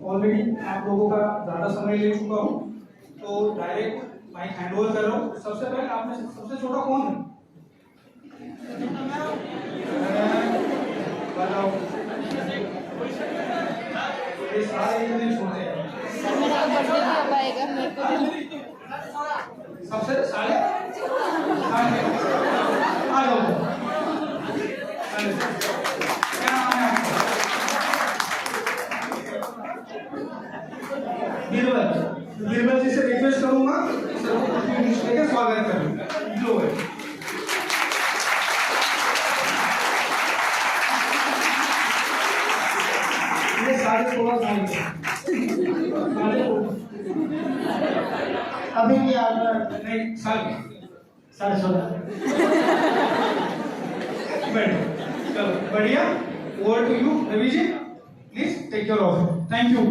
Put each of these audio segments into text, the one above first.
Already आप लोगों का ज़्यादा समय ले चुका हूँ, तो डायरेक्ट माइक हैंड ओवर कर रहा हूँ। सबसे पहले आप में से सबसे छोटा कौन है? बताओ। ये सारे इतने छोटे हैं। सबसे साले आ जाओ। क्या नाम है आपका? बीरबल जी से रिक्वेस्ट करूंगा सबको स्वागत करूंगा। जो है ये 16.5 अभी भी आपका नहीं 16.5 चलो बढ़िया। Over to you Ravi ji, please take care of. Thank you.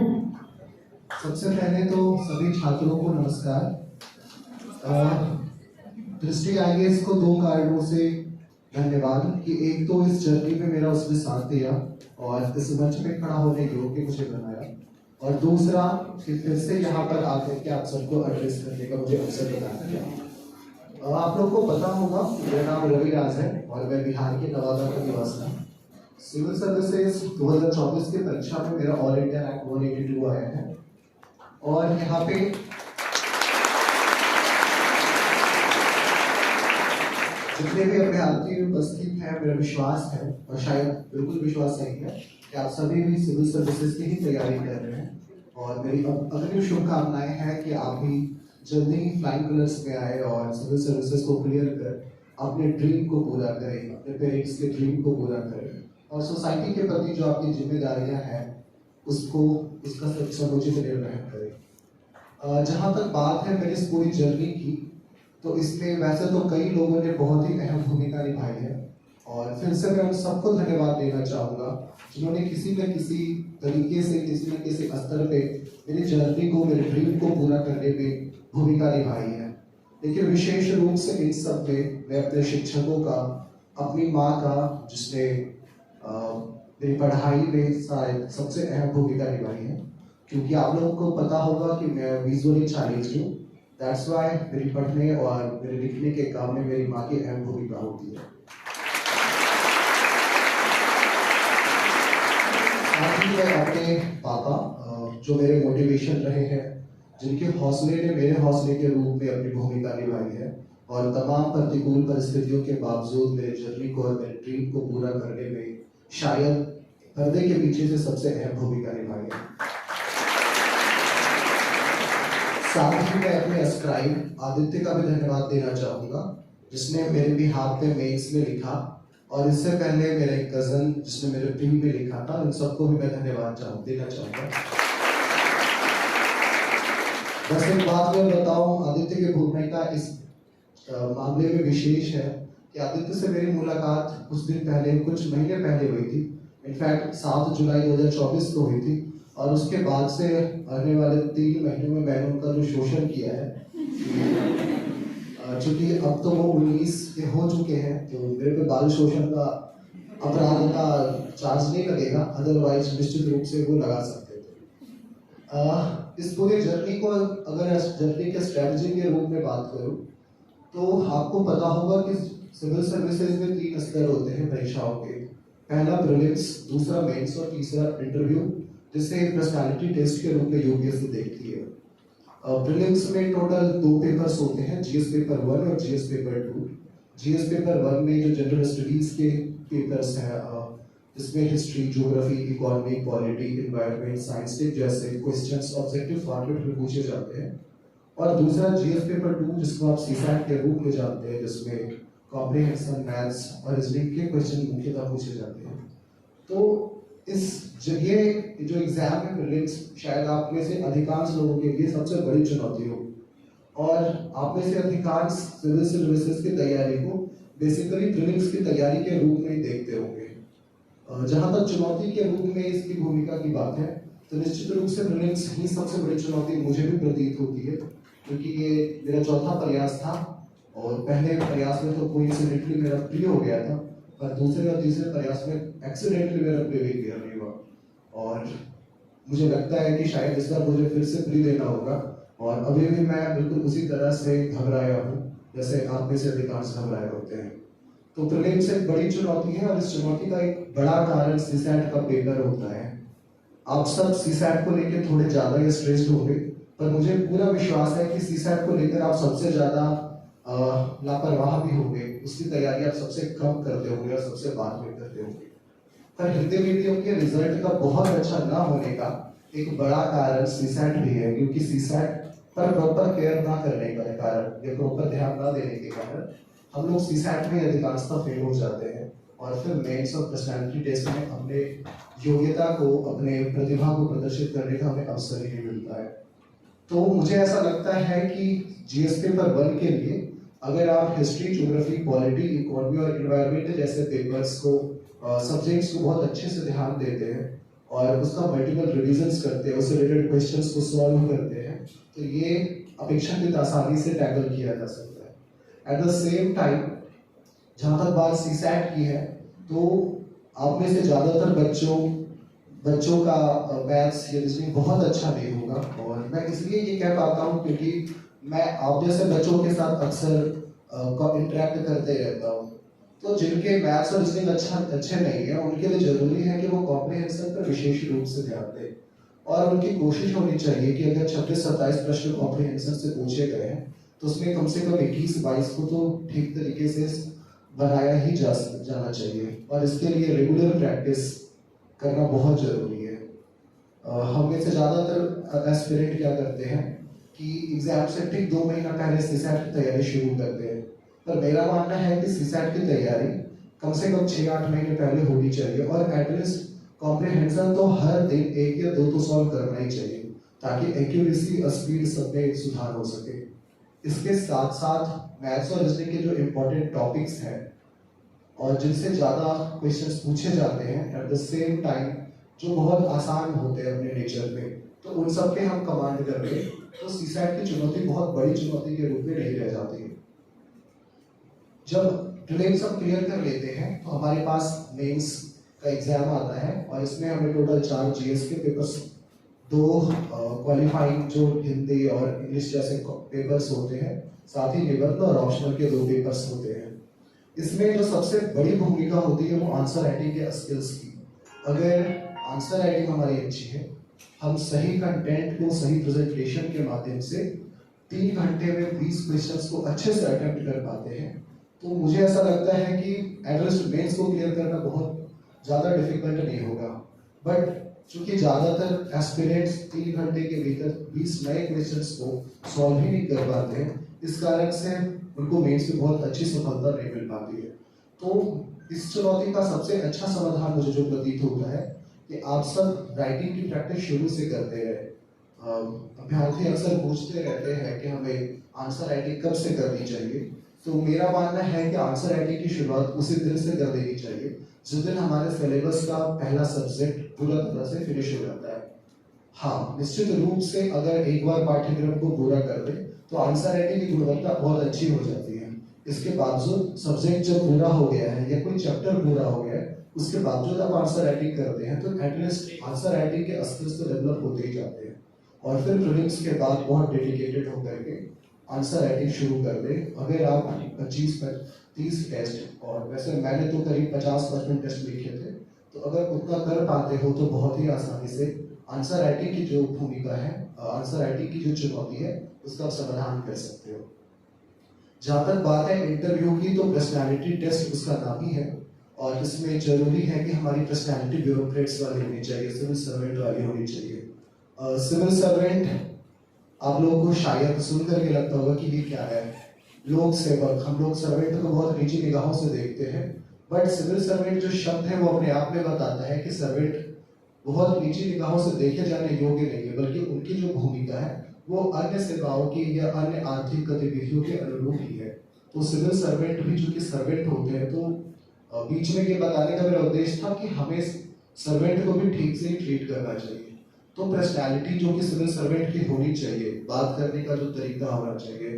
सबसे पहले तो सभी छात्रों को नमस्कार। दृष्टि आईएएस को 2 कारणों से धन्यवाद कि एक तो इस जर्नी में मेरा उसने साथ दिया और इस मंच पे खड़ा होने योग्य मुझे बनाया, और दूसरा कि फिर से यहाँ पर आकर के आप सबको एड्रेस करने का मुझे अवसर प्रदान किया। आप लोग को पता होगा मेरा नाम रवि राज है और मैं बिहार के नवादा का निवासी हूँ। सिविल सर्विसेज 2024 की परीक्षा में मेरा ऑल इंडिया रैंक 182 आया है और यहाँ पे जितने भी अभ्यर्थी उपस्थित हैं, मेरा विश्वास है और शायद बिल्कुल विश्वास नहीं है कि आप सभी भी सिविल सर्विसेज की ही तैयारी कर रहे हैं, और मेरी अग्रिम शुभकामनाएं हैं कि आप भी जल्दी ही फ्लाइंग कलर्स में आए और सिविल सर्विसेज को क्लियर कर अपने ड्रीम को पूरा करें, अपने पेरेंट्स के ड्रीम को पूरा करें और सोसाइटी के प्रति जो आपकी जिम्मेदारियां हैं उसको उसका समुचित निर्वहन करें। जहाँ तक बात है मेरी इस पूरी जर्नी की, तो इसमें वैसे तो कई लोगों ने बहुत ही अहम भूमिका निभाई है और फिर से मैं उन सबको धन्यवाद देना चाहूँगा जिन्होंने किसी न किसी तरीके से किसी न किसी स्तर पे मेरी जर्नी को, मेरे ड्रीम को पूरा करने में भूमिका निभाई है। लेकिन विशेष रूप से इन सब में मैं अपने शिक्षकों का, अपनी माँ का, जिसने मेरी पढ़ाई में शायद सबसे अहम भूमिका निभाई है, क्योंकि आप लोगों को पता होगा कि मैं विजुअली चैलेंज्ड हूँ। दैट्स वाई मेरी पढ़ने और मेरे लिखने के काम में मेरी माँ की अहम भूमिका होती है। साथ ही मैं अपने पापा जो मेरे मोटिवेशन रहे हैं, जिनके हौसले ने मेरे हौसले के रूप में अपनी भूमिका निभाई है और तमाम प्रतिकूल परिस्थितियों के बावजूद मेरे जर्नी को और मेरे ड्रीम को पूरा करने में शायद पर्दे के पीछे से सबसे अहम भूमिका निभाई है। साथ ही मैं अपने स्क्राइब आदित्य का भी धन्यवाद देना चाहूँगा, जिसने मेरे भी हाथ पे मेंस में लिखा, और इससे पहले मेरा एक कजन जिसने मेरे प्री में लिखा था। इन सबको भी मैं धन्यवाद देना चाहूँगा। बस एक बात मैं बताऊँ, आदित्य की भूमिका इस मामले में विशेष है कि आदित्य से मेरी मुलाकात कुछ दिन पहले, कुछ महीने पहले हुई थी। इनफैक्ट 7 जुलाई 2024 को हुई थी, और उसके बाद से आने वाले 3 महीनों में मैंने उनका जो शोषण किया है, चूंकि अब तो वो 19 के हो चुके हैं, तो मेरे पे बाल शोषण का अपराध का चार्ज नहीं लगेगा, अदरवाइज निश्चित रूप से वो लगा सकते थे। इस पूरे जर्नी को अगर जर्नी के स्ट्रेटजी के रूप में बात करूं, तो आपको पता होगा कि सिविल सर्विसेज में 3 स्तर होते हैं परीक्षाओं के। पहला प्रीलिम्स, दूसरा मेंस और तीसरा इंटरव्यू, जिसे पर्सनालिटी टेस्ट के रूप में यूपीएससी देखती है। प्रीलिम्स में टोटल 2 पेपर्स होते हैं, जीएस पेपर 1 और जीएस पेपर 2। जीएस पेपर 1 में जो जनरल स्टडीज के पेपर्स हैं, जिसमें history, geography, economy, polity, environment, science के जैसे क्वेश्चंस ऑब्जेक्टिव फॉर्मेट में पूछे जाते हैं, और दूसरा जीएस पेपर 2 जिसको आप सीसैट के रूप में जानते हैं, जिसमें कॉम्प्रिहेंशन, मैथ्स और रीजनिंग के क्वेश्चन मुख्यतः पूछे जाते हैं। तो ये जो एग्जाम है प्रीलिम्स, शायद आप में से अधिकांश लोगों के लिए सबसे बड़ी चुनौती हो, और आप में से अधिकांश सिविल सर्विसेज की तैयारी को बेसिकली प्रीलिम्स की तैयारी के रूप में ही देखते होंगे। जहाँ तक चुनौती के रूप में इसकी भूमिका की बात है, तो निश्चित रूप से प्रीलिम्स ही सबसे बड़ी चुनौती मुझे भी प्रतीत होती है, क्योंकि ये मेरा चौथा प्रयास था, और पहले प्रयास में तो कोइंसिडेंटली मेरा प्री हो गया था, पर दूसरे और तीसरे प्रयास में एक्सीडेंटली मेरा प्री भी क्लियर नहीं हुआ। और मुझे लगता है कि शायद इस बार मुझे फिर से प्री देना होगा, और अभी भी मैं बिल्कुल उसी तरह से घबराया हूँ जैसे आप में से अधिकांश घबराए होते हैं। तो प्रीलिम्स एक बड़ी चुनौती है, और इस चुनौती का एक बड़ा कारण सीसैट का पेपर होता है। आप सब सीसैट को लेकर थोड़े ज्यादा ही स्ट्रेस्ड होंगे, पर मुझे पूरा विश्वास है कि सीसैट को लेकर आप सबसे ज्यादा लापरवाह भी होंगे, उसकी तैयारी आप सबसे कम करते होंगे और सबसे बाद में करते होंगे। पर हिंदी मीडियम के रिजल्ट का बहुत अच्छा ना होने का एक बड़ा कारण सीसैट भी है, क्योंकि सीसैट पर प्रॉपर केयर ना करने के कारण या प्रॉपर ध्यान ना देने के कारण हम लोग सीसैट में अधिकांशतः फेल हो जाते हैं, और फिर मेंस और पर्सनालिटी टेस्ट में अपने योग्यता को, अपने प्रतिभा को प्रदर्शित करने का हमें अवसर ही नहीं मिलता है। तो मुझे ऐसा लगता है कि जीएस पेपर 1 के लिए अगर आप हिस्ट्री, ज्योग्राफी, पॉलिटी, इकोनॉमी और एनवायरनमेंट जैसे पेपर्स को, सब्जेक्ट्स को बहुत अच्छे से ध्यान देते हैं और उसका मल्टीपल रिविजन्स करते हैं, उससे रिलेटेड क्वेश्चंस को सॉल्व करते हैं, तो ये अपेक्षाकृत आसानी से टैकल किया जा सकता है। एट द सेम टाइम जहाँ तक बात सीसैट की है, तो आप में से ज़्यादातर बच्चों का मैथ्स या रीजनिंग बहुत अच्छा नहीं होगा, और मैं इसलिए ये कह पाता हूँ क्योंकि मैं आप जैसे बच्चों के साथ अक्सर इंटरेक्ट करते रहता हूँ। तो जिनके मैथ्स और रीजनिंग अच्छे नहीं है, उनके लिए जरूरी है कि वो कॉम्प्रिहेंशन पर विशेष रूप से ध्यान दें, और उनकी कोशिश होनी चाहिए कि अगर 26-27 प्रश्न कॉम्प्रिहेंशन से पूछे गए हैं तो उसमें कम से कम 21-22 को तो ठीक तरीके से बनाया ही जाना चाहिए, और इसके लिए रेगुलर प्रैक्टिस करना बहुत जरूरी है। हम में से ज़्यादातर एस्पिरेंट क्या करते हैं कि एग्जाम से ठीक 2 महीना पहले सीसैट की तैयारी शुरू करते हैं, पर मेरा मानना है कि सीसैट की तैयारी कम से कम 6-8 महीने पहले होनी चाहिए, और एटलीस्ट कॉम्प्रिहेंशन तो हर दिन 1 या 2 तो सॉल्व करना ही चाहिए, ताकि एक्यूरेसी और स्पीड सब में सुधार हो सके। इसके साथ साथ मैथ्स और रीजनिंग के जो इम्पोर्टेंट टॉपिक्स हैं और जिनसे ज़्यादा क्वेश्चंस पूछे जाते हैं, एट द सेम टाइम जो बहुत आसान होते हैं अपने नेचर में, तो उन सब पे हम कमांड कर ले तो सीसैट की चुनौती बहुत बड़ी चुनौती के रूप में नहीं रह जाती है। जब प्रीलिम्स हम क्लियर कर लेते हैं तो हमारे पास मेंस का एग्जाम आता है, और इसमें हमें टोटल 4 जीएस के पेपर्स, 2 क्वालिफाइंग जो हिंदी और इंग्लिश जैसे पेपर्स होते हैं, साथ ही निबंध और ऑप्शनल के 2 पेपर्स होते हैं। इसमें जो सबसे बड़ी भूमिका होती है वो आंसर राइटिंग के स्किल्स की। अगर आंसर राइटिंग हमारी अच्छी है, हम सही कंटेंट को सही प्रेजेंटेशन के माध्यम से 3 घंटे में 20 क्वेश्चंस को अच्छे से अटेम्प्ट कर पाते हैं, तो मुझे ऐसा लगता है कि एटलीस्ट मेंस को क्लियर करना बहुत ज़्यादा डिफिकल्ट नहीं होगा। बट चूंकि ज़्यादातर एस्पिरेंट्स 3 घंटे के भीतर 20 नए क्वेश्चंस को सॉल्व ही नहीं कर पाते हैं, इस कारण से उनको मेंस में बहुत अच्छी सफलता नहीं मिल पाती है। तो इस चुनौती का सबसे अच्छा समाधान मुझे जो प्रतीत होता है कि आप सब राइटिंग की प्रैक्टिस शुरू से करते रहे। अभ्यर्थी अक्सर पूछते रहते हैं कि हमें आंसर राइटिंग कब से करनी चाहिए, तो मेरा मानना है कि आंसर राइटिंग की शुरुआत उसी दिन से कर देनी चाहिए जिस दिन हमारे सिलेबस का पहला सब्जेक्ट पूरा तरह से फिनिश हो जाता है। हाँ, निश्चित रूप से अगर एक बार पाठ्यक्रम को पूरा कर दे तो आंसर राइटिंग की गुणवत्ता बहुत अच्छी हो जाती है। इसके बावजूद सब्जेक्ट जब पूरा हो गया है या कोई चैप्टर पूरा हो गया है, उसके बावजूद आप आंसर राइटिंग करते हैं तो एटलीस्ट आंसर राइटिंग के स्किल्स तो डेवलप होते ही जाते हैं, और फिर प्रीलिम्स के बाद बहुत डेडिकेटेड होकर के आंसर राइटिंग शुरू कर दे। अगर आप 25-30 टेस्ट, और वैसे मैंने तो करीब 50% टेस्ट लिखे थे, तो अगर उतना कर पाते हो तो बहुत ही आसानी से आंसर राइटिंग की जो भूमिका है, आंसर राइटिंग की जो चुनौती है, उसका समाधान कर सकते हो। जहाँ तक बात है इंटरव्यू की, तो पर्सनैलिटी टेस्ट उसका नाम ही है, और इसमें जरूरी है कि हमारी पर्सनैलिटी ब्यूरोक्रेट्स वाली होनी चाहिए, सिविल सर्वेंट वाली होनी चाहिए। सिविल सर्वेंट आप लोगों को शायद सुन करके लगता होगा कि ये क्या है, लोक सेवक। हम लोग सर्वेंट को बहुत निजी निगाहों से देखते हैं, बट सिविल सर्वेंट जो शब्द है वो अपने आप में बताता है कि सर्वेंट बहुत निजी निगाहों से देखे जाने योग्य नहीं है, बल्कि उनकी जो भूमिका है वो अन्य सेवाओं की या अन्य आर्थिक गतिविधियों के अनुरूप ही है। तो सिविल सर्वेंट भी चूंकि सर्वेंट होते हैं, तो बीच में ये बताने का मेरा उद्देश्य था कि हमें सर्वेंट को भी ठीक से ही ट्रीट करना चाहिए। तो पर्सनैलिटी जो कि सिविल सर्वेंट की होनी चाहिए, बात करने का जो तरीका होना चाहिए,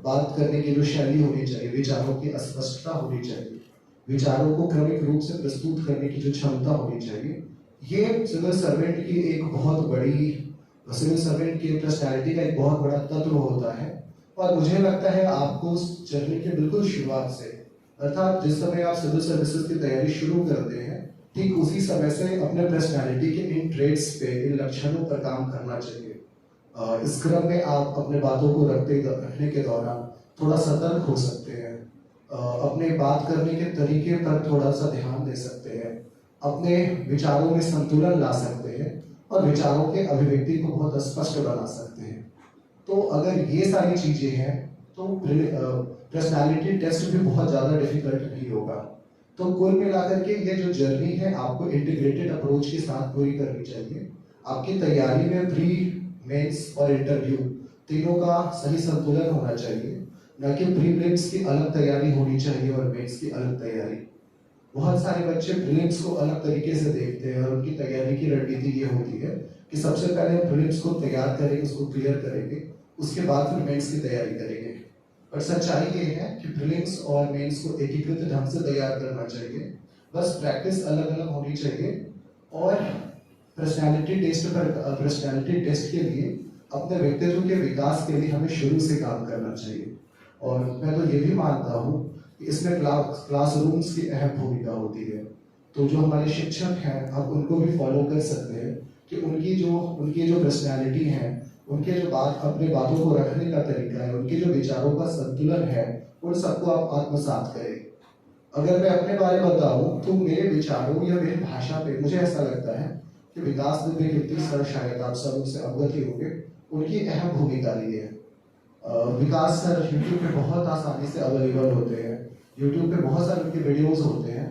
बात करने की जो शैली होनी चाहिए, विचारों की स्पष्टता होनी चाहिए, विचारों को क्रमिक रूप से प्रस्तुत करने की जो क्षमता होनी चाहिए, ये सिविल सर्वेंट की एक बहुत बड़ी, सिविल सर्वेंट की पर्सनैलिटी का एक बहुत बड़ा तत्व होता है। और मुझे लगता है आपको उस जर्नी के बिल्कुल शुरुआत से, अर्थात जिस समय आप सिविल सर्विसेज की तैयारी शुरू करते हैं, ठीक उसी समय से अपने पर्सनैलिटी के इन ट्रेड्स पे, इन लक्षणों पर काम करना चाहिए। इस क्रम में आप अपने बातों को रखने के दौरान थोड़ा सतर्क हो सकते हैं, अपने बात करने के तरीके पर थोड़ा सा ध्यान दे सकते हैं, अपने विचारों में संतुलन ला सकते हैं और विचारों के अभिव्यक्ति को बहुत स्पष्ट बना सकते हैं। तो अगर ये सारी चीजें हैं तो पर्सनालिटी टेस्ट भी बहुत ज़्यादा डिफिकल्ट नहीं होगा। तो कुल मिलाकर के ये जो जर्नी है आपको इंटीग्रेटेड अप्रोच के साथ पूरी करनी चाहिए। आपकी तैयारी में प्री, मेंस और इंटरव्यू तीनों का सही संतुलन होना चाहिए, न कि प्रीलिम्स की अलग तैयारी होनी चाहिए और मेंस की अलग तैयारी। बहुत सारे बच्चे प्रीलिम्स को अलग तरीके से देखते हैं और उनकी तैयारी की रणनीति ये होती है कि सबसे पहले हम प्रीलिम्स को तैयार करेंगे, उसको क्लियर करेंगे, उसके बाद फिर मेंस की तैयारी करेंगे। पर सच्चाई ये है कि प्रीलिम्स और मेंस को एकीकृत ढंग से तैयार करना चाहिए, बस प्रैक्टिस अलग अलग होनी चाहिए। और पर्सनैलिटी टेस्ट के लिए, अपने व्यक्तित्व के विकास के लिए हमें शुरू से काम करना चाहिए। और मैं तो ये भी मानता हूँ कि इसमें क्लासरूम्स की अहम भूमिका होती है। तो जो हमारे शिक्षक हैं, आप उनको भी फॉलो कर सकते हैं कि उनकी जो पर्सनैलिटी है, उनके जो अपने बातों को रखने का तरीका है, उनके जो विचारों का संतुलन है, उन सबको आप आत्मसात करें। अगर मैं अपने बारे में बताऊं तो मेरे विचारों या मेरी भाषा पे मुझे ऐसा लगता है कि विकास दुबे कीर्ति सर, शायद आप सब उनसे अवगत ही होंगे, उनकी अहम भूमिका रही है। विकास सर यूट्यूब पे बहुत आसानी से अवेलेबल होते हैं, यूट्यूब पे बहुत सारे उनके वीडियोस होते हैं।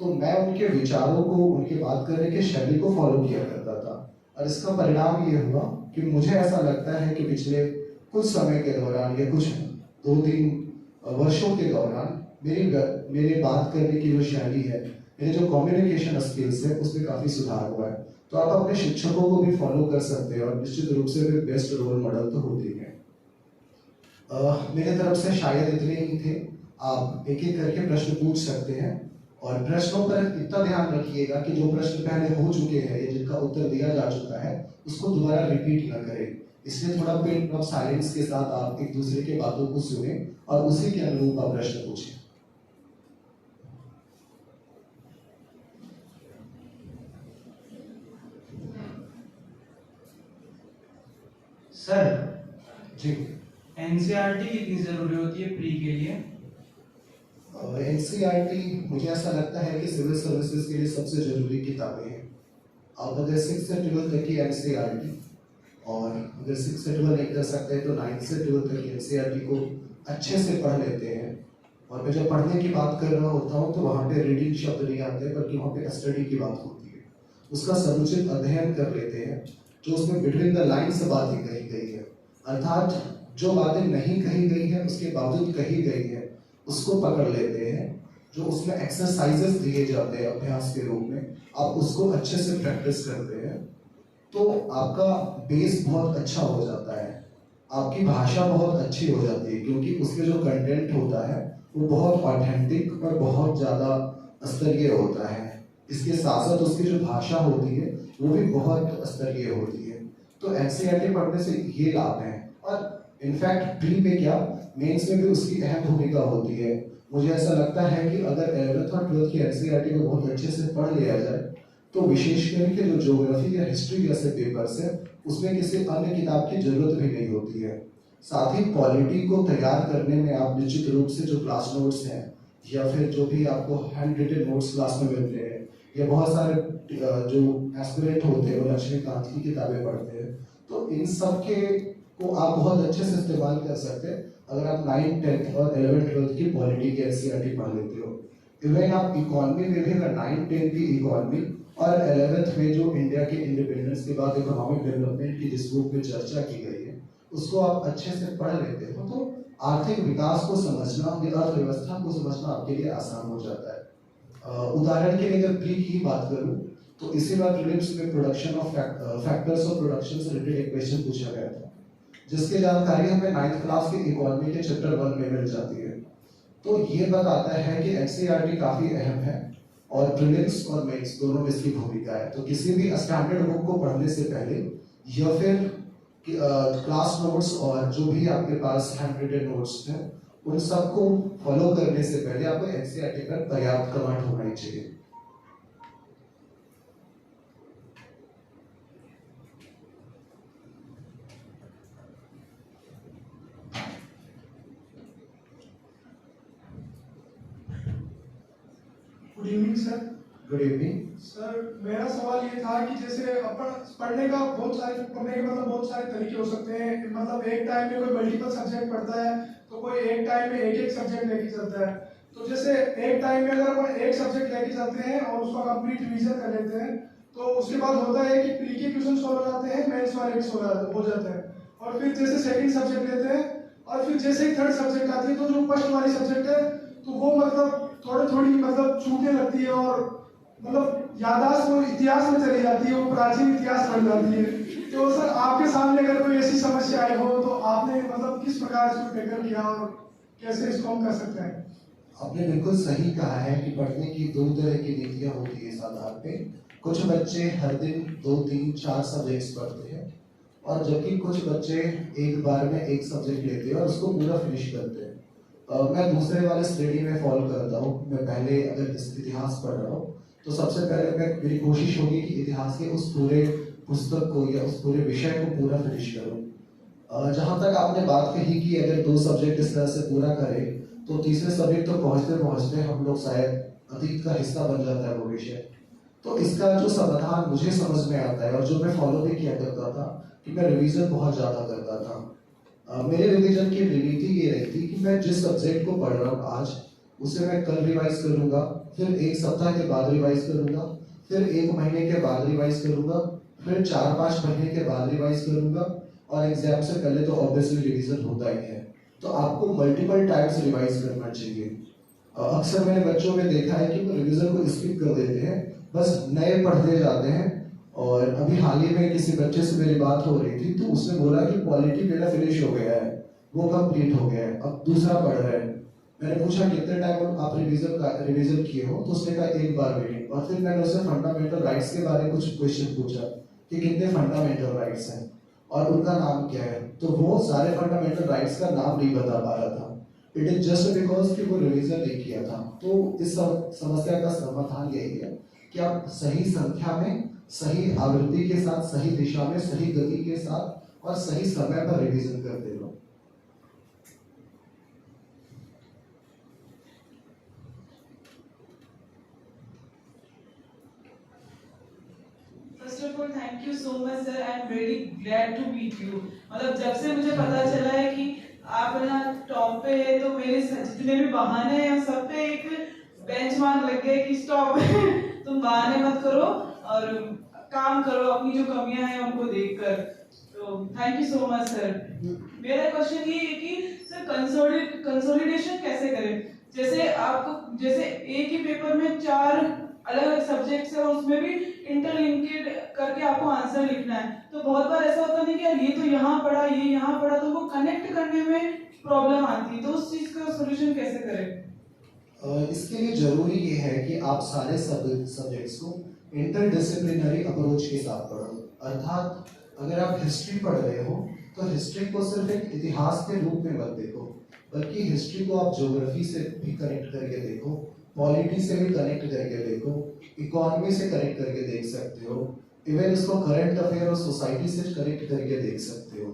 तो मैं उनके विचारों को, उनके बात करने की शैली को फॉलो किया करता था और इसका परिणाम ये हुआ कि मुझे ऐसा लगता है कि पिछले कुछ समय के दौरान या कुछ 2-3 वर्षों के दौरान मेरी बात करने की जो शैली है, मेरे जो कम्युनिकेशन स्किल्स है, उसमें काफ़ी सुधार हुआ है। तो आप अपने शिक्षकों को भी फॉलो कर सकते हैं और निश्चित रूप से वे बेस्ट रोल मॉडल तो होते ही हैं। मेरे तरफ से शायद इतने ही थे। आप एक एक करके प्रश्न पूछ सकते हैं और प्रश्नों पर इतना ध्यान रखिएगा कि जो प्रश्न पहले हो चुके हैं या जिनका उत्तर दिया जा चुका है उसको दोबारा रिपीट न करें। इसलिए थोड़ा पिन ऑफ साइलेंस के साथ आप एक दूसरे की बातों को सुने और उसी के अनुरूप आप प्रश्न पूछें। सर जी, एनसीईआरटी कितनी जरूरी होती है प्री के लिए? एनसीईआरटी मुझे ऐसा लगता है कि सिविल सर्विसेज के लिए सबसे जरूरी किताबें हैं। आप अगर 6 से 12 तक की एनसीईआरटी, और अगर 6 से 12 नहीं कर सकते हैं तो 9 से 12 तक की एनसीईआरटी को अच्छे से पढ़ लेते हैं। और मैं जब पढ़ने की बात कर रहा होता हूँ तो वहाँ पे रीडिंग शब्द नहीं आते, बल्कि वहाँ पे स्टडी की बात होती है। उसका समुचित अध्ययन कर लेते हैं, जो उसमें बिटवीन द लाइन्स बातें कही गई है, अर्थात जो बातें नहीं कही गई है उसके बावजूद कही गई है, उसको पकड़ लेते हैं। जो उसमें एक्सरसाइजेस दिए जाते हैं अभ्यास के रूप में, आप उसको अच्छे से प्रैक्टिस करते हैं तो आपका बेस बहुत अच्छा हो जाता है, आपकी भाषा बहुत अच्छी हो जाती है, क्योंकि उसमें जो कंटेंट होता है वो बहुत ऑथेंटिक और बहुत ज़्यादा स्तरीय होता है। इसके साथ साथ उसकी जो भाषा होती है वो भी बहुत स्तरीय होती है। तो एनसीईआरटी पढ़ने से ये लाभ है। और इनफैक्ट प्री में क्या, मेंस में भी उसकी अहम भूमिका होती है। मुझे ऐसा लगता है कि अगर 11th और 12th की एनसीईआरटी को बहुत अच्छे से पढ़ लिया जाए तो विशेष करके जो ज्योग्राफी या हिस्ट्री जैसे पेपर्स है उसमें किसी अन्य किताब की जरूरत भी नहीं होती है। साथ ही क्वालिटी को तैयार करने में आप निश्चित रूप से जो क्लास नोट्स हैं या फिर जो भी आपको हैंड रिटन नोट्स क्लास में मिलते हैं या बहुत सारे जो एस्पिरेंट होते हैं वो लक्ष्मीकांत की किताबें पढ़ते हैं, तो इन सब के को आप बहुत अच्छे से इस्तेमाल कर सकते हैं अगर आप 9th 10th और 11th 12th की पॉलिटी की एनसीईआरटी पढ़ लेते हो। इवन आप इकोनॉमी में भी अगर 9th 10th की इकोनॉमी और 11th में जो इंडिया के इंडिपेंडेंस के बाद इकोनॉमिक डेवलपमेंट की जिस बुक में चर्चा की गई है उसको आप अच्छे से पढ़ लेते हो तो आर्थिक विकास को समझना या अर्थव्यवस्था को समझना आपके लिए आसान हो जाता है। उदाहरण के लिए अगर प्री की बात करूं तो इसी बार प्रीलिम्स में production of factors of production से रिलेटेड एक क्वेश्चन पूछा गया था, जिसकी जानकारी हमें 9th क्लास के इकोनॉमी के चैप्टर 1 में मिल जाती है। तो ये बताता है कि एनसीईआरटी काफ़ी अहम है। और प्रीलिम्स और मेंस दोनों में इसकी भूमिका है। तो किसी भी स्टैंडर्ड बुक को पढ़ने से पहले या फिर क्लास नोट्स और जो भी आपके पास हैंड रिटन नोट्स हैं उन सबको फॉलो करने से पहले आपको एनसीईआरटी पर पर्याप्त कमांड होना ही चाहिए। Good evening sir. Good evening sir, मेरा सवाल ये था कि जैसे अपन पढ़ने का पढ़ने के मतलब बहुत सारे तरीके हो सकते हैं। मतलब एक टाइम में कोई मल्टीपल सब्जेक्ट पढ़ता है तो कोई एक टाइम में एक सब्जेक्ट लेके चलता है। तो जैसे एक टाइम में अगर अपन एक सब्जेक्ट लेके चलते हैं और उसका कंप्लीट रिवीजन कर लेते हैं तो उसके बाद होता है कि प्री के क्वेश्चन सॉल्व हो जाते हैं, मेंस वाले भी सॉल्व हो जाते हैं। और फिर जैसे सेकंड सब्जेक्ट लेते हैं और फिर जैसे ही थर्ड सब्जेक्ट आती है तो जो फर्स्ट वाली सब्जेक्ट है तो वो मतलब थोड़ी मतलब छूटने लगती है और मतलब याददाश्त वो इतिहास में चली जाती है, वो प्राचीन इतिहास बन जाती है। तो सर, आपके सामने अगर कोई ऐसी समस्या आई हो तो आपने मतलब किस प्रकार इसको टैकल किया और कैसे इसको हम कर सकते हैं? आपने बिल्कुल सही कहा है कि पढ़ने की दो तरह की नीतियां होती है इस आधार पे। कुछ बच्चे हर दिन 2, 3, 4 सब्जेक्ट्स पढ़ते हैं और जबकि कुछ बच्चे एक बार में एक सब्जेक्ट लेते हैं और उसको पूरा फिनिश करते हैं। मैं दूसरे वाले स्टडी में फॉलो करता हूँ। मैं पहले अगर इतिहास पढ़ रहा हूँ तो सबसे पहले मेरी कोशिश होगी कि इतिहास के उस पूरे पुस्तक को या उस पूरे विषय को पूरा फिनिश करूँ। जहाँ तक आपने बात कही कि अगर 2 सब्जेक्ट इस तरह से पूरा करें तो तीसरे सब्जेक्ट तो पहुँचते पहुँचते हम लोग शायद अतीत का हिस्सा बन जाता है वो विषय। तो इसका जो समाधान मुझे समझ में आता है और जो मैं फॉलो भी किया करता था कि मैं रिवीजन बहुत ज़्यादा करता था। मेरे रिवीजन की रणनीति ये रही थी कि मैं जिस सब्जेक्ट को पढ़ रहा हूँ आज उसे मैं कल रिवाइज करूँगा, फिर 1 सप्ताह के बाद रिवाइज करूँगा, फिर 1 महीने के बाद रिवाइज करूँगा, फिर 4-5 महीने के बाद रिवाइज करूँगा और एग्जाम से पहले तो ऑब्वियसली रिवीजन होता ही है। तो आपको मल्टीपल टाइम्स रिवाइज करना चाहिए। अक्सर मैंने बच्चों में देखा है कि वो रिवीजन को स्किप कर देते हैं, बस नए पढ़ते जाते हैं। और अभी हाल ही में किसी बच्चे से मेरी बात हो रही थी तो उसने बोला कि पॉलिटी मेरा फिनिश हो गया है, वो कंप्लीट हो गया है, अब दूसरा पढ़ रहे हैं। मैंने पूछा कितने टाइम आप रिवीजन किए हो तो उसने कहा 1 बार रीडिंग। और फिर मैंने उससे फंडामेंटल राइट्स के बारे में कुछ क्वेश्चन पूछा कि कितने फंडामेंटल राइट्स हैं और उनका नाम क्या है, तो वो सारे फंडामेंटल राइट्स का नाम नहीं बता पा रहा था। इट इज जस्ट बिकॉज कि वो रिवीजन नहीं किया था। तो इस समस्या का समाधान यही है कि आप सही संख्या में, सही आवृत्ति के साथ, सही दिशा में, सही गति के साथ और सही समय पर रिवीजन करते रहो। First of all, thank you so much, sir. I am very glad to meet you. मतलब जब से मुझे पता चला है कि आप ना टॉप पे है तो मेरे जितने भी बहाने हैं सब पे एक बेंचमार्क लग गया कि स्टॉप तुम बहाने मत करो और काम करो अपनी जो कमियां हैं उनको देखकर। तो thank you so much sir. मेरा क्वेश्चन ये है कि सर कंसोलिडेशन कैसे करें? जैसे आपको जैसे एक ही पेपर में 4 अलग अलग सब्जेक्ट्स है और उसमें भी इंटरलिंकेड करके आपको आंसर लिखना है, तो बहुत बार ऐसा होता नहीं कि यार ये तो यहाँ पढ़ा ये यहाँ पढ़ा, तो वो कनेक्ट करने में प्रॉब्लम आती है। तो उस चीज का सॉल्यूशन कैसे करें? इसके लिए जरूरी ये है कि आप सारे सब्जेक्ट्स को इंटरडिसिप्लिनरी अप्रोच के साथ पढ़ो। अर्थात अगर आप हिस्ट्री पढ़ रहे हो तो हिस्ट्री को सिर्फ एक इतिहास के रूप में मत देखो, बल्कि हिस्ट्री को आप ज्योग्राफी से भी कनेक्ट करके देखो, पॉलिटी से भी कनेक्ट करके देखो, इकोनॉमी से कनेक्ट करके देख सकते हो, इवन इसको करंट अफेयर और सोसाइटी से कनेक्ट करके देख सकते हो।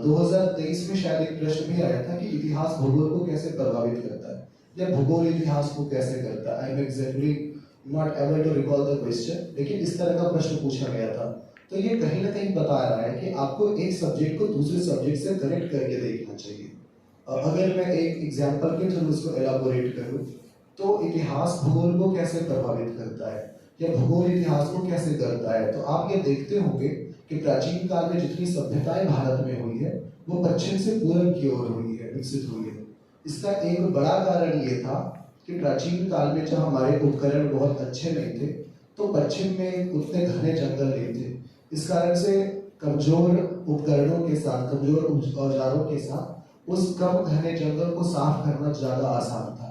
2023 में शायद एक प्रश्न भी आया था कि इतिहास भूगोल को कैसे प्रभावित करता है या भूगोल इतिहास को कैसे करता है। I am exactly not able to recall the question, लेकिन इस तरह का प्रश्न पूछा गया था। तो ये कहीं ना कहीं बता रहा है कि आपको एक सब्जेक्ट को दूसरे सब्जेक्ट से कनेक्ट करके देखना चाहिए। अगर मैं एक एग्जाम्पल के थ्रू इसको एलाबोरेट करूँ तो इतिहास भूगोल को कैसे प्रभावित करता है या भूगोल इतिहास को कैसे करता है, तो आप ये देखते होंगे कि प्राचीन काल में जितनी सभ्यताएं भारत में हुई है वो पश्चिम से पूर्व की ओर हुई है, विकसित हुई है। इसका एक बड़ा कारण ये था कि प्राचीन काल में जब हमारे उपकरण बहुत अच्छे नहीं थे तो पश्चिम में उतने घने जंगल नहीं थे। इस कारण से कमजोर उपकरणों के साथ, कमजोर औजारों के साथ उस कम घने जंगल को साफ करना ज्यादा आसान था।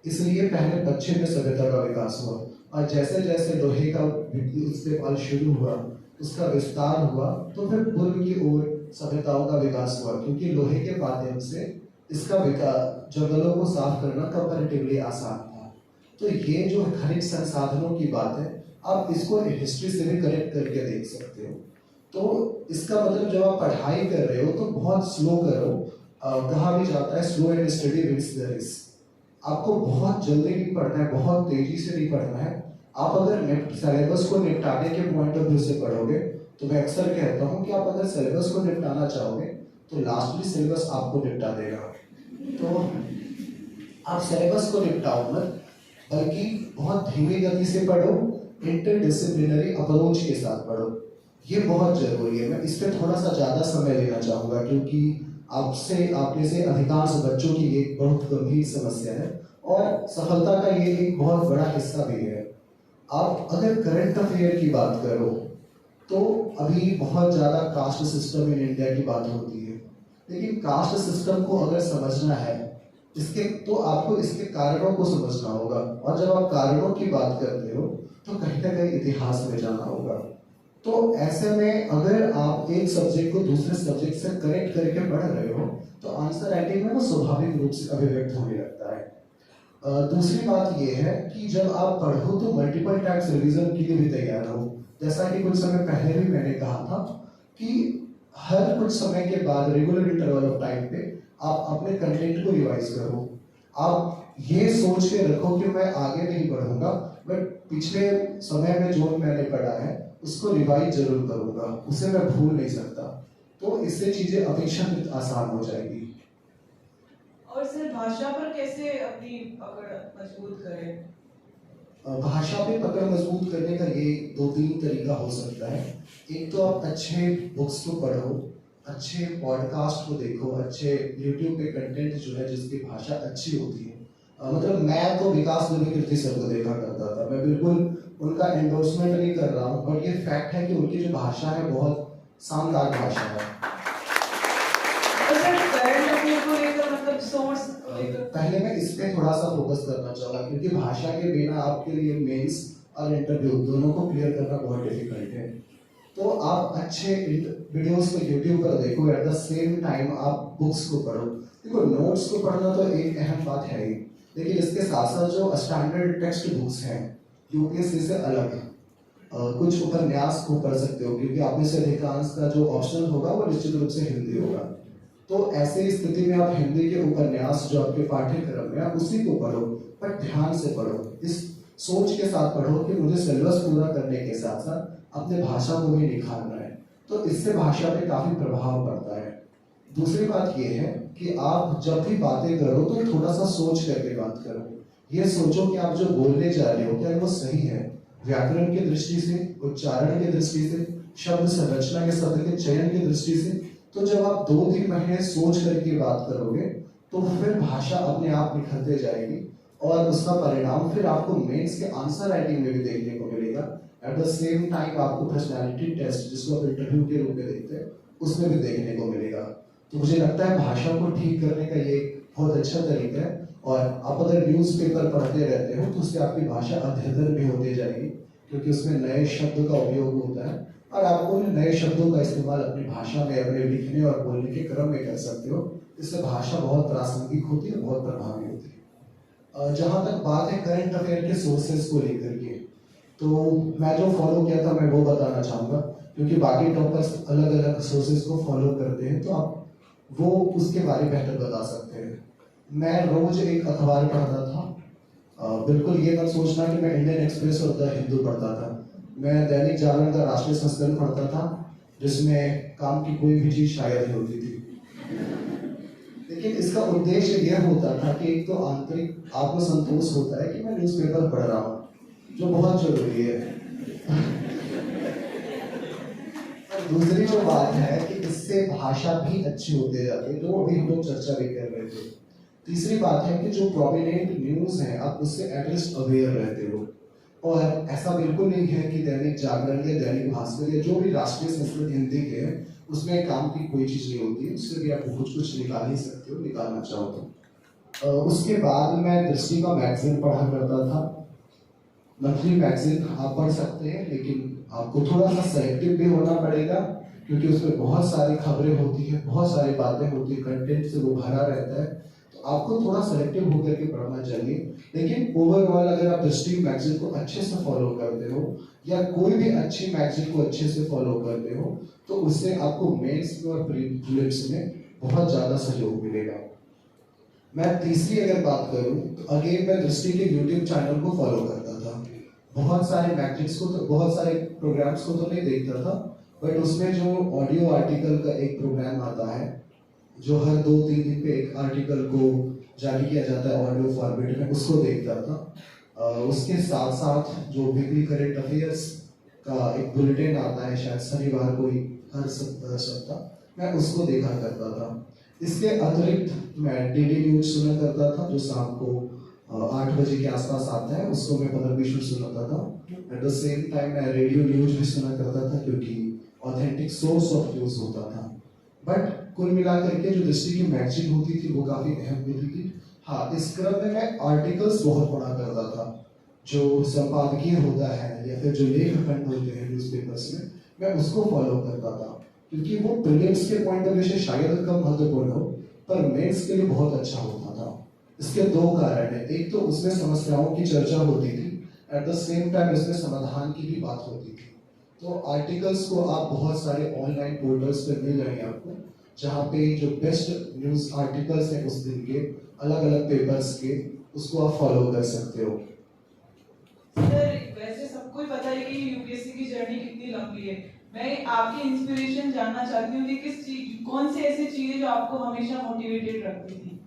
इसलिए पहले पश्चिम में सभ्यता का विकास हुआ, और जैसे जैसे लोहे का इस्तेमाल शुरू हुआ, उसका विस्तार हुआ, तो फिर पूर्व की ओर सभ्यताओं का विकास हुआ, क्योंकि लोहे के माध्यम से इसका विकास जंगलों को साफ करना कंपैरेटिवली आसान था। तो ये जो खनिज संसाधनों की बात है, आप इसको हिस्ट्री से भी कनेक्ट करके देख सकते हो। तो इसका मतलब जब आप पढ़ाई कर रहे हो तो बहुत स्लो करो। कहा भी जाता है slow and steady wins the race. आपको बहुत जल्दी नहीं पढ़ना है, बहुत तेजी से नहीं पढ़ना है। आप अगर सिलेबस को निपटाने के पॉइंट ऑफ व्यू से पढ़ोगे, तो मैं अक्सर कहता हूँ कि आप अगर सिलेबस को निपटाना चाहोगे तो लास्टली सिलेबस आपको निपटा देगा। तो आप सिलेबस को निपटाओ मत, बल्कि बहुत धीमी गति से पढ़ो, इंटरडिसिप्लिनरी अप्रोच के साथ पढ़ो। ये बहुत जरूरी है। मैं इस पर थोड़ा सा ज़्यादा समय लेना चाहूँगा, क्योंकि आप में से अधिकांश बच्चों की ये बहुत गंभीर समस्या है और सफलता का ये एक बहुत बड़ा हिस्सा भी है। आप अगर करंट अफेयर की बात करो तो अभी बहुत ज़्यादा कास्ट सिस्टम इन इंडिया की बात होती है, लेकिन कास्ट सिस्टम को अगर समझना है तो आपको इसके कारणों को समझना होगा, और जब आप कारणों की बात करते हो तो कहीं ना कहीं इतिहास में जाना होगा। तो ऐसे में अगर आप एक सब्जेक्ट को दूसरे सब्जेक्ट से कनेक्ट करके पढ़ रहे हो तो आंसर राइटिंग में वो स्वाभाविक रूप से अभिव्यक्त होने लगता है। दूसरी बात ये है कि जब आप पढ़ो तो मल्टीपल टैक्स रिवीजन के लिए भी तैयार हो। जैसा कि कुछ समय पहले भी मैंने कहा था कि हर कुछ समय के बाद रेगुलर इंटरवल ऑफ टाइम पे आप अपने कंटेंट को रिवाइज करो। आप ये सोच के रखो कि मैं आगे नहीं बढ़ूंगा, बट पिछले समय में जो मैंने पढ़ा है उसको रिवाइज जरूर करूंगा, उसे मैं भूल नहीं सकता। तो इससे चीजें अपेक्षाकृत आसान हो जाएगी। और सर भाषा पर कैसे अपनी पकड़ मजबूत करें? भाषा पे पकड़ मजबूत करने का ये 2-3 तरीका हो सकता है। एक तो आप अच्छे बुक्स को पढ़ो, अच्छे पॉडकास्ट को देखो, अच्छे यूट्यूब पे कंटेंट जो है जिसकी भाषा अच्छी होती है। मतलब मैं तो विकास दुबे सर को देखा करता था, मैं बिल्कुल उनका एंडोर्समेंट नहीं कर रहा हूँ, बट ये फैक्ट है कि उनकी जो भाषा है बहुत शानदार भाषा है। पहले मैं इस पे थोड़ा सा फोकस करना चाहूँगा, क्योंकि भाषा के बिना आपके लिए मेंस और इंटरव्यू दोनों को क्लियर करना बहुत डिफिकल्ट है। तो आप अच्छे वीडियोस को यूट्यूब पर देखो, एट द सेम टाइम आप बुक्स को पढ़ो। देखो नोट्स को पढ़ना तो एक अहम बात है ही, लेकिन इसके साथ साथ जो स्टैंडर्ड टेक्स्ट बुक्स हैं यूपीएससी से अलग है। कुछ उपन्यास को पढ़ सकते हो, क्योंकि आप में से अधिकांश का जो ऑप्शनल होगा वो निश्चित रूप से हिंदी होगा। तो ऐसे स्थिति में आप हिंदी के उपन्यास जो आपके पाठ्यक्रम में उसी को पढ़ो, पर ध्यान से पढ़ो। इस सोच के साथ पढ़ो कि मुझे सिलेबस पूरा करने के साथ साथ अपने भाषा को भी निखारना है। तो इससे भाषा पे काफी प्रभाव पड़ता है। दूसरी बात ये है कि आप जब भी बातें करो तो थोड़ा सा सोच करके बात करो। ये सोचो कि आप जो बोलने जा रहे हो क्या वो सही है, व्याकरण की दृष्टि से, उच्चारण की दृष्टि से, शब्द संरचना के शब्द के चयन की दृष्टि से। तो जब आप 2-3 महीने सोच करके बात करोगे तो फिर भाषा अपने आप निखरते जाएगी, और उसका परिणाम फिर आपको मेंस के आंसर राइटिंग में भी देखने को मिलेगा। एट द सेम टाइम आपको पर्सनालिटी टेस्ट, जिसको आप इंटरव्यू के रूप में देखते हैं, उसमें भी देखने को मिलेगा। तो मुझे लगता है भाषा को ठीक करने का ये बहुत अच्छा तरीका है। और आप अगर न्यूज़पेपर पढ़ते रहते हो तो उससे आपकी भाषा अद्यतन भी होती जाएगी, क्योंकि उसमें नए शब्द का उपयोग होता है, और आपको नए शब्दों का इस्तेमाल अपनी भाषा में अपने लिखने और बोलने के क्रम में कर सकते हो। इससे भाषा बहुत प्रासंगिक होती है, बहुत प्रभावी होती है। जहाँ तक बात है करंट अफेयर के सोर्सेज को लेकर के, तो मैं जो फॉलो किया था मैं वो बताना चाहूँगा, क्योंकि बाकी टॉपर्स अलग अलग सोर्सेज को फॉलो करते हैं, तो आप वो उसके बारे में बेहतर बता सकते हैं। मैं रोज एक अखबार पढ़ता था। बिल्कुल ये मत सोचना कि मैं इंडियन एक्सप्रेस और द हिंदू पढ़ता था। मैं दैनिक जागरण का राष्ट्रीय संस्करण पढ़ता था, जिसमें काम की कोई भी चीज शायद ही होती थी। लेकिन इसका उद्देश्य यह होता था कि एक तो आंतरिक आत्मसंतोष होता है कि मैं न्यूज़पेपर पढ़ रहा हूँ, जो बहुत जरूरी है। दूसरी जो बात है कि इससे भाषा भी अच्छी होते जाती है, जो अभी हम लोग चर्चा भी कर रहे थे। तीसरी बात है कि जो प्रोमिनेंट न्यूज़ है आप उससे एटलीस्ट अवेयर रहते हो। और ऐसा बिल्कुल नहीं है कि दैनिक जागरण या दैनिक भास्कर या जो भी राष्ट्रीय संस्कृत हिंदी के हैं उसमें काम की कोई चीज़ नहीं होती है, उससे भी आप बहुत कुछ निकाल ही सकते हो, निकालना चाहो तो। उसके बाद मैं दृष्टि का मैगजीन पढ़ा करता था। मंथली मैगजीन आप पढ़ सकते हैं, लेकिन आपको थोड़ा सा सेलेक्टिव भी होना पड़ेगा, क्योंकि उसमें बहुत सारी खबरें होती है, बहुत सारी बातें होती है, कंटेंट से वो भरा रहता है, तो आपको थोड़ा सेलेक्टिव होकर के पढ़ना चाहिए। लेकिन ओवरऑल अगर आप दृष्टि मैगजीन को अच्छे से फॉलो करते हो या कोई भी अच्छी मैगजीन को अच्छे से फॉलो करते हो, तो उससे आपको मेंस में और प्रीलिम्स में बहुत ज़्यादा सहयोग मिलेगा। मैं तीसरी अगर बात करूं तो अगेन मैं दृष्टि के यूट्यूब चैनल को फॉलो करता था। बहुत सारे मैगजीन्स को तो, बहुत सारे प्रोग्राम्स को तो नहीं देखता था, बट उसमें जो ऑडियो आर्टिकल का एक प्रोग्राम आता है, जो हर 2-3 दिन पे एक आर्टिकल को जारी किया जाता है ऑडियो फॉर्मेट में, उसको देखता था। उसके साथ साथ जो वीकली करंट अफेयर्स का एक बुलेटिन आता है, शायद शनिवार को ही हर सप्ताह, मैं उसको देखा करता था। इसके अतिरिक्त मैं डीडी न्यूज सुना करता था, जो शाम को 8 बजे के आसपास आता है, उसको मैं पदरविश्व सुनाता था। एट द सेम टाइम मैं रेडियो न्यूज भी सुना करता था, क्योंकि ऑथेंटिक सोर्स ऑफ न्यूज होता था। बट कुल मिलाकर के जो दृष्टि की मैगजीन होती थी वो काफ़ी अहम होती थी। हाँ, इस क्रम में मैं आर्टिकल्स बहुत पढ़ा करता था, जो संपादकीय होता है या फिर जो लेख खंड होते हैं न्यूज़पेपर्स में, मैं उसको फॉलो करता था, क्योंकि वो प्रीलिम्स के पॉइंट ऑफ व्यू से शायद कम महत्वपूर्ण हो, पर मेंस के लिए बहुत अच्छा होता था। इसके 2 कारण है। एक तो उसमें समस्याओं की चर्चा होती थी, एट द सेम टाइम इसमें समाधान की भी बात होती थी। तो आर्टिकल्स को आप बहुत सारे ऑनलाइन पोर्टल्स पर मिल जाएंगे आपको, जहाँ पे जो बेस्ट न्यूज़ आर्टिकल्स हैं उस दिन के, अलग अलग पेपर्स के, उसको आप फॉलो कर सकते हो। सर, वैसे सबको ही पता है कि यूपीएससी की जर्नी कितनी लंबी है। मैं आपकी इंस्पिरेशन जानना चाहती हूँ कि किस चीज, कौन सी ऐसी चीजें जो आपको हमेशा मोटिवेटेड रखती थी?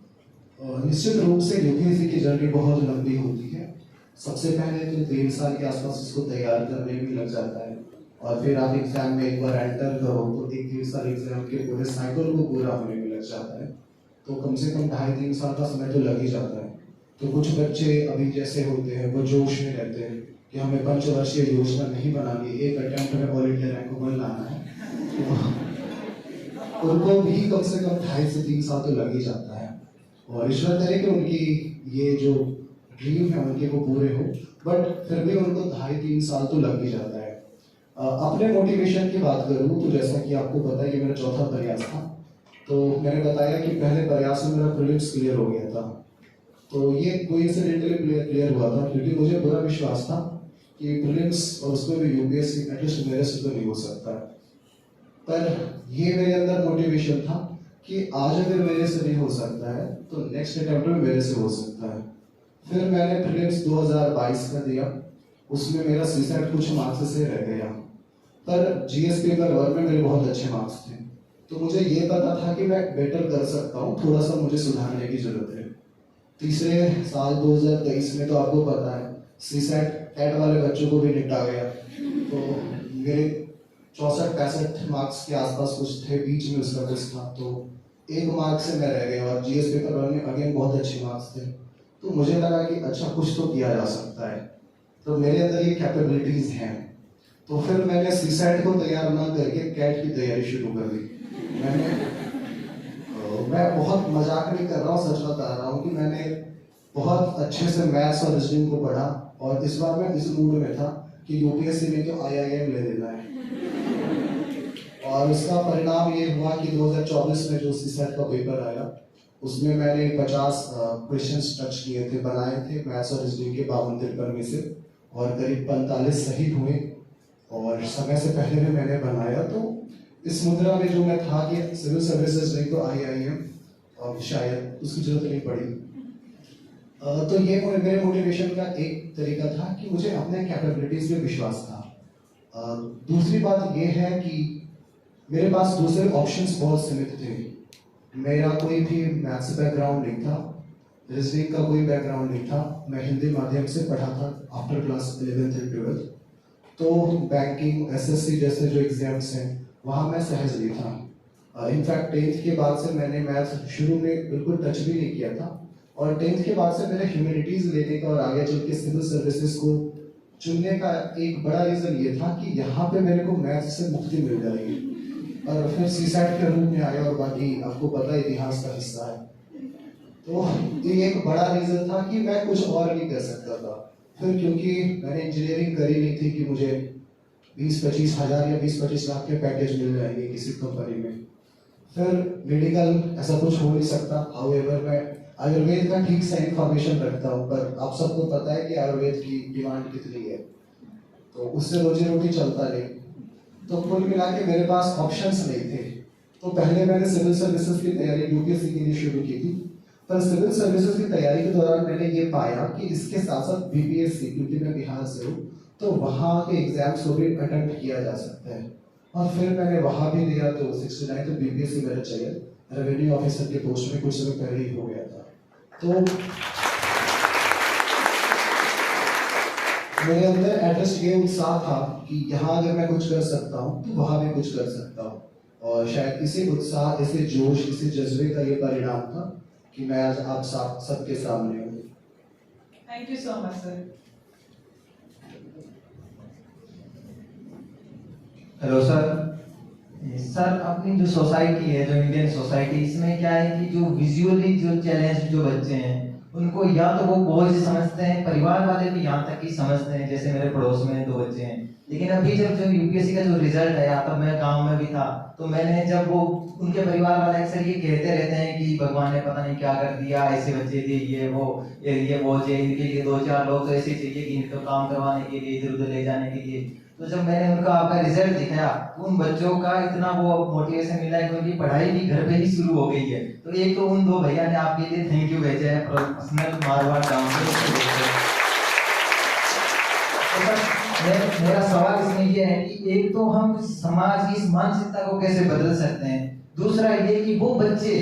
निश्चित रूप से यूपीएससी की जर्नी बहुत लंबी होती है। सबसे पहले तो 3 साल के आसपास इसको तैयार करने में लग जाता है, और फिर आप एग्जाम में एक बार एंटर करो तो 1-3 साल एग्जाम के पूरे साइकिल को पूरा होने में लग जाता है। तो कम से कम 2.5-3 साल का समय तो लग ही जाता है। तो कुछ बच्चे अभी जैसे होते हैं, वो जोश में रहते हैं कि हमें पंचवर्षीय योजना नहीं बनानी, एक अटेम्प्ट में ऑल इंडिया रैंक वन लाना है, तो उनको भी कम से कम 2.5 से 3 साल तो लग ही जाता है। और ईश्वर करे कि उनकी ये जो ड्रीम है उनके वो पूरे हो, बट फिर भी उनको 2.5-3 साल तो लग ही जाता है। अपने मोटिवेशन की बात करूँ तो जैसा कि आपको पता है कि मेरा चौथा प्रयास था, तो मैंने बताया कि पहले प्रयास में मेरा प्रीलिम्स क्लियर हो गया था। तो ये कोइंसिडेंटली क्लियर हुआ था, क्योंकि मुझे पूरा विश्वास था कि प्रीलिम्स और उसमें भी यूपीएससी एटलीस्ट मेरे से तो नहीं हो सकता है। पर ये मेरे अंदर मोटिवेशन था कि आज अगर मेरे से नहीं हो सकता है तो नेक्स्ट अटेम्प्ट में मेरे से हो सकता है। फिर मैंने प्रीलिम्स 2022 का दिया, उसमें मेरा सीसेट कुछ मार्क्स से रह गया, पर जीएस पेपर 1 में मेरे बहुत अच्छे मार्क्स थे। तो मुझे ये पता था कि मैं बेटर कर सकता हूँ, थोड़ा सा मुझे सुधारने की जरूरत है। तीसरे साल 2023 में तो आपको पता है सीसेट कैट वाले बच्चों को भी निपटा गया, तो मेरे 64-65 मार्क्स के आसपास कुछ थे, बीच में उसका कुछ था, तो 1 मार्क से मैं रह गया। और जीएस पेपर 1 में अगेन बहुत अच्छे मार्क्स थे, तो मुझे लगा कि अच्छा कुछ तो किया जा सकता है, तो मेरे अंदर ये कैपेबिलिटीज हैं। तो फिर मैंने सीसेट को तैयार ना करके कैट की तैयारी शुरू कर दी। मैं बहुत मजाक नहीं कर रहा हूँ, सच बता रहा हूँ कि मैंने बहुत अच्छे से मैथ्स और रीजनिंग को पढ़ा, और इस बार मैं इस मूड में था कि यूपीएससी में तो आईआईएम ले लेना है। और उसका परिणाम ये हुआ कि 2024 में जो सीसेट का पेपर आया, उसमें मैंने 50 क्वेश्चंस टच किए थे, बनाए थे मैथ्स और रीजनिंग के 52-53 में से, और करीब 45 सही हुए, और समय से पहले भी मैंने बनाया। तो इस मुद्रा में जो मैं था कि सिविल सर्विसेज नहीं तो आईआईएम, और शायद उसकी जरूरत नहीं पड़ी। तो ये मेरे मोटिवेशन का एक तरीका था कि मुझे अपने कैपेबिलिटीज पे विश्वास था। दूसरी बात ये है कि मेरे पास दूसरे ऑप्शंस बहुत सीमित थे। मेरा कोई भी मैथ्स बैकग्राउंड नहीं था, रीजनिंग का कोई बैकग्राउंड नहीं था, मैं हिंदी माध्यम से पढ़ा था after class 11th and 12th। तो बैंकिंग, एसएससी जैसे जो एग्जाम्स हैं वहाँ मैं सहज नहीं था। इनफैक्ट 10th के बाद से मैंने मैथ्स शुरू में बिल्कुल टच भी नहीं किया था, और 10th के बाद से मेरे ह्यूमैनिटीज लेने का और आगे चल के सिविल सर्विसेज को चुनने का एक बड़ा रीजन ये था कि यहाँ पे मेरे को मैथ्स से मुक्ति मिल जाएगी। और फिर सीसेट के रूप में आया, और बाकी आपको पता इतिहास का हिस्सा है। तो ये एक बड़ा रीजन था कि मैं कुछ और नहीं कर सकता था। फिर क्योंकि मैंने इंजीनियरिंग करी नहीं थी कि मुझे 20-25 हज़ार या 20-25 लाख के पैकेज मिल जाएंगे किसी कंपनी में। फिर मेडिकल ऐसा कुछ हो नहीं सकता। हाउएवर मैं आयुर्वेद का ठीक से इंफॉर्मेशन रखता हूँ, पर आप सबको पता है कि आयुर्वेद की डिमांड कितनी है, तो उससे रोजी रोटी चलता नहीं। तो कुल मिला के मेरे पास ऑप्शंस नहीं थे। तो पहले मैंने सिविल सर्विसेज की तैयारी यूपीएससी के लिए शुरू की थी, पर सिविल सर्विसेज की तैयारी के दौरान मैंने ये पाया कि इसके साथ साथ बीपीएससी, क्योंकि मैं बिहार से हूँ, तो वहाँ के एग्जाम्स को भी अटेम्प्ट किया जा सकता है। और फिर मैंने वहाँ भी दिया तो 69 तो बीपीएससी मेरा चयन रेवेन्यू ऑफिसर के पोस्ट में कुछ समय पहले ही हो गया था। तो मेरे अंदर एटलीस्ट ये उत्साह था कि यहाँ अगर मैं कुछ कर सकता हूँ तो वहाँ भी कुछ कर सकता हूँ, और शायद इसी उत्साह, इसी जोश, इसी जज्बे का ये परिणाम था कि मैं आज आप सबके सामने हूँ। Thank you so much sir. Hello sir. Sir, अपनी जो सोसाइटी है, जो इंडियन सोसाइटी, इसमें क्या है कि जो विजुअली जो चैलेंज जो बच्चे हैं उनको या तो वो बोझ समझते हैं, परिवार वाले भी यहाँ तक ही समझते हैं। जैसे मेरे पड़ोस में 2 बच्चे हैं, लेकिन अभी जब जो यूपीएससी का जो रिजल्ट आया, तब मैं गांव में भी था, तो मैंने जब वो उनके परिवार वाले अक्सर ये कहते रहते हैं कि भगवान ने पता नहीं क्या कर दिया, ऐसे बच्चे थे, ये वो चाहिए इनके लिए, 2-4 लोग तो ऐसे चाहिए कि इनको काम करवाने के लिए, इधर उधर ले जाने के लिए। तो जब मैंने उनका आपका रिजल्ट दिखाया तो उन बच्चों का इतना वो मोटिवेशन मिला है कि उनकी पढ़ाई भी घर पे ही शुरू हो गई है। तो एक तो उन 2 भैया ने आपके लिए थैंक यू भेजा है प्रोफेशनल मारवाड़ गांव से। तो मेरा सवाल इसमें ये है कि एक तो हम समाज की इस मानसिकता को कैसे बदल सकते हैं, दूसरा ये कि वो बच्चे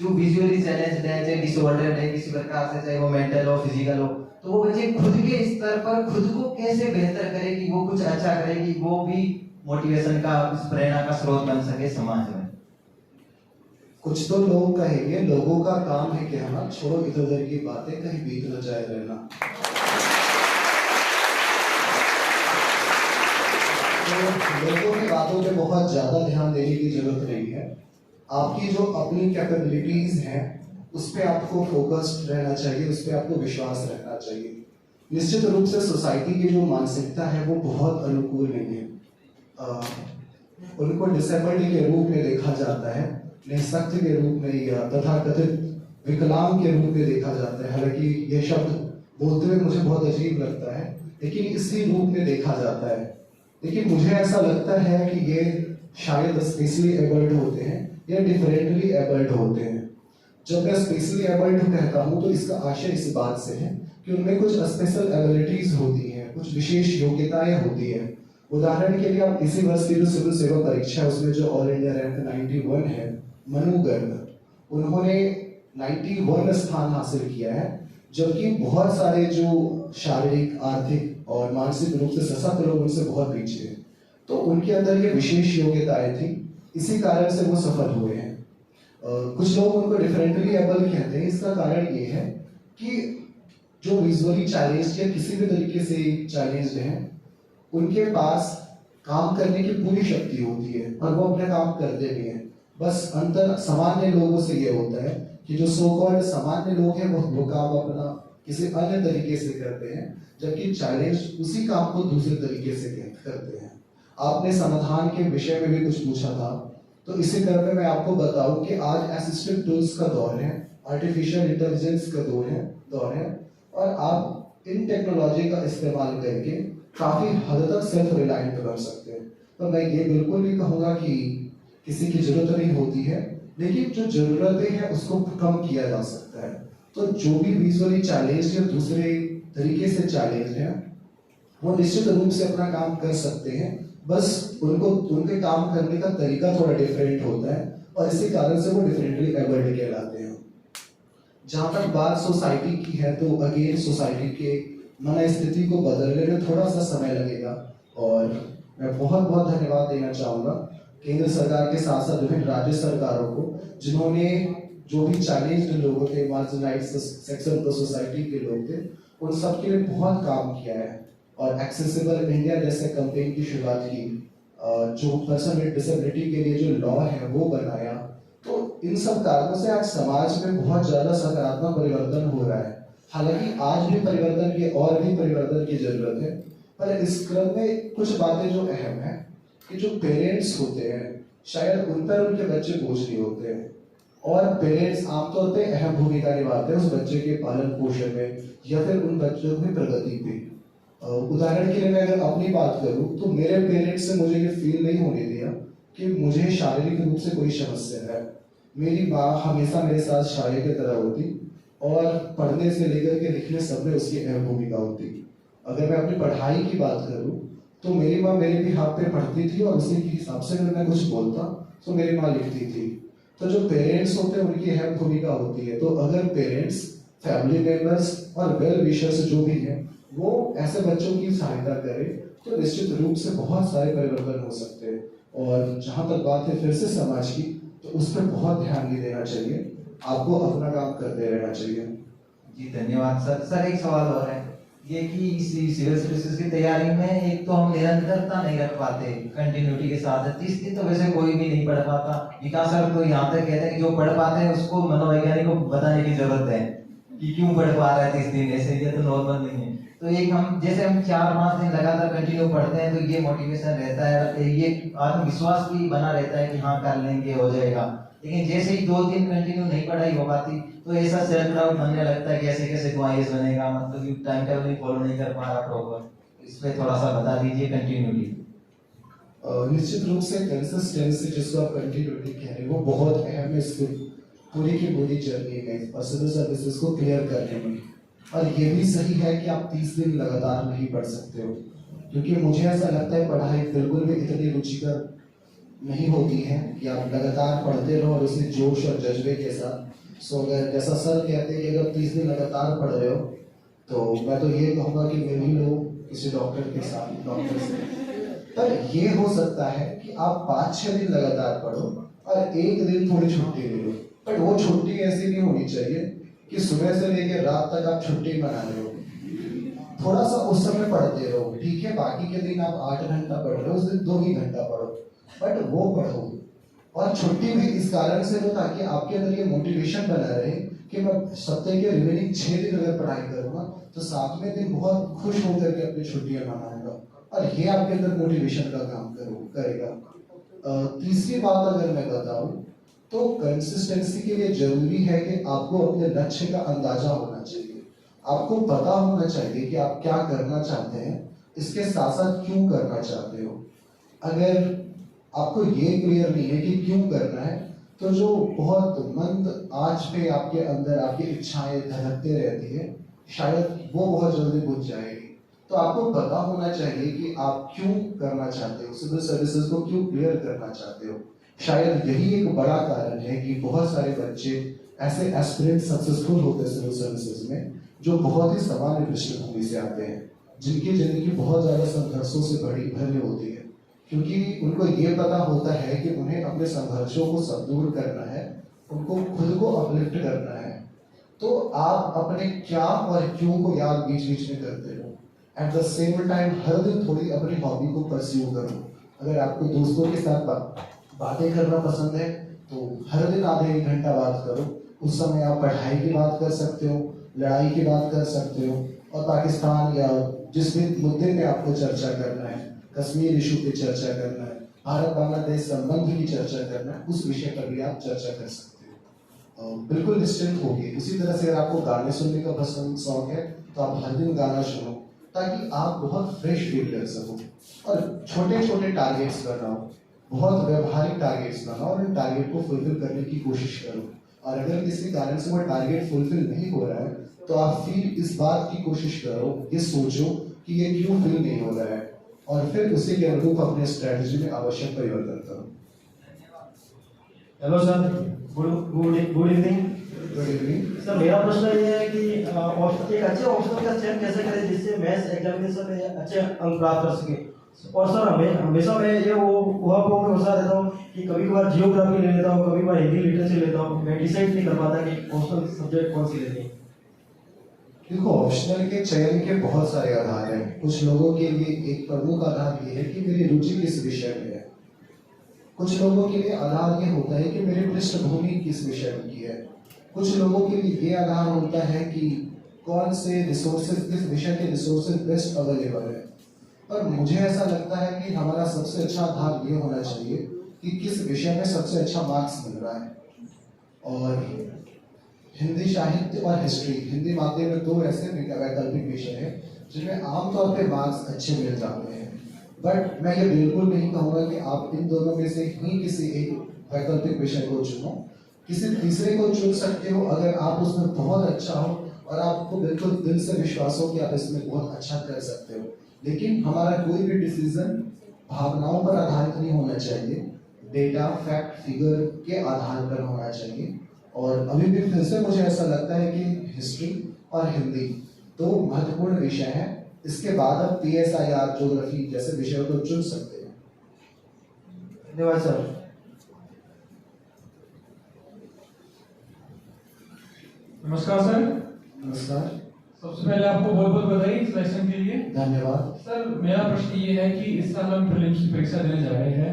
जो विजुअली चैलेंज्ड है, चाहे डिसऑर्डर है किसी प्रकार से, चाहे वो मेंटल हो, फिजिकल हो, तो वो बच्चे खुद के स्तर पर खुद को कैसे बेहतर करे कि वो कुछ अच्छा करे, कि वो भी मोटिवेशन का, प्रेरणा का स्रोत बन सके समाज में। कुछ तो लोग कहेंगे लोगों का काम है कहना, छोड़ो इधर उधर की बातें, कहीं बीत न जाए रहना। तो लोगों की बातों पे बहुत ज्यादा ध्यान देने की जरूरत नहीं है। आपकी जो अपनी कैपेबिलिटीज हैं उस पे आपको फोकस्ड रहना चाहिए, उस पे आपको विश्वास रखना चाहिए। निश्चित रूप से सोसाइटी की जो मानसिकता है वो बहुत अनुकूल नहीं है। उनको डिसेबल्ड के रूप में देखा जाता है, निःशक्त के रूप में या तथाकथित विकलांग के रूप में देखा जाता है। हालांकि ये शब्द बोलते हुए मुझे बहुत अजीब लगता है, लेकिन इसी रूप में देखा जाता है। लेकिन मुझे ऐसा लगता है कि ये शायद स्पेशली एबल्ड होते हैं या डिफरेंटली एबल्ड होते हैं। जब मैं स्पेशली एबल्ड कहता हूँ तो इसका आशय इस बात से है कि उनमें कुछ स्पेशल एबिलिटीज होती हैं, कुछ विशेष योग्यताएं होती हैं। उदाहरण के लिए आप इसी वर्ष की जो सिविल सेवा परीक्षा है उसमें जो ऑल इंडिया रैंक 91 है, मनु गर्ग, उन्होंने 91 स्थान हासिल किया है, जबकि बहुत सारे जो शारीरिक, आर्थिक और मानसिक रूप से सशक्त लोग उनसे बहुत पीछे हैं। तो उनके अंदर ये विशेष योग्यताएं थी, इसी कारण से वो सफल हुए हैं। कुछ लोग उनको डिफरेंटली एबल कहते हैं। इसका कारण ये है कि जो विजुअली चैलेंज्ड या किसी भी तरीके से चैलेंज्ड हैं, उनके पास काम करने की पूरी शक्ति होती है और वो अपना काम करते भी हैं। बस अंतर सामान्य लोगों से ये होता है कि जो सो कॉल्ड सामान्य लोग हैं वो काम अपना किसी अन्य तरीके से करते हैं, जबकि चैलेंज उसी काम को दूसरे तरीके से करते हैं। आपने समाधान के विषय में भी कुछ पूछा था, तो इसी तरह में मैं आपको बताऊं कि आज असिस्टेंट टूल्स का दौर है, आर्टिफिशियल इंटेलिजेंस का दौर है और आप इन टेक्नोलॉजी का इस्तेमाल करके काफी हद तक सेल्फ रिलायंट बन सकते हैं। तो मैं ये बिल्कुल नहीं कहूँगा कि किसी की जरूरत नहीं होती है, लेकिन जो जरूरतें हैं उसको कम किया जा सकता है। तो जो भी विजुअली चैलेंज या दूसरे तरीके से चैलेंज है वो निश्चित रूप से अपना काम कर सकते हैं, बस उनके काम करने का तरीका थोड़ा डिफरेंट होता है और इसी कारण से वो डिफरेंटली एबल्ड कहलाते हैं। जहाँ तक बात सोसाइटी की है तो अगेन सोसाइटी के मन स्थिति को बदलने में थोड़ा सा समय लगेगा और मैं बहुत बहुत धन्यवाद देना चाहूँगा केंद्र सरकार के साथ साथ विभिन्न राज्य सरकारों को, जिन्होंने जो भी चैलेंज्ड लोगों थे, मार्जिनलाइज्ड सेक्शन ऑफ सोसाइटी के लोग थे, उन सब के लिए बहुत काम किया है और एक्सेसिबल इंडिया जैसे कैंपेन की शुरुआत की, जो पर्सन विद डिसेबिलिटी के लिए जो लॉ है वो बनाया। तो इन सब कारणों से आज समाज में बहुत ज्यादा सकारात्मक परिवर्तन हो रहा है। हालांकि आज भी परिवर्तन की और भी परिवर्तन की जरूरत है, पर इस क्रम में कुछ बातें जो अहम है कि जो पेरेंट्स होते हैं शायद उन पर उनके बच्चे बोझ नहीं होते हैं, और पेरेंट्स आमतौर पे अहम भूमिका निभाते हैं उस बच्चे के पालन पोषण में या फिर उन बच्चों की प्रगति पे। उदाहरण के लिए मैं अगर अपनी बात करूं तो मेरे पेरेंट्स से मुझे ये फील नहीं होने दिया कि मुझे शारीरिक रूप से कोई समस्या है। मेरी माँ हमेशा मेरे साथ शाये की तरह होती और पढ़ने से लेकर के लिखने सब में उसकी अहम भूमिका होती। अगर मैं अपनी पढ़ाई की बात करूं तो मेरी माँ मेरे भी हाथ पे पढ़ती थी और उसी के हिसाब से अगर मैं कुछ बोलता तो मेरी माँ लिखती थी। तो जो पेरेंट्स होते हैं उनकी अहम भूमिका होती है। तो अगर पेरेंट्स, फैमिली मेंबर्स और वेल विशर्स जो भी हैं वो ऐसे बच्चों की सहायता करें तो निश्चित रूप से बहुत सारे परिवर्तन हो सकते हैं। और जहाँ तक बात है फिर से समाज की, तो उस पर बहुत ध्यान नहीं देना चाहिए, आपको अपना काम करते रहना चाहिए। जी धन्यवाद सर। सर एक सवाल और है ये कि सिविल सर्विसेज की तैयारी में एक तो हम निरंतरता नहीं रख पाते कंटिन्यूटी के साथ। 30 दिन तो वैसे कोई भी नहीं पढ़ पाता। विकास सर तो यहाँ तक कहते हैं कि जो पढ़ पाते हैं उसको मनोवैज्ञानिक को बताने की जरूरत है कि क्यों पढ़ पा रहा है 30 दिन, ऐसे ये तो नॉर्मल नहीं है। तो एक हम जैसे हम 4-5 दिन लगातार कंटिन्यू पढ़ते हैं तो ये मोटिवेशन रहता है, ये आत्मविश्वास भी बना रहता है कि हाँ कर लेंगे, हो जाएगा। लेकिन जैसे ही 2 दिन कंटिन्यू नहीं पढ़ाई हो पाती तो ऐसा सेल्फ डाउट बनने लगता है कि ऐसे कैसे आईएएस बनेगा, मतलब कि टाइम टेबल फॉलो नहीं कर पा रहा प्रॉपर। इस पे थोड़ा सा बता दीजिए कंटिन्यूटी। निश्चित रूप से कंसिस्टेंसी जिसको आप कंटिन्यूटी कह रहे हैं वो बहुत अहम है इसको पूरी की पूरी जर्नी में और सिविल सर्विसेज को क्लियर करने में। और ये भी सही है कि आप 30 दिन लगातार नहीं पढ़ सकते हो, क्योंकि मुझे ऐसा लगता है पढ़ाई बिल्कुल भी इतनी रुचिकर नहीं होती है कि आप लगातार पढ़ते रहो और उसी जोश और जज्बे के साथ। सो अगर जैसा सर कहते हैं कि अगर 30 दिन लगातार पढ़ रहे हो तो मैं तो ये कहूँगा कि मैं भी लो किसी डॉक्टर के साथ, डॉक्टर से। पर ये हो सकता है कि आप 5-6 दिन लगातार पढ़ो और 1 दिन थोड़ी छुट्टी ले लो। बट वो छुट्टी ऐसी नहीं होनी चाहिए कि सुबह से लेकर रात तक आप छुट्टी मना रहे हो। थोड़ा सा उस समय पढ़ते रहो, ठीक है, बाकी के दिन आप 8 घंटा पढ़ रहे हो, उस दिन 2 ही घंटा पढ़ो, बट वो पढ़ो। और छुट्टी भी इस कारण से लो ताकि आपके अंदर ये मोटिवेशन बना रहे कि मैं सप्ताह के रिमेनिंग 6 दिन अगर पढ़ाई करूंगा तो 7वें दिन बहुत खुश होकर के अपनी छुट्टियां मनाऊंगा, और ये आपके अंदर मोटिवेशन का काम करेगा। तीसरी बात अगर मैं बताऊं तो कंसिस्टेंसी के लिए जरूरी है कि आपको अपने लक्ष्य का अंदाजा होना चाहिए। आपको पता होना चाहिए कि आप क्या करना चाहते हैं, इसके साथ साथ क्यों करना चाहते हो। अगर आपको ये क्लियर नहीं है कि क्यों करना है तो जो बहुत मंद आंच पे आपके अंदर आपकी इच्छाएं धड़कते रहती है शायद वो बहुत जल्दी बुझ जाएगी। तो आपको पता होना चाहिए कि आप क्यों करना चाहते हो, सिविल सर्विसेज को क्यों क्लियर करना चाहते हो। शायद यही एक बड़ा कारण है कि बहुत सारे बच्चे ऐसे एस्पिरेंट सक्सेसफुल होते हैं सिविल सर्विसेज में जो बहुत ही सामान्य पृष्ठभूमि से आते हैं, जिनकी जिंदगी बहुत ज्यादा संघर्षों से भरी होती है, क्योंकि उनको ये पता होता है कि उन्हें अपने संघर्षों को सब दूर करना है, उनको खुद को अपलिफ्ट करना है। तो आप अपने क्या और क्यों को याद बीच बीच में करते रहो। एट द सेम टाइम हर दिन थोड़ी अपनी हॉबी को परस्यू करो। अगर आपको दोस्तों के साथ बातें करना पसंद है तो हर दिन आधे 1 घंटा बात करो। उस समय आप पढ़ाई की बात कर सकते हो, लड़ाई की बात कर सकते हो, और पाकिस्तान या जिस भी मुद्दे पे आपको चर्चा करना है, कश्मीर इशू पे चर्चा करना है, भारत बांग्लादेश संबंध की चर्चा करना है, उस विषय पर भी आप चर्चा कर सकते हो। बिल्कुल निश्चिंत होगी। उसी तरह से अगर आपको गाने सुनने का पसंद शौक है तो आप हर दिन गाना सुनो ताकि आप बहुत फ्रेश फील कर सको। और छोटे छोटे टारगेट्स बनाओ, बहुत व्यवहारिक टारगेट्स बनाओ और उन टारगेट को फुलफिल करने की कोशिश करो। और अगर किसी कारण से वो टारगेट फुलफिल नहीं हो रहा है तो आप फिर इस बात की कोशिश करो, ये सोचो कि ये क्यों फिल नहीं हो रहा है, और फिर उसी के अनुरूप अपने स्ट्रेटजी में आवश्यक परिवर्तन करो। Hello sir, good evening. Good evening sir, मेरा प्रश्न ये है कि एक अच्छे ऑप्शनल का चयन कैसे करें जिससे मैथ्स एग्जामिनेशन में अच्छे अंक प्राप्त कर सके। और सर हमेशा मैं ये वो में फंसा रहता हूँ कि कभी कभार जियोग्राफी ले लेता हूँ, कभी कभार हिंदी लिटरेचर लेता हूँ, मैं डिसाइड नहीं कर पाता कि ऑप्शनल सब्जेक्ट कौन सी लेनी है। देखो, ऑप्शनल के चयन के बहुत सारे आधार हैं। कुछ लोगों के लिए एक प्रमुख आधार ये है कि मेरी रुचि किस विषय में है। कुछ लोगों के लिए आधार ये होता है कि मेरी पृष्ठभूमि किस विषय की है, कुछ लोगों के लिए ये आधार होता है कि कौन से रिसोर्सेज, किस विषय के रिसोर्सेज बेस्ट अवेलेबल है। और मुझे ऐसा लगता है कि हमारा सबसे अच्छा आधार ये होना चाहिए कि किस विषय में सबसे अच्छा मार्क्स मिल रहा है। और हिंदी साहित्य और हिस्ट्री, हिंदी माध्यम में दो ऐसे वैकल्पिक विषय हैं जिनमें आमतौर पे मार्क्स अच्छे मिल जाते हैं। बट मैं ये बिल्कुल नहीं कहूँगा कि आप इन दोनों में से ही किसी एक वैकल्पिक विषय को चुनो, किसी तीसरे को चुन सकते हो अगर आप उसमें बहुत अच्छा हो और आपको बिल्कुल दिल से विश्वास हो कि आप इसमें बहुत अच्छा कर सकते हो। लेकिन हमारा कोई भी डिसीजन भावनाओं पर आधारित नहीं होना चाहिए, डेटा, फैक्ट, फिगर के आधार पर होना चाहिए। और अभी भी फिर से मुझे ऐसा लगता है कि हिस्ट्री और हिंदी दो महत्वपूर्ण विषय हैं। इसके बाद आप PSIR, ज्योग्राफी जैसे विषयों को चुन सकते हैं। धन्यवाद सर। नमस्कार सर। नमस्कार। सबसे पहले आपको बहुत बहुत बधाई इस लेसन के लिए। धन्यवाद। सर मेरा प्रश्न ये है कि इस साल हम प्रीलिम्स की परीक्षा देने जा रहे हैं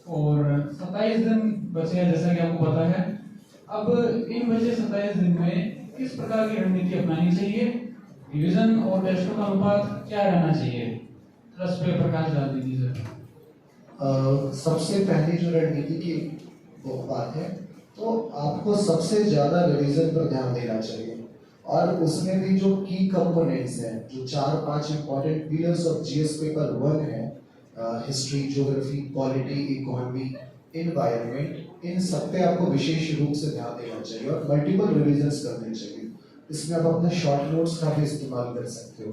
और 27 दिन बचे हैं जैसा कि आपको पता है। अब इन बचे 27 दिन में किस प्रकार की रणनीति अपनानी चाहिए, रिवीजन और टेस्टों का अनुपात क्या रहना चाहिए, रस पे प्रकाश डाल दीजिए सर। सबसे पहली जो रणनीति की बात है तो आपको सबसे ज्यादा रिवीजन पर ध्यान देना चाहिए और उसमें भी जो की कंपोनेंट्स हैं, जो 4-5 important pillars of GS paper 1 है, history, geography, polity, economy, environment, इन सब पे आपको विशेष रूप से ध्यान देना चाहिए और मल्टीपल रिवीजन्स करने चाहिए। इसमें आप अपने शॉर्ट नोट्स का भी इस्तेमाल कर सकते हो।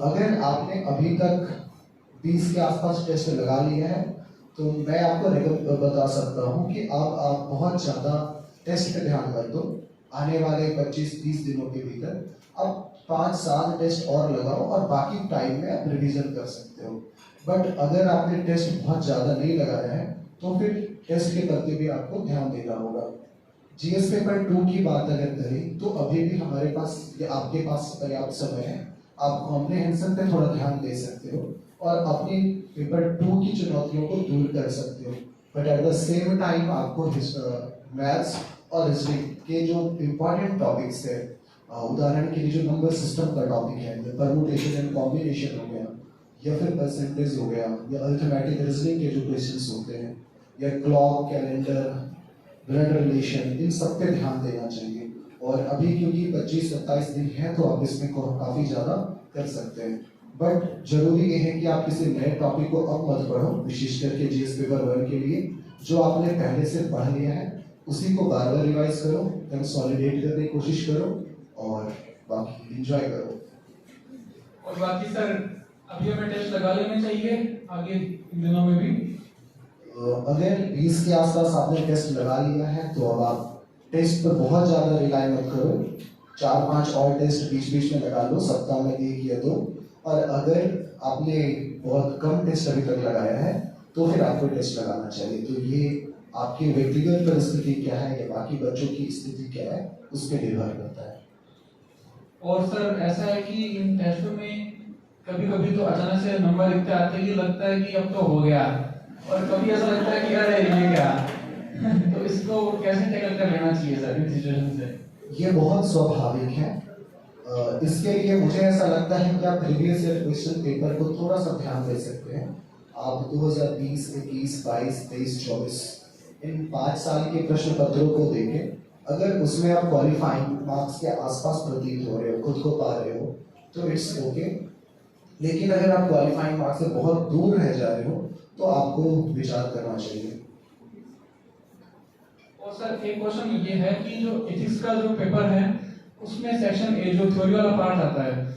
अगर आपने अभी तक 20 के आसपास टेस्ट लगा लिया है तो मैं आपको बता सकता हूँ कि आप बहुत ज़्यादा टेस्ट पे ध्यान मत दो। आने वाले 25-30 दिनों के भीतर अब 5-7 टेस्ट और लगाओ और बाकी टाइम में आप रिवीजन कर सकते हो। बट अगर आपने टेस्ट बहुत ज़्यादा नहीं लगाया है तो फिर टेस्ट के प्रति भी आपको ध्यान देना होगा। GS पेपर 2 की बात अगर करें तो अभी भी हमारे पास या आपके पास पर्याप्त समय है, आप कॉम्प्रिहेंशन पे थोड़ा ध्यान दे सकते हो और अपनी पेपर 2 की चुनौतियों को दूर कर सकते हो। But at the same time आपको मैथ्स और हिस्ट्री के जो इम्पोर्टेंट टॉपिक्स है, उदाहरण के लिए जो नंबर सिस्टम का टॉपिक है, परमुटेशन एंड कॉम्बिनेशन हो गया या फिर परसेंटेज हो गया या अरिथमेटिक रीजनिंग के जो क्वेश्चंस होते हैं या क्लॉक, कैलेंडर, ब्लड रिलेशन, इन सब पे ध्यान देना चाहिए। और अभी क्योंकि 25-27 दिन है तो आप इसमें काफ़ी ज़्यादा कर सकते हैं। बट जरूरी ये है कि आप किसी नए टॉपिक को अब मत पढ़ो, विशेष करके GS पेपर 1 के लिए जो आपने पहले से पढ़ लिया है उसी को बार बार रिवाइज करो, कंसोलिडेट करने की कोशिश करो और बाकी एंजॉय करो। और बाकी सर अभी हमें टेस्ट लगा लेने चाहिए आगे इन दिनों में भी। अगर 20 के आसपास आपने टेस्ट लगा लिया है तो अब आप टेस्ट पर बहुत ज़्यादा रिलाई मत करो, 4-5 और टेस्ट बीच बीच में लगा लो, सप्ताह में 1 या 2। और अगर आपने बहुत कम टेस्ट अभी तक लगाया है तो फिर आपको टेस्ट लगाना चाहिए। तो ये आपकी व्यक्तिगत परिस्थिति क्या है या बाकी बच्चों की स्थिति क्या है उस पर निर्भर करता है। और सर ऐसा है कि इन टेस्टों में कभी कभी तो अचानक से नंबर इतने आते हैं कि लगता है कि अब तो हो गया, और कभी ऐसा लगता है कि अरे ये क्या तो इसको कैसे टैकल कर लेना चाहिए सर इन सिचुएशन से? ये बहुत स्वाभाविक है। इसके लिए मुझे ऐसा लगता है कि आप प्रीवियस ईयर क्वेश्चन पेपर को थोड़ा सा ध्यान दे सकते हैं। आप 2020, 21, 22, 23, 24 इन 5 साल के प्रश्न पत्रों को देखें। अगर उसमें आप क्वालिफाइंग मार्क्स के आसपास प्रतीत हो रहे हो, खुद को पा रहे हो तो इट्स ओके। लेकिन अगर आप क्वालिफाइंग मार्क्स से बहुत दूर रह जा रहे हो तो आपको विचार करना चाहिए। और सर एक क्वेश्चन ये है कि जो एथिक्स का जो पेपर है उसमें सेक्शन ए जो थ्योरी वाला पार्ट आता है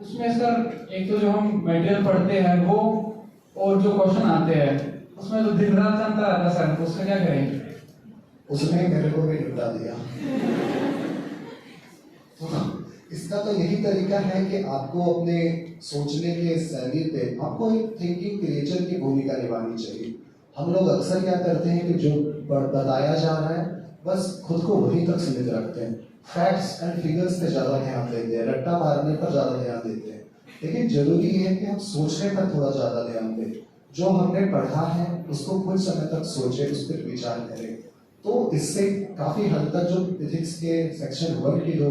उसमें सर एक तो जो हम मटेरियल पढ़ते हैं वो और जो क्वेश्चन आते हैं उसमें तो दिन रात अंतर आता है सर, तो उसका क्या करेंगे? उसने मेरे को भी निपटा दिया। तो इसका तो यही तरीका है कि आपको अपने सोचने के शैली पे आपको एक थिंकिंग क्रिएचर की भूमिका निभानी चाहिए। हम लोग अक्सर क्या करते हैं कि जो बताया जा रहा है बस खुद को वहीं तक सीमित रखते हैं, फैक्ट्स एंड फिगर्स पे ज़्यादा ध्यान देते हैं, रट्टा मारने पर ज़्यादा ध्यान देते हैं। लेकिन जरूरी है कि हम सोचने पर थोड़ा ज़्यादा ध्यान दें। जो हमने पढ़ा है उसको कुछ समय तक सोचे, उस पर विचार करें, तो इससे काफी हद तक जो एथिक्स के सेक्शन 1 की जो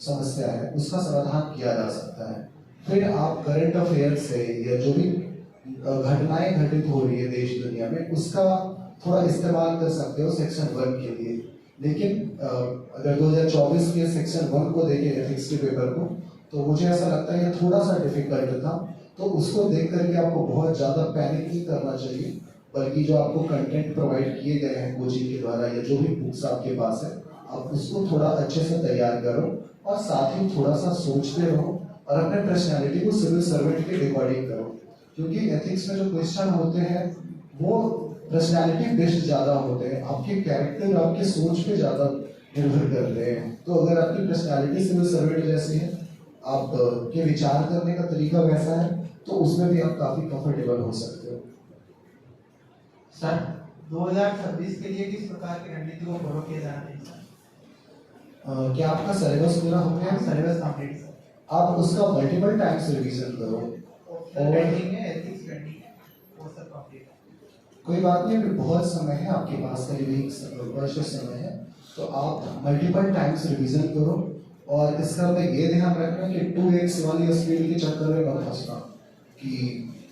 समस्या है उसका समाधान किया जा सकता है। फिर आप करंट अफेयर से या जो भी घटनाएं घटित हो रही है देश दुनिया में उसका थोड़ा इस्तेमाल कर सकते हो सेक्शन 1 के लिए। लेकिन अगर 2024 के सेक्शन 1 को देखें एथिक्स के पेपर को, तो मुझे ऐसा लगता है ये थोड़ा सा डिफिकल्ट था। तो उसको देख करके आपको बहुत ज़्यादा पैनिक नहीं करना चाहिए, बल्कि जो आपको कंटेंट प्रोवाइड किए गए हैं कोचिंग के द्वारा या जो भी बुक्स आपके पास है, आप उसको थोड़ा अच्छे से तैयार करो और साथ ही थोड़ा सा सोचते रहो और अपने पर्सनैलिटी को सिविल सर्वेंट के अकॉर्डिंग करो, क्योंकि एथिक्स में जो क्वेश्चन होते हैं वो पर्सनैलिटी बेस्ड ज़्यादा होते हैं, आपके कैरेक्टर आपके सोच पे ज़्यादा निर्भर करते हैं। तो अगर आपकी पर्सनैलिटी सिविल सर्वेंट जैसी है, आप के विचार करने का तरीका वैसा है, तो उसमें भी आप काफ़ी कंफर्टेबल हो सकते हो। सर 2026 के लिए किस प्रकार की रणनीति को फॉलो किया जाना चाहिए सर? क्या आपका सिलेबस पूरा हो गया? Syllabus complete sir. आप उसका मल्टीपल टाइम्स रिवीजन करो। पेंडिंग है, एथिक्स पेंडिंग है, वो सब कंप्लीट है। कोई बात नहीं, अभी बहुत समय है आपके पास, करीब 1 वर्ष समय है, तो आप मल्टीपल टाइम्स रिवीजन करो। और इसका में ये ध्यान रखना कि 2x वाली स्पीड के चक्कर में मत फंसना कि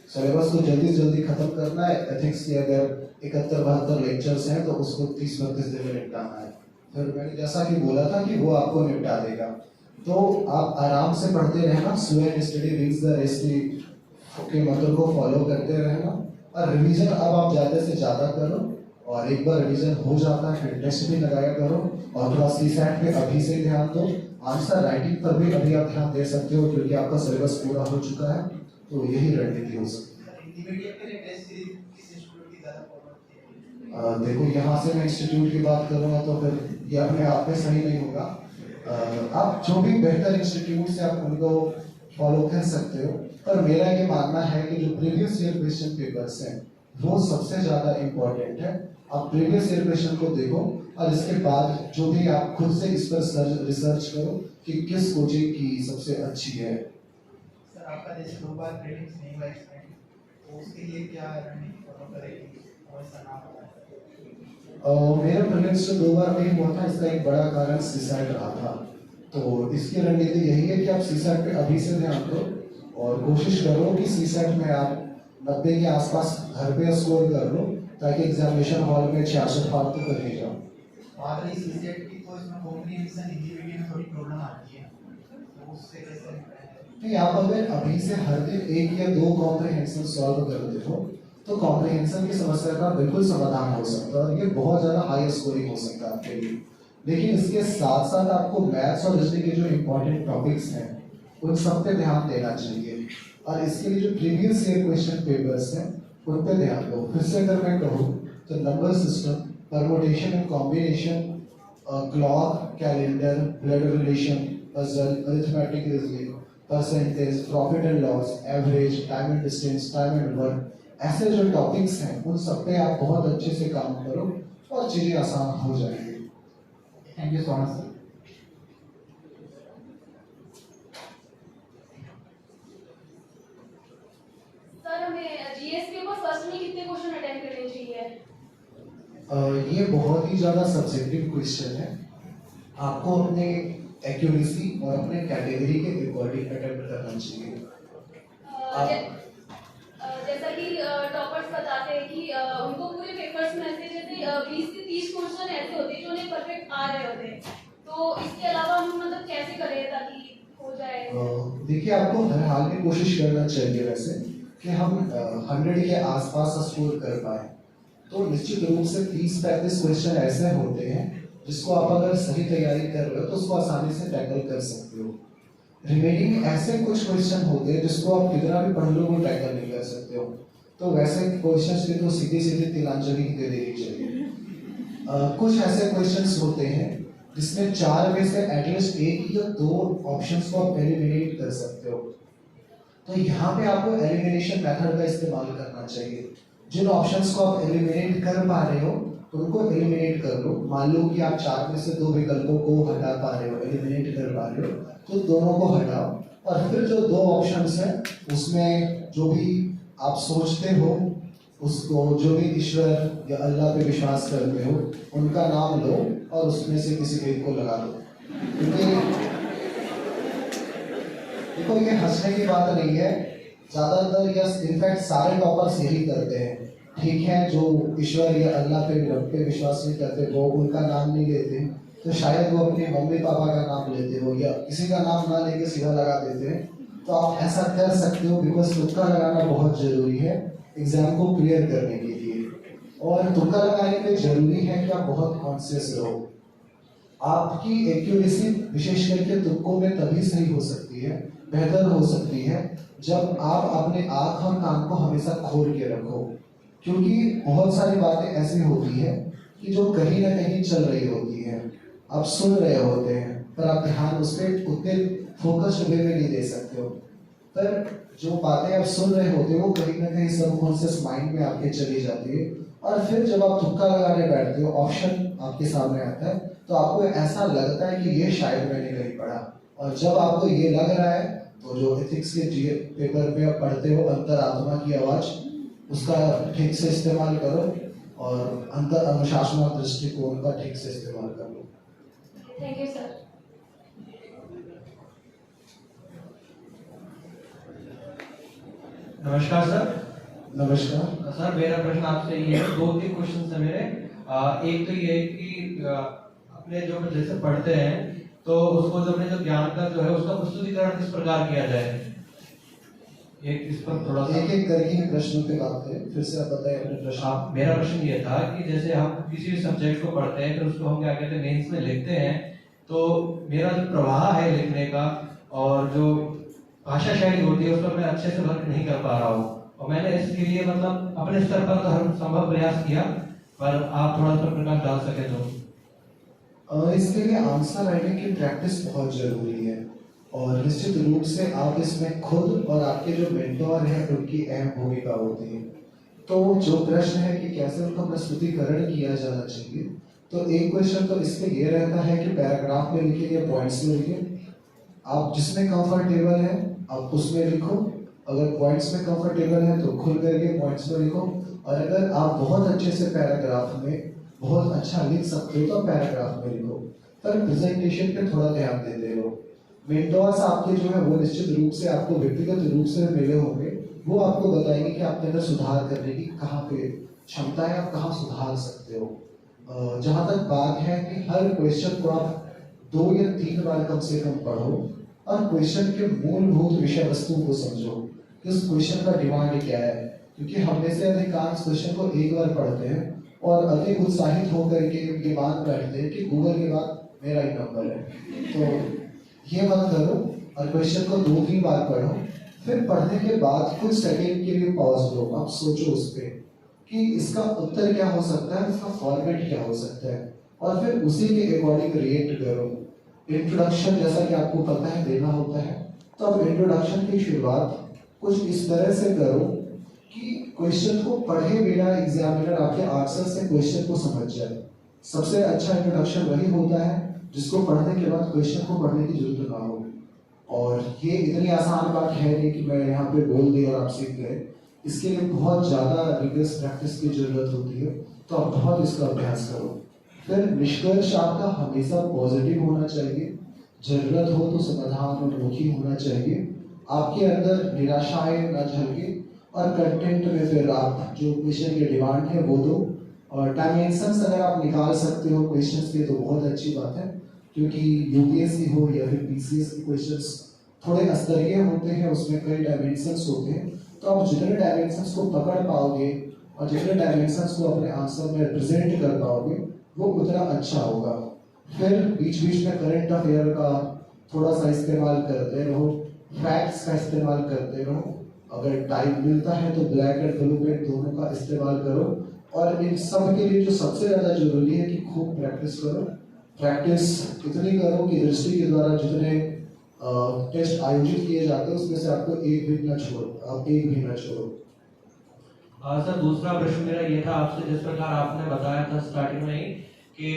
सिलेबस को जल्दी से जल्दी खत्म करना है। एथिक्स के अगर 71-72 लेक्चर्स हैं तो उसको 30-32 दिन में निपटाना है। फिर मैंने जैसा कि बोला था कि वो आपको निपटा देगा, तो आप आराम से पढ़ते रहना, slow and steady reads the race के मतलब को फॉलो करते रहना। और रिवीजन अब आप ज़्यादा से ज़्यादा करो, और एक बार रिवीजन हो जाता है फिर टेस्ट भी लगाया करो, और थोड़ा सीसैट पे अभी से ध्यान दो। आंसर राइटिंग पर भी अभी आप ध्यान दे सकते हो क्योंकि आपका सिलेबस पूरा हो चुका है, तो यही रणनीति हो सकती है। इंटरमीडिएट के लिए टेस्ट सीरीज किस इंस्टीट्यूट की ज़्यादा फॉलो होती है? देखो, यहाँ से मैं इंस्टीट्यूट की बात करूँगा तो फिर ये अपने आप में सही नहीं होगा। आप जो भी बेहतर इंस्टीट्यूट से आप उनको फॉलो कर सकते हो, पर मेरा ये मानना है कि जो प्रीवियस ईयर क्वेश्चन पेपर्स हैं वो सबसे ज़्यादा इम्पोर्टेंट है। आप प्रीवियस ईयर क्वेश्चन को देखो और इसके बाद जो भी आप खुद से इस पर रिसर्च करो कि किस कोचिंग की सबसे अच्छी है। सर आपका जैसे 2 बार प्रीलिम्स नहीं हुआ इसमें, तो उसके लिए क्या रणनीति फॉलो करेगी और ऐसा ना हो? मेरे प्रीलिम्स जो 2 बार नहीं हुआ था, इसका एक बड़ा कारण सीसैट रहा था। तो इसकी रणनीति यही है कि आप सीसैट पे अभी से ध्यान दो और कोशिश करो कि सीसैट में आप 90 के आसपास घर पे स्कोर कर लो, ताकि एग्जामिनेशन हॉल में 66 फालतू कर नहीं जाओ। बात रही सीसेट की, तो इसमें कॉम्प्रिहेंशन हिंदी मीडियम में थोड़ी प्रॉब्लम आती है, तो उससे कैसे निपटेंगे? नहीं, आप अगर अभी से हर दिन 1 या 2 कॉम्प्रिहेंशन सॉल्व करते हो तो कॉम्प्रिहेंशन की समस्या का बिल्कुल समाधान हो सकता है और ये बहुत ज़्यादा हाई स्कोरिंग हो सकता है आपके लिए। लेकिन इसके साथ साथ आपको मैथ्स और रीजनिंग के जो इम्पोर्टेंट टॉपिक्स हैं उन सब पे ध्यान देना चाहिए, और इसके लिए जो प्रीवियस ईयर क्वेश्चन पेपर्स हैं उन पे ध्यान दो। फिर से अगर मैं कहूँ तो number system, permutation and combination, clock, calendar, blood relation, puzzle, arithmetic reasoning, percentage, profit and loss, average, time and distance, time and work, ऐसे जो टॉपिक्स हैं उन सब पे आप बहुत अच्छे से काम करो और चीज़ें आसान हो जाएंगी। Thank you so much sir. Sir हमें जीएस पेपर फर्स्ट में कितने क्वेश्चन अटेंड करने चाहिए? ये बहुत ही ज़्यादा सब्जेक्टिव क्वेश्चन है, आपको अपने एक्यूरेसी और अपने कैटेगरी के अकॉर्डिंग अटेम्प्ट करना चाहिए। जैसा कि टॉपर्स बताते हैं कि उनको पूरे पेपर्स में से जैसे 20 से 30 क्वेश्चन ऐसे होते हैं जो उन्हें परफेक्ट आ रहे होते हैं, तो इसके अलावा हम मतलब कैसे करें ताकि हो जाए? देखिए, आपको हर हाल में कोशिश करना चाहिए वैसे कि हम 100 के आसपास स्कोर कर पाए। तो निश्चित रूप से 30-35 क्वेश्चन ऐसे होते हैं जिसको आप अगर सही तैयारी कर रहे हो तो उसको आसानी से टैकल कर सकते हो। रिमेनिंग ऐसे कुछ क्वेश्चन होते हैं जिसको आप कितना भी पढ़ लो वो टैकल नहीं कर सकते हो, तो वैसे क्वेश्चंस के तो सीधे सीधे तिलांजलि दे देनी चाहिए। कुछ ऐसे क्वेश्चंस होते हैं जिसमें 4 में से एटलीस्ट 1 या 2 ऑप्शंस को आप एलिमिनेट कर सकते हो, तो यहाँ पे आपको एलिमिनेशन मेथड का इस्तेमाल करना चाहिए। जिन ऑप्शंस को आप एलिमिनेट कर पा रहे हो उनको एलिमिनेट कर लो। मान लो कि आप 4 में से 2 विकल्पों को हटा पा रहे हो, एलिमिनेट कर पा रहे हो, तो दोनों को हटाओ और फिर जो 2 ऑप्शंस हैं उसमें जो भी आप सोचते हो उसको जो भी ईश्वर या अल्लाह पे विश्वास करते हो उनका नाम लो और उसमें से किसी एक को लगा दो। क्योंकि देखो ये हंसने की बात नहीं है, ज़्यादातर या इनफैक्ट सारे टॉपर्स यही करते हैं। ठीक है, जो ईश्वर या अल्लाह पे रब पे विश्वास नहीं करते वो उनका नाम नहीं लेते, तो शायद वो अपने मम्मी पापा का नाम लेते हो या किसी का नाम ना लेके सीधा लगा देते हैं। तो आप ऐसा कर सकते हो, बिकॉज तुक्का लगाना बहुत ज़रूरी है एग्जाम को क्लियर करने के लिए। और तुक्का लगाने में ज़रूरी है कि आप बहुत कॉन्शियस रहो। आपकी एक्यूरेसी विशेष करके तुक्कों में तभी सही हो सकती है, बेहतर हो सकती है, जब आप अपने आँख और कान को हमेशा खोल के रखो। क्योंकि बहुत सारी बातें ऐसी होती है कि जो कहीं ना कहीं चल रही होती है, आप सुन रहे होते हैं पर आप ध्यान उस पर उतने फोकस्ड वे में नहीं दे सकते हो। पर जो बातें आप सुन रहे होते हो वो कहीं ना कहीं सबकॉन्शियस माइंड में आपके चली जाती है, और फिर जब आप तुक्का लगाने बैठते हो, ऑप्शन आपके सामने आता है, तो आपको ऐसा लगता है कि ये शायद मैंने कहीं पढ़ा। और जब आपको ये लग रहा है तो जो एथिक्स के पेपर पे आप पढ़ते हो अंतरात्मा की आवाज़, उसका ठीक से इस्तेमाल करो और अंतर अनुशासनात्मक दृष्टिकोण का ठीक से इस्तेमाल करो। Thank you sir. नमस्कार सर। नमस्कार सर, मेरा प्रश्न आपसे ये है, 2-3 क्वेश्चन है मेरे। एक तो ये है कि अपने जो जैसे पढ़ते हैं तो उसको जो अपने जो ज्ञान का जो है उसका प्रस्तुतिकरण किस प्रकार किया जाए, एक इस पर थोड़ा सा एक करके प्रश्नों पे बात करें, फिर से आप बताएं अपने प्रश्न। मेरा प्रश्न ये था कि जैसे हम किसी भी सब्जेक्ट को पढ़ते हैं फिर उसको हम क्या कहते हैं मेंस में लिखते हैं, तो मेरा जो प्रवाह है लिखने का और जो भाषा शैली होती है उस पर मैं अच्छे से वर्क नहीं कर पा रहा हूँ, और मैंने इसके लिए मतलब अपने स्तर पर तो हर संभव प्रयास किया, पर आप थोड़ा सा प्रकाश डाल सके तो। इसके लिए आंसर राइटिंग की प्रैक्टिस बहुत जरूरी है, और निश्चित रूप से आप इसमें खुद और आपके जो मेंटोर हैं उनकी अहम भूमिका होती है। तो जो प्रश्न है कि कैसे उनका प्रस्तुतिकरण किया जाना चाहिए, तो एक क्वेश्चन तो इस पे ये रहता है कि पैराग्राफ में लिखिए या पॉइंट्स में लिखिए। आप जिसमें कंफर्टेबल है आप उसमें लिखो, अगर पॉइंट्स में कंफर्टेबल है तो खुल करके पॉइंट्स में लिखो, और अगर आप बहुत अच्छे से पैराग्राफ में बहुत अच्छा लिख सकते हो तो पैराग्राफ में लिखो। पर प्रेजेंटेशन पे थोड़ा ध्यान देते हो। मेंटोर्स आपके जो है वो निश्चित रूप से आपको व्यक्तिगत रूप से मिले होंगे, वो आपको बताएंगे कि आपके अंदर सुधार करने की कहाँ पे क्षमता है, आप कहाँ सुधार सकते हो। जहाँ तक बात है कि हर क्वेश्चन को आप 2 या 3 बार कम से कम पढ़ो और क्वेश्चन के मूलभूत विषय वस्तु को समझो कि उस क्वेश्चन का डिमांड क्या है। क्योंकि हम में से अधिकांश क्वेश्चन को एक बार पढ़ते हैं और अधिक उत्साहित होकर के ये मान बैठते हैं कि गूगल के बाद मेरा ही नंबर है। तो ये मत करो और क्वेश्चन को 2-3 बार पढ़ो, फिर पढ़ने के बाद कुछ सेकंड के लिए पॉज लो, आप सोचो उस पर कि इसका उत्तर क्या हो सकता है, इसका फॉर्मेट क्या हो सकता है, और फिर उसी के अकॉर्डिंग रिएक्ट करो। इंट्रोडक्शन जैसा कि आपको पता है देना होता है, तो अब इंट्रोडक्शन की शुरुआत कुछ इस तरह से करो कि क्वेश्चन को पढ़े बिना एग्जामिनर आपके आंसर से क्वेश्चन को समझ जाए। सबसे अच्छा इंट्रोडक्शन वही होता है जिसको पढ़ने के बाद क्वेश्चन को पढ़ने की जरूरत ना हो। और ये इतनी आसान बात है नहीं कि मैं यहाँ पे बोल दी और आप सीख गए, इसके लिए बहुत ज़्यादा रिगरस प्रैक्टिस की जरूरत होती है, तो आप बहुत इसका अभ्यास करो। फिर निष्कर्ष आपका हमेशा पॉजिटिव होना चाहिए, जरूरत हो तो समाधानोन्मुखी होना चाहिए, आपके अंदर निराशाएं न झलके, और कंटेंट में फिर आप जो क्वेश्चन की डिमांड है वो दो। और डायमेंशंस अगर आप निकाल सकते हो क्वेश्चंस के तो बहुत अच्छी बात है, क्योंकि यूपीएससी हो या फिर पीसीएस के क्वेश्चंस थोड़े स्तरीय होते हैं, उसमें कई डायमेंशंस होते हैं, तो आप जितने डायमेंशंस को पकड़ पाओगे और जितने डायमेंशंस को अपने आंसर में रिप्रेजेंट कर पाओगे वो उतना अच्छा होगा। फिर बीच बीच में करंट अफेयर का थोड़ा सा इस्तेमाल करते रहो, फैक्ट्स का इस्तेमाल करते रहो, अगर टाइम मिलता है तो ब्लैक एंड ब्लू पेन दोनों का इस्तेमाल करो। और इन सब के लिए जो सबसे ज़्यादा जरूरी है कि खूब प्रैक्टिस करो। प्रैक्टिस इतनी करो कि दृष्टि के द्वारा जितने टेस्ट आयोजित किए जाते हैं उसमें से आपको एक भी न छोड़ो। सर, दूसरा प्रश्न मेरा ये था आपसे, जिस प्रकार आपने बताया था स्टार्टिंग में ही कि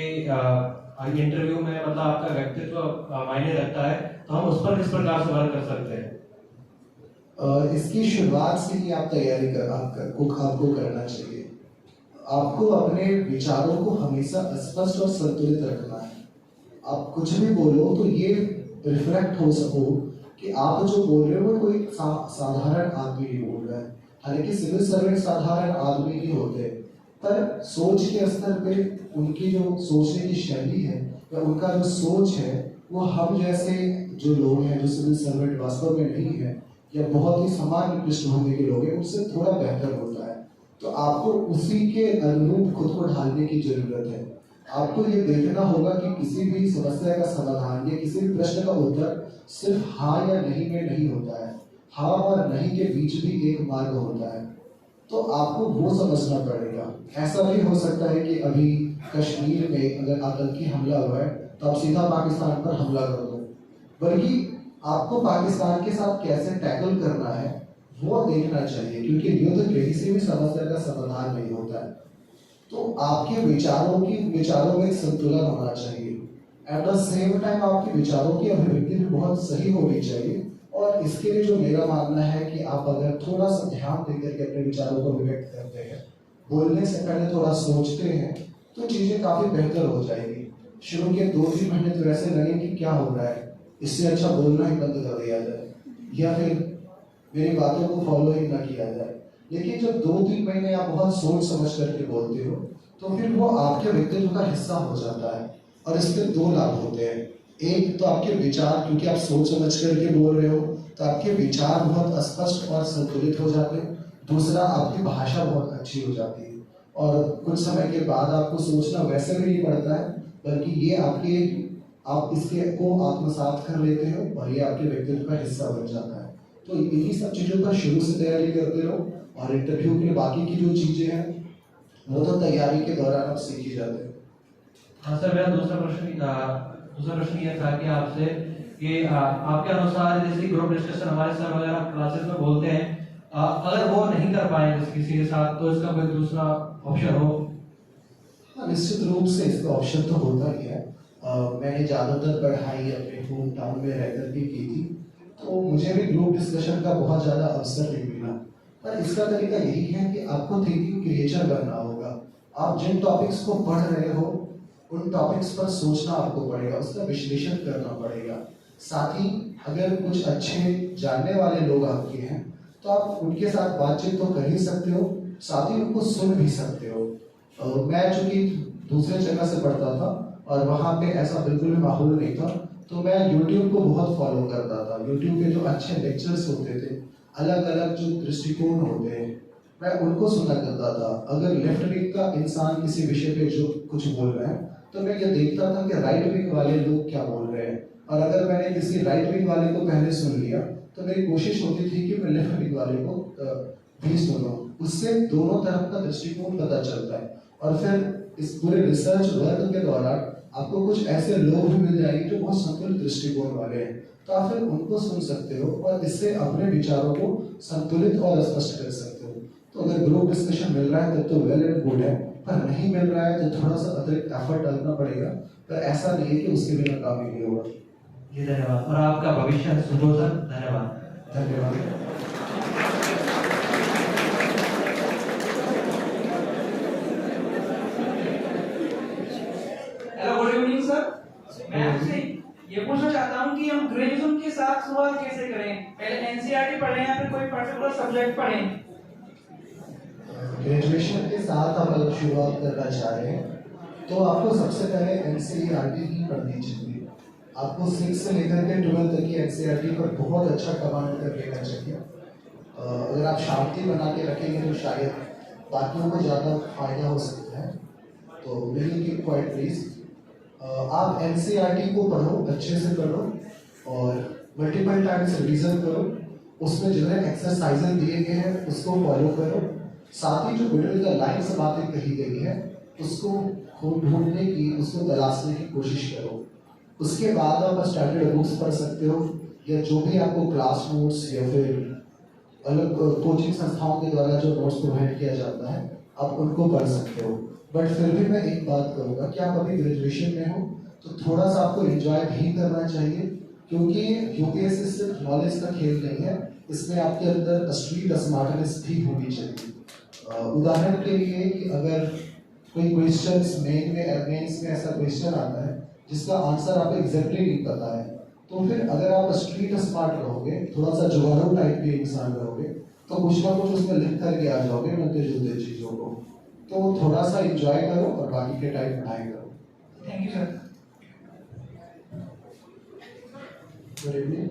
इंटरव्यू में मतलब आपका व्यक्तित्व मायने रखता है, तो हम उस पर किस प्रकार से वर्क कर सकते हैं? इसकी शुरुआत से ही आप तैयारी कर आपको करना चाहिए। आपको अपने विचारों को हमेशा स्पष्ट और संतुलित रखना है। आप कुछ भी बोलो तो ये रिफ्लेक्ट हो सको कि आप जो बोल रहे हो वो कोई साधारण आदमी नहीं बोल रहा है। हालांकि सिविल सर्वेंट साधारण आदमी नहीं होते, पर सोच के स्तर पे उनकी जो सोचने की शैली है या उनका जो सोच है वो हम जैसे जो लोग हैं, जो सिविल सर्वेंट वास्तव में नहीं है या बहुत ही सामान्य पृष्ठभूमि के लोग हैं, उससे थोड़ा बेहतर होता है। तो आपको उसी के अनुरूप खुद को ढालने की जरूरत है। आपको ये देखना होगा कि किसी भी समस्या का समाधान या किसी भी प्रश्न का उत्तर सिर्फ हाँ या नहीं में नहीं होता है। हाँ और नहीं के बीच भी एक मार्ग होता है, तो आपको वो समझना पड़ेगा। ऐसा भी हो सकता है कि अभी कश्मीर में अगर आतंकी हमला हुआ है तो आप सीधा पाकिस्तान पर हमला कर दो, बल्कि आपको पाकिस्तान के साथ कैसे टैकल करना है वो देखना चाहिए, क्योंकि युद्ध किसी भी समस्या का समाधान नहीं होता है। तो आपके विचारों में एक संतुलन होना चाहिए। एट द सेम टाइम आपके विचारों की अभिव्यक्ति भी बहुत सही होनी चाहिए। और इसके लिए जो मेरा मानना है कि आप अगर थोड़ा सा ध्यान देकर के अपने विचारों को अभिव्यक्त करते हैं, बोलने से पहले थोड़ा सोचते हैं, तो चीजें काफी बेहतर हो जाएगी। शुरू के 2-3 महीने तो ऐसे लगे कि क्या हो रहा है, इससे अच्छा बोलना ही बंद कर दिया जाए या फिर मेरी बातों को फॉलो ही ना किया जाए। लेकिन जब 2-3 महीने आप बहुत सोच समझ करके बोलते हो तो फिर वो आपके व्यक्तित्व का हिस्सा हो जाता है। और इसके 2 लाभ होते हैं। एक तो आपके विचार, क्योंकि आप सोच समझ करके बोल रहे हो तो आपके विचार बहुत स्पष्ट और संतुलित हो जाते हैं। दूसरा, आपकी भाषा बहुत अच्छी हो जाती है और कुछ समय के बाद आपको सोचना वैसे भी नहीं पड़ता है, बल्कि ये आप इसके को आत्मसात कर लेते हो और ये आपके व्यक्तित्व का हिस्सा बन जाता है। तो इन्हीं सब चीज़ों पर शुरू से तैयारी करते रहो और इंटरव्यू के बाकी की जो चीज़ें हैं वो तो तैयारी के दौरान आप सीखी जाते हैं। हाँ सर, मेरा दूसरा प्रश्न ये था कि आपसे कि आपके अनुसार जैसे ग्रुप डिस्कशन हमारे सर वगैरह क्लासेस में बोलते हैं, अगर वो नहीं कर पाए किसी के साथ तो इसका कोई दूसरा ऑप्शन हो? हाँ, निश्चित रूप से इसका ऑप्शन तो होता ही है। मैंने ज़्यादातर पढ़ाई अपने होम टाउन में रहकर के की थी, तो मुझे भी ग्रुप डिस्कशन का बहुत ज़्यादा अवसर नहीं मिला। पर इसका तरीका यही है कि आपको थिंकिंग क्रिएचर बनना होगा। आप जिन टॉपिक्स को पढ़ रहे हो उन टॉपिक्स पर सोचना आपको पड़ेगा, उसका विश्लेषण करना पड़ेगा। साथ ही अगर कुछ अच्छे जानने वाले लोग आपके हैं तो आप उनके साथ बातचीत तो कर ही सकते हो, साथ ही उनको सुन भी सकते हो। मैं चूंकि दूसरे जगह से पढ़ता था और वहाँ पे ऐसा बिल्कुल भी माहौल नहीं था, तो मैं YouTube को बहुत फॉलो करता था। YouTube पे जो अच्छे लेक्चर्स होते थे, अलग अलग जो दृष्टिकोण होते हैं, मैं उनको सुना करता था। अगर लेफ्ट विंग का इंसान किसी विषय पे जो कुछ बोल रहे हैं तो मैं ये देखता था कि राइट विंग वाले लोग क्या बोल रहे हैं, और अगर मैंने किसी राइट विंग वाले को पहले सुन लिया तो मेरी कोशिश होती थी कि मैं लेफ्ट विंग वाले को भी सुनूं। उससे दोनों तरफ का दृष्टिकोण पता चलता है और फिर इस पूरे रिसर्च वर्क के दौरान आपको कुछ ऐसे लोग भी मिल जाएंगे जो बहुत संतुलित दृष्टिकोण वाले हैं, तो आप फिर उनको सुन सकते हो और इससे अपने विचारों को संतुलित और स्पष्ट कर सकते हो। तो अगर ग्रुप डिस्कशन मिल रहा है तब तो वेल एंड गुड है, पर नहीं मिल रहा है तो थोड़ा सा अतिरिक्त एफर्ट डालना पड़ेगा, पर ऐसा नहीं है कि उसके बिना काम ही नहीं होगा। जी धन्यवाद, और आपका भविष्य सुदर्शन। धन्यवाद। धन्यवाद। गुड इवनिंग सर, मैं आपसे ये पूछना चाहता हूँ कि हम ग्रेजुएशन के साथ शुरुआत कैसे करें? पहले एनसीईआरटी पढ़ें या फिर कोई पर्टिकुलर सब्जेक्ट पढ़ें? ग्रेजुएशन के साथ आप अगर शुरुआत करना चाह रहे हैं तो आपको सबसे पहले एनसीईआरटी ही पढ़नी चाहिए। आपको 6 से लेकर के 12 तक की एनसीईआरटी पर बहुत अच्छा कमांड कर लेना चाहिए। अगर आप शांति बना के रखेंगे तो शायद बाकियों को ज़्यादा फायदा हो सकता है। तो विल कीप क्वाइट प्लीज। आप एनसीईआरटी को पढ़ो, अच्छे से पढ़ो और मल्टीपल टाइम्स रिवीजन करो। उसमें जो है एक्सरसाइजेज दिए गए हैं उसको फॉलो करो। साथ ही जो बिटवीन द लाइन्स बातें कही गई है उसको ढूंढने की, उसको तलाशने की कोशिश करो। उसके बाद आप स्टैंडर्ड बुक्स पढ़ सकते हो या जो भी आपको क्लास नोट्स या फिर अलग कोचिंग संस्थाओं के द्वारा जो नोट्स प्रोवाइड किया जाता है आप उनको पढ़ सकते हो। बट फिर भी मैं एक बात कहूँगा कि आप अभी ग्रेजुएशन में हो तो थोड़ा सा आपको एंजॉय भी करना चाहिए क्योंकि यूपीएससी सिर्फ नॉलेज का खेल नहीं है, इसमें आपके अंदर स्ट्रीट स्मार्टनेस भी होनी चाहिए। उदाहरण के लिए कि अगर कोई क्वेश्चंस मेंस में ऐसा क्वेश्चन आता है जिसका आंसर आपको एग्जैक्टली नहीं पता है, तो फिर अगर आप स्ट्रीट स्मार्ट रहोगे, थोड़ा सा जुगाड़ू टाइप के इंसान रहोगे, तो कुछ ना कुछ उसमें लिख करके आ जाओगे मिलते जुलते चीज़ों को। तो थोड़ा सा एंजॉय करो और बाकी के टाइम पढ़ाई करो। Thank you sir. Good evening,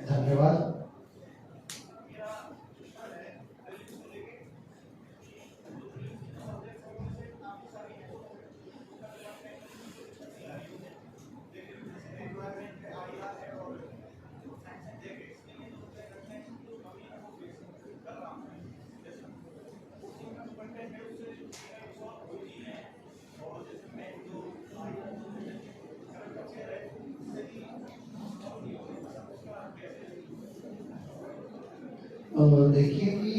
धन्यवाद। देखिए कि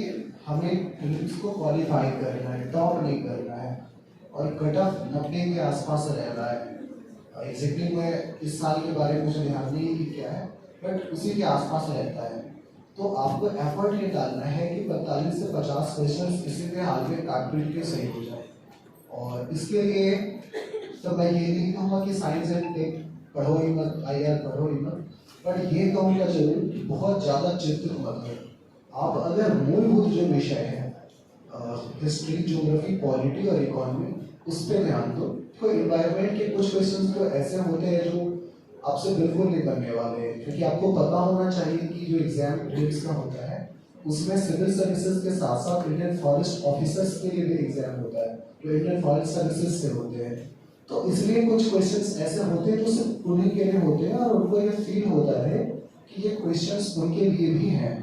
हमें टीम्स को क्वालिफाई करना है, टॉप नहीं करना है, और कट ऑफ 90 के आसपास रहना है। एग्जैक्टली मैं इस साल के बारे में मुझे ध्यान नहीं कि क्या है, बट उसी के आसपास रहता है। तो आपको एफर्ट ये डालना है कि 45 से 50 क्वेश्चन किसी के हाल में काट पीट के सही हो जाए। और इसके लिए तो मैं ये नहीं कहूँगा कि साइंस एंड टेक पढ़ो ही मत, IR पढ़ो ही मत, बट ये कहूँगा जरूर कि बहुत ज़्यादा चिंतित मत करो। आप अगर मूलभूत जो विषय है हिस्ट्री, ज्योग्राफी, पॉलिटी और इकोनॉमी, उस पर ध्यान दो। तो एनवायरनमेंट के कुछ क्वेश्चंस तो ऐसे होते हैं जो आपसे बिल्कुल नहीं बनने वाले हैं, क्योंकि आपको पता होना चाहिए कि जो एग्जाम ट्रेड्स का होता है उसमें सिविल सर्विसेज के साथ साथ इंडियन फॉरेस्ट ऑफिसर्स के लिए भी एग्जाम होता है जो इंडियन फॉरेस्ट सर्विसेज से होते हैं। तो इसलिए कुछ क्वेश्चंस ऐसे होते हैं जो सिर्फ उन्हीं के लिए होते हैं और उनको ये फील होता है कि ये क्वेश्चंस उनके लिए भी हैं।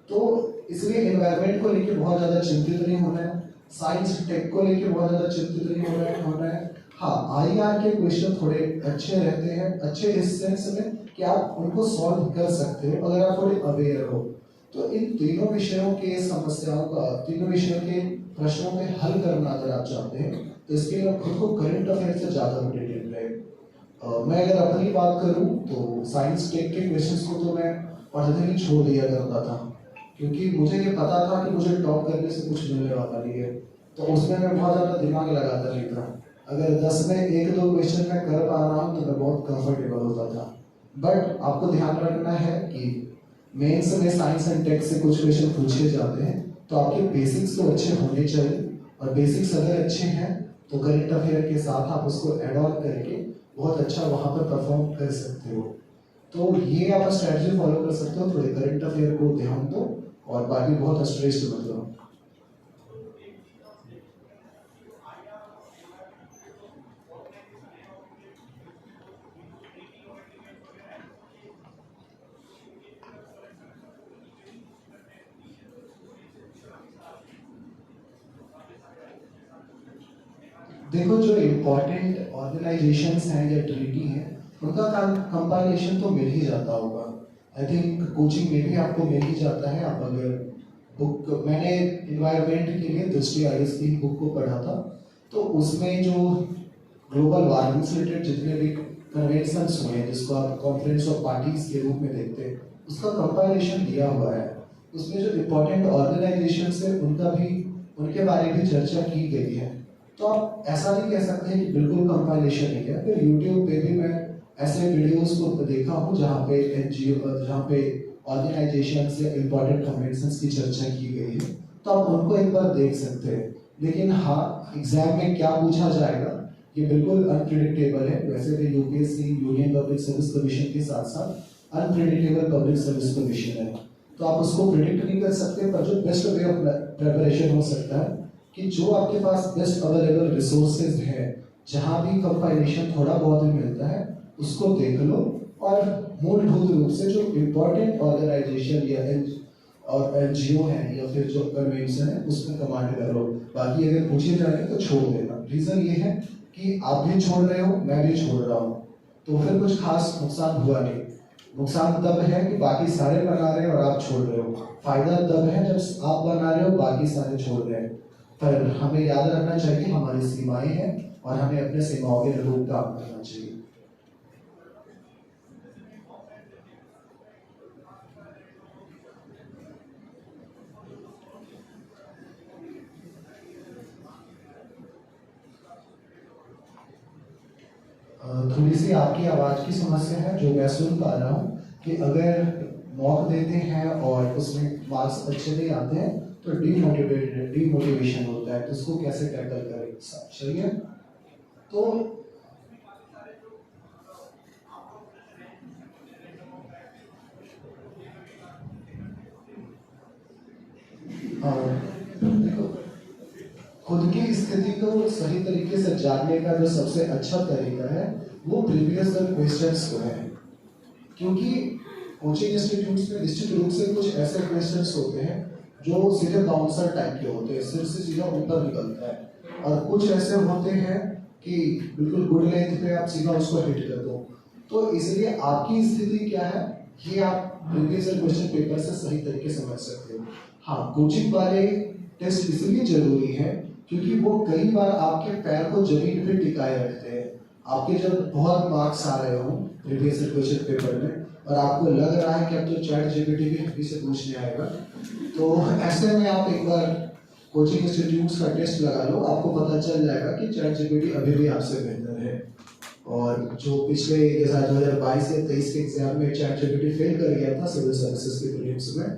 तो इसलिए एनवायरनमेंट को लेकर बहुत ज़्यादा चिंतित नहीं होना है, साइंस टेक को लेकर बहुत ज़्यादा चिंतित नहीं होना है। हाँ, IR के क्वेश्चन थोड़े अच्छे रहते हैं, अच्छे इस सेंस में कि आप उनको सॉल्व कर सकते हो अगर आप थोड़े अवेयर हो। तो इन तीनों विषयों के समस्याओं का, तीनों विषयों के प्रश्नों में हल करना अगर आप चाहते हैं तो इसके लिए खुद को करंट अफेयर से ज़्यादा अपडेटेड रहे। मैं अगर अपनी बात करूं तो साइंस टेक के क्वेश्चंस को तो मैं पढ़ते ही छोड़ दिया करता था, क्योंकि मुझे ये पता था कि मुझे टॉप करने से कुछ मिलने वाला नहीं है। तो उसमें मैं बहुत ज़्यादा दिमाग लगाता नहीं था। अगर 10 में 1-2 क्वेश्चन मैं कर पा रहा हूँ तो मैं बहुत कंफर्टेबल होता था। बट आपको ध्यान रखना है कि मेंस में साइंस एंड टेक से कुछ क्वेश्चन पूछे जाते हैं, तो आपके बेसिक्स तो अच्छे होने चाहिए, और बेसिक्स अगर अच्छे हैं तो करंट अफेयर के साथ आप उसको एड ऑन करके बहुत अच्छा वहाँ पर परफॉर्म कर सकते हो। तो ये आप स्ट्रैटेजी फॉलो कर सकते हो, थोड़े करंट अफेयर को ध्यान दो और बाकी बहुत स्ट्रेस मत लो। देखो, जो इम्पोर्टेंट ऑर्गेनाइजेशंस हैं या ट्रीटी हैं उनका कंपाइलेशन तो मिल ही जाता होगा। आई थिंक कोचिंग में भी आपको मिल ही जाता है। आप अगर बुक, मैंने इन्वायरमेंट के लिए दृष्टि IAS की बुक को पढ़ा था, तो उसमें जो ग्लोबल वार्मिंग से रिलेटेड जितने भी कन्वेंशंस हुए हैं जिसको आप कॉन्फ्रेंस ऑफ पार्टीज के रूप में देखते हैं, उसका कंपाइलेशन दिया हुआ है। उसमें जो इम्पोर्टेंट ऑर्गेनाइजेशंस है उनके बारे में चर्चा की गई है। तो आप ऐसा नहीं कह सकते कि बिल्कुल कंपाइलेशन नहीं है। फिर यूट्यूब पे भी मैं ऐसे वीडियोस को देखा हूँ जहाँ पे NGO, जहाँ पे ऑर्गेनाइजेशंस या इम्पोर्टेंट कन्वेंशंस की चर्चा की गई है, तो आप उनको एक बार देख सकते हैं। लेकिन हाँ, एग्जाम में क्या पूछा जाएगा ये बिल्कुल अनप्रिडिक्टेबल है। वैसे भी UPSC union public service commission के साथ साथ अनप्रिडिक्टेबल पब्लिक सर्विस कमीशन है, तो आप उसको प्रिडिक्ट नहीं कर सकते। पर जो बेस्ट वे ऑफ प्रिपरेशन हो सकता है कि जो आपके पास बेस्ट अवेलेबल रिसोर्सेज है, जहाँ भी कंपाइलेशन थोड़ा बहुत भी मिलता है उसको देख लो, और मूलभूत रूप से जो इम्पोर्टेंट ऑर्गेनाइजेशन या NGO है या फिर जो कन्वेंशन है उसमें कमांड कर लो। बाकी अगर पूछे जाए तो छोड़ देना। रीज़न ये है कि आप भी छोड़ रहे हो, मैं भी छोड़ रहा हूँ, तो फिर कुछ खास नुकसान हुआ नहीं। नुकसान तब है कि बाकी सारे बना रहे हैं और आप छोड़ रहे हो। फायदा तब है जब आप बना रहे हो, बाकी सारे छोड़ रहे हैं। पर हमें याद रखना चाहिए हमारी सीमाएं हैं, और हमें अपने सीमाओं के अनुरूप काम करना चाहिए। थोड़ी सी आपकी आवाज़ की समस्या है जो मैं सुन पा रहा हूँ कि अगर मॉक देते हैं और उसमें मार्क्स अच्छे नहीं आते हैं तो डीमोटिवेशन होता है, तो उसको कैसे टैकल करें? सही है। तो देखो, खुद की स्थिति को सही तरीके से जानने का जो सबसे अच्छा तरीका है वो प्रीवियस क्वेश्चंस को है, क्योंकि कोचिंग इंस्टीट्यूट्स में निश्चित रूप से कुछ ऐसे क्वेश्चंस होते हैं जो सीधे बाउंसर टाइप के होते हैं, सिर से सीधा ऊपर निकलता है, और कुछ ऐसे होते हैं कि बिल्कुल गुड लेंथ पे आप सीधा उसको हिट कर दो। तो इसलिए आपकी स्थिति क्या है ये आप प्रीवियस क्वेश्चन पेपर से सही तरीके से समझ सकते हो। हाँ, कोचिंग वाले टेस्ट इसलिए जरूरी है क्योंकि वो कई बार आपके पैर को जमीन पे टिकाए रखते हैं। आपके जब बहुत मार्क्स आ रहे हो प्रीवियस क्वेश्चन पेपर में और आपको लग रहा है कि अब तो चैट जीपीटी भी हिंदी से पूछने आएगा, तो ऐसे में आप एक बार कोचिंग इंस्टीट्यूट्स का टेस्ट लगा लो, आपको पता चल जाएगा कि चैट जीपीटी अभी भी आपसे बेहतर है। और जो पिछले 2022 या 23 के एग्जाम में चैट जीपीटी फेल कर गया था सिविल सर्विसेज के प्रीलिम्स में,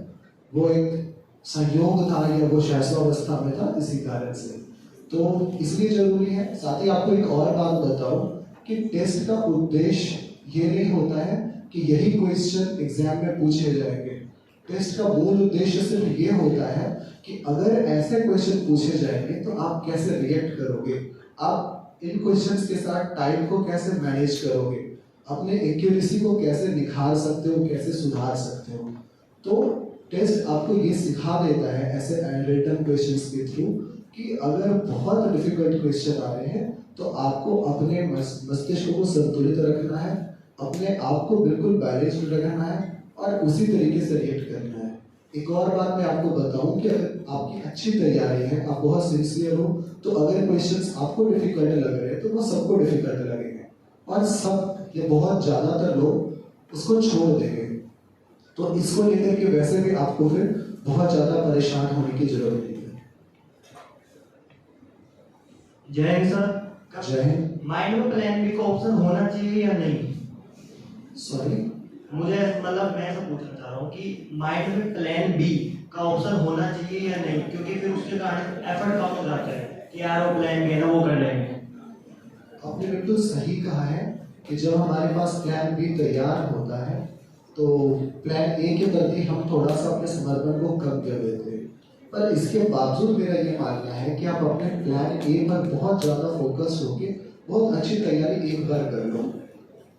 वो एक संयोग था या वो शैशवावस्था में था इसी कारण से। तो इसलिए जरूरी है। साथ ही आपको एक और बात बताओ कि टेस्ट का उद्देश्य ये नहीं होता है कि यही क्वेश्चन एग्जाम में पूछे जाएंगे। टेस्ट का मूल उद्देश्य सिर्फ ये होता है कि अगर ऐसे क्वेश्चन पूछे जाएंगे तो आप कैसे रिएक्ट करोगे, आप इन क्वेश्चंस के साथ टाइम को कैसे मैनेज करोगे, अपने एक्यूरेसी को कैसे निखार सकते हो, कैसे सुधार सकते हो। तो टेस्ट आपको ये सिखा देता है ऐसे रिटन क्वेश्चंस के थ्रू कि अगर बहुत डिफिकल्ट क्वेश्चन आ रहे हैं तो आपको अपने मस्तिष्क को संतुलित रखना है, अपने आप को बिल्कुल बैलेंस्ड रखना है और उसी तरीके से रिएक्ट करना है। एक और बात मैं आपको बताऊं कि अगर आपकी अच्छी तैयारी है, आप बहुत सिंसियर हो, तो अगर क्वेश्चंस आपको डिफिकल्ट लग रहे हैं तो वो सबको डिफिकल्ट लगेंगे और सब ये बहुत ज़्यादातर लोग उसको छोड़ देंगे। तो इसको लेकर के वैसे भी आपको फिर बहुत ज़्यादा परेशान होने की जरूरत नहीं है। जय हिंद सर। जय हिंद। माइंड में प्लान बी का ऑप्शन होना चाहिए या नहीं? सॉरी, मुझे मतलब मैं ऐसा पूछना चाह रहा हूँ कि माइंड में प्लान बी का ऑप्शन होना चाहिए या नहीं, क्योंकि फिर उसके कारण एफर्ट कम हो जाता है कि यार वो प्लान बी है ना, वो कर लेंगे। आपने बिल्कुल सही कहा है कि जब हमारे पास प्लान बी तैयार होता है तो प्लान ए के प्रति हम थोड़ा सा अपने समर्पण को कम कर देते हैं, पर इसके बावजूद मेरा ये मानना है कि आप अपने प्लान ए पर बहुत ज़्यादा फोकस होके बहुत अच्छी तैयारी एक बार कर लो,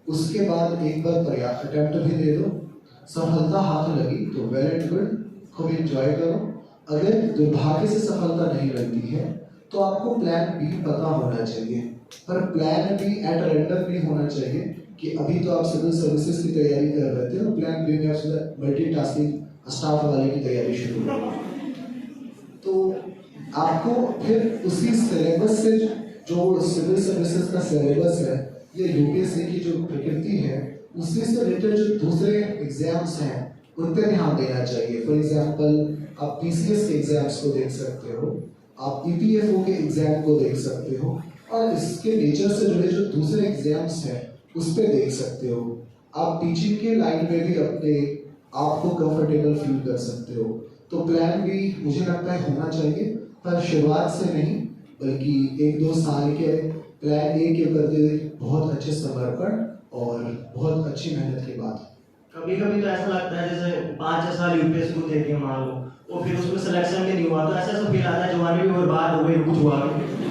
उसके बाद एक बार प्रयास अटेम्प्ट भी दे दो। सफलता हाथ लगी तो वेल एंड गुड, खूब एंजॉय करो। अगर दुर्भाग्य से सफलता नहीं लगती है तो आपको प्लान बी पता होना चाहिए, पर प्लान बी एट रेंडम नहीं होना चाहिए कि अभी तो आप सिविल सर्विसेज की तैयारी कर रहे थे और प्लान बी में आप मल्टीटास्किंग स्टाफ वाले की तैयारी शुरू करें। तो आपको फिर उसी सिलेबस से, जो सिविल सर्विसेज का सिलेबस है या यूपीएससी की जो प्रकृति है, उसी से रिलेटेड जो दूसरे एग्जाम्स हैं उन पर ध्यान देना चाहिए। फॉर एग्जाम्पल आप पीसीएस के एग्जाम्स को देख सकते हो, आप ईपीएफओ के एग्जाम को देख सकते हो और इसके नेचर से जुड़े जो दूसरे एग्जाम्स हैं उस पर देख सकते हो। आप टीचिंग के लाइन में भी अपने आप को कंफर्टेबल फील कर सकते हो। तो प्लान भी मुझे लगता है होना चाहिए, पर शुरुआत से नहीं बल्कि 1-2 साल के प्लान ए के प्रति बहुत अच्छे समर्पण और बहुत अच्छी मेहनत के बाद। कभी कभी तो ऐसा लगता है जैसे 5-6 साल यूपीएससी को दे दिया मान लो, और फिर उसमें सिलेक्शन भी नहीं हुआ, तो ऐसा फील आता है जवानी भी बर्बाद हो गई, कुछ हुआ नहीं।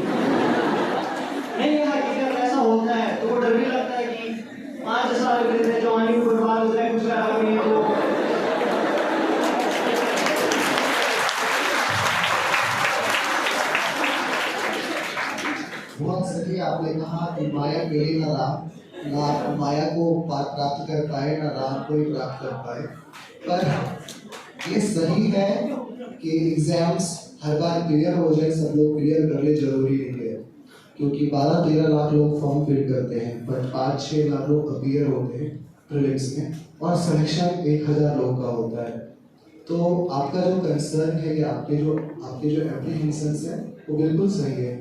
हकीकत ऐसा होता है, तो वो डर भी लगता है कि 5 साल के जवानी भी बर्बाद हो जाए, कुछ करा नहीं है। बहुत सही आपने कहा कि माया मिले ना राम, ना आप माया को प्राप्त कर पाए ना राम को ही प्राप्त कर पाए। पर ये सही है कि एग्जाम्स हर बार क्लियर हो जाए, सब लोग क्लियर कर ले, जरूरी नहीं है। क्योंकि 12-13 लाख लोग फॉर्म फिल करते हैं, बट 5-6 लाख लोग अपीयर होते हैं प्रीलिम्स में, और सिलेक्शन 1000 लोग का होता है। तो आपका जो कंसर्न है या आपके जो एप्रीहेंशंस है वो बिल्कुल सही है,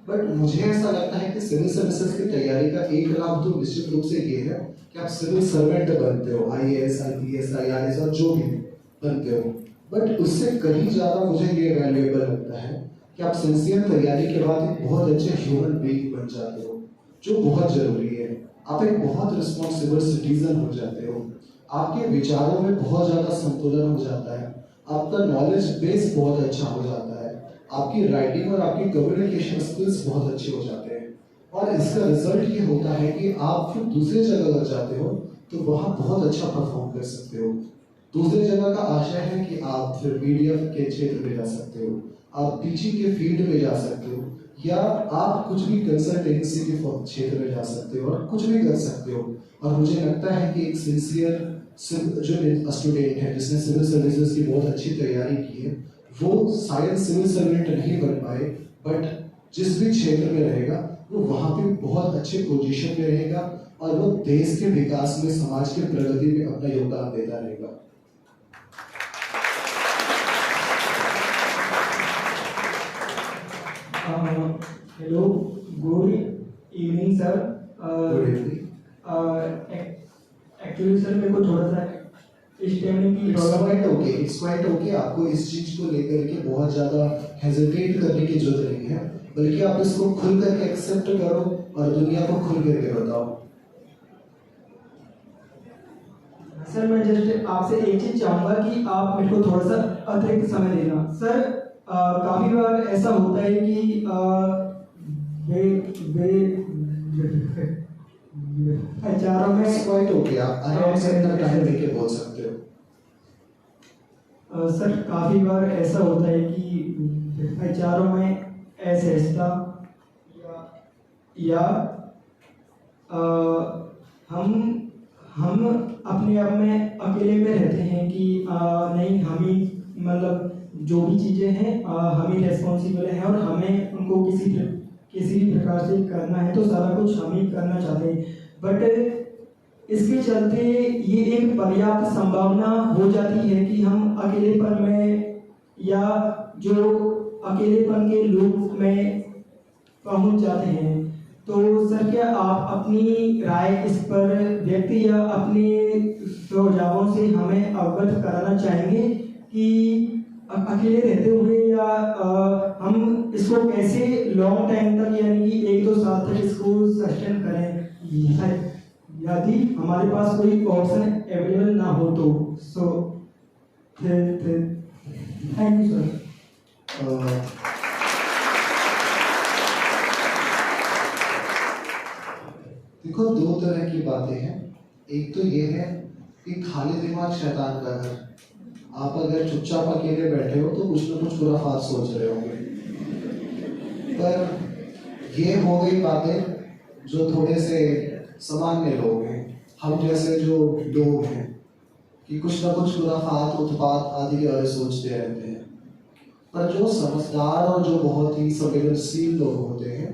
बट मुझे ऐसा लगता है कि सिविल सर्विसेज की तैयारी का एक लाभ तो निश्चित रूप से ये है कि आप सिविल सर्वेंट बनते हो, IAS, IPS, IRS और जो भी बनते हो, बट उससे कहीं ज़्यादा मुझे ये वैल्यूएबल लगता है कि आप सिंसियर तैयारी के बाद एक बहुत अच्छे ह्यूमन बीइंग बन जाते हो, जो बहुत जरूरी है। आप एक बहुत रिस्पॉन्सिबल सिटीजन हो जाते हो, आपके विचारों में बहुत ज़्यादा संतुलन हो जाता है, आपका नॉलेज बेस बहुत अच्छा हो जाता है, आपकी राइटिंग और आपकी कम्युनिकेशन स्किल्स बहुत अच्छे हो जाते हैं, और इसका रिजल्ट ये होता है कि आप फिर दूसरी जगह अगर जाते हो तो वहाँ बहुत अच्छा परफॉर्म कर सकते हो। दूसरी जगह का आशय है कि आप फिर मीडिया के क्षेत्र में जा सकते हो, आप टीचिंग के फील्ड में जा सकते हो, या आप कुछ भी कंसल्टेंसी के क्षेत्र में जा सकते हो और कुछ भी कर सकते हो। और मुझे लगता है कि एक सिंसियर जो स्टूडेंट है जिसने सिविल सर्विसेज की बहुत अच्छी तैयारी की है, वो शायद सिविल सर्वेंट नहीं बन पाए, बट जिस भी क्षेत्र में रहेगा वो वहाँ पे बहुत अच्छे पोजीशन में रहेगा और वो देश के विकास में, समाज की प्रगति में अपना योगदान देता रहेगा। Hello, good evening sir. Good evening. Actually sir मेरे को थोड़ा सा स्टेमिंग की प्रॉब्लम है। It's quite okay. आपको इस चीज को लेकर के बहुत ज्यादा हेजिटेट करने की जरूरत नहीं है, बल्कि आप इसको खुल करके एक्सेप्ट करो और दुनिया को खुल करके बताओ। सर मैं जस्ट आपसे एक चीज चाहूंगा कि आप मेरे को थोड़ा सा अतिरिक्त समय देना। सर काफी बार ऐसा होता है कि विचारों में क्वाइट ओके, आप आराम से अपना टाइम लेके बोल सकते हो। सर काफी बार ऐसा होता है कि विचारों में असहजता या हम अपने आप में अकेले में रहते हैं कि नहीं, हम ही मतलब जो भी चीज़ें हैं हम ही रेस्पॉन्सिबल हैं और हमें उनको किसी भी प्रकार से करना है तो सारा कुछ हम ही करना चाहते हैं, बट इसके चलते ये एक पर्याप्त संभावना हो जाती है कि हम अकेलेपन में या जो अकेलेपन के लूप में पहुंच जाते हैं। तो सर क्या आप अपनी राय इस पर व्यक्त या अपने सुझावों से हमें अवगत कराना चाहेंगे कि अकेले रहते हुए या हम इसको कैसे लॉन्ग टाइम तक यानी कि 1-2 साल तक इसको सस्टेन करें यदि हमारे पास कोई ऑप्शन अवेलेबल ना हो तो। So thank you sir. देखो, 2 तरह की बातें हैं। एक तो ये है कि खाली दिमाग शैतान का घर। आप अगर चुपचाप अकेले बैठे हो तो कुछ ना कुछ खुराफात सोच रहे होंगे, पर ये हो गई बातें जो थोड़े से सामान्य लोग हैं, हम जैसे जो लोग हैं, कि कुछ ना कुछ खुराफात, उत्पात आदि के सोचते रहते हैं। पर जो समझदार और जो बहुत ही संवेदनशील लोग होते हैं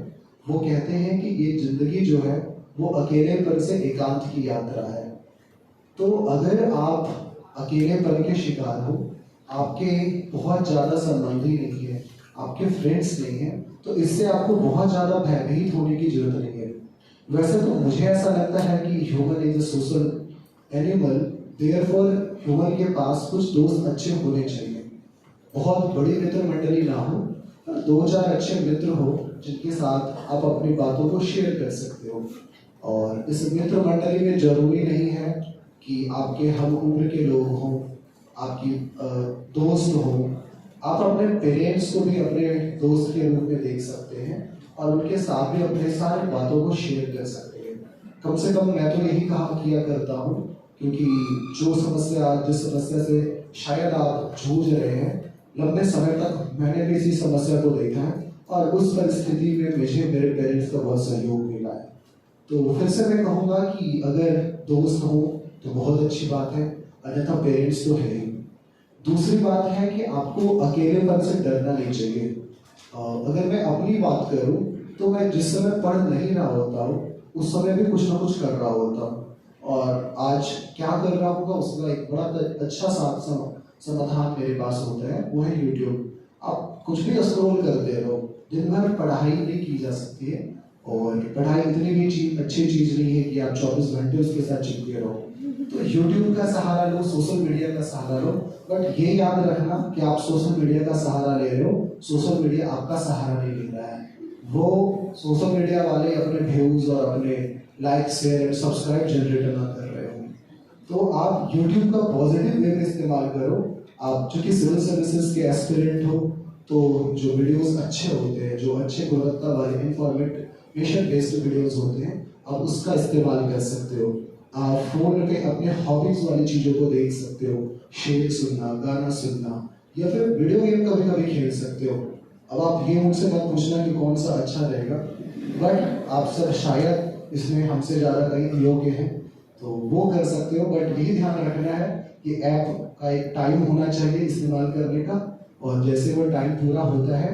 वो कहते हैं कि ये जिंदगी जो है वो अकेलेपन से एकांत की यात्रा है। तो अगर आप अकेलेपन के शिकार हो, आपके बहुत ज़्यादा संबंधी नहीं है, आपके फ्रेंड्स नहीं है, तो इससे आपको बहुत ज़्यादा भयभीत होने की जरूरत नहीं है। वैसे तो मुझे ऐसा लगता है कि human is a social animal, therefore human के पास कुछ दोस्त अच्छे होने चाहिए। बहुत बड़ी मित्र मंडली ना हो, पर 2-4 अच्छे मित्र हो जिनके साथ आप अपनी बातों को शेयर कर सकते हो। और इस मित्र मंडली में जरूरी नहीं है कि आपके हम उम्र के लोग हों, आपकी दोस्त हों। आप अपने पेरेंट्स को भी अपने दोस्त के रूप में देख सकते हैं और उनके साथ भी अपने सारी बातों को शेयर कर सकते हैं। कम से कम मैं तो यही काम किया करता हूँ, क्योंकि जिस समस्या से शायद आप जूझ रहे हैं, लंबे समय तक मैंने भी इसी समस्या को देखा है और उस परिस्थिति में मुझे मेरे पेरेंट्स का बहुत सहयोग मिला है। तो फिर से मैं कहूँगा कि अगर दोस्त हो तो बहुत अच्छी बात है, अन्यथा पेरेंट्स तो है ही। दूसरी बात है कि आपको अकेलेपन से डरना नहीं चाहिए। अगर मैं अपनी बात करूं तो मैं जिस समय पढ़ नहीं रहा होता हूँ उस समय भी कुछ ना कुछ कर रहा होता हूँ, और आज क्या कर रहा होगा उसका एक बड़ा अच्छा समाधान मेरे पास होता है, वो है यूट्यूब। आप कुछ भी स्क्रॉल करते रहो, दिन भर पढ़ाई नहीं की जा सकती है, और पढ़ाई इतनी भी अच्छी चीज़ नहीं है कि आप 24 घंटे उसके साथ चिपके रहो। तो यूट्यूब का सहारा लो, सोशल मीडिया का सहारा लो, बट ये याद रखना कि आप सोशल मीडिया का सहारा ले रहे हो, सोशल मीडिया आपका सहारा नहीं ले रहा है। वो सोशल मीडिया वाले अपने व्यूज और अपने like share and subscribe generate ना कर रहे हो। तो आप यूट्यूब का पॉजिटिव वे में इस्तेमाल करो। आप चूंकि सिविल सर्विसेज के एस्पिरेंट हो, तो जो वीडियोस अच्छे होते हैं, जो अच्छे गुणवत्ता वाले इंफॉर्मेशन बेस्ड वीडियोस होते हैं, आप उसका इस्तेमाल कर सकते हो। आप फोन पे अपने हॉबीज वाली चीजों को देख सकते हो, शेर सुनना, गाना सुनना, या फिर वीडियो गेम कभी कभी खेल सकते हो। अब आप ये मुझसे मत पूछना कि कौन सा अच्छा रहेगा, बट आप सब शायद इसमें हमसे ज़्यादा कहीं योग्य हैं, तो वो कर सकते हो। बट यही ध्यान रखना है कि ऐप का एक टाइम होना चाहिए इस्तेमाल करने का, और जैसे वो टाइम पूरा होता है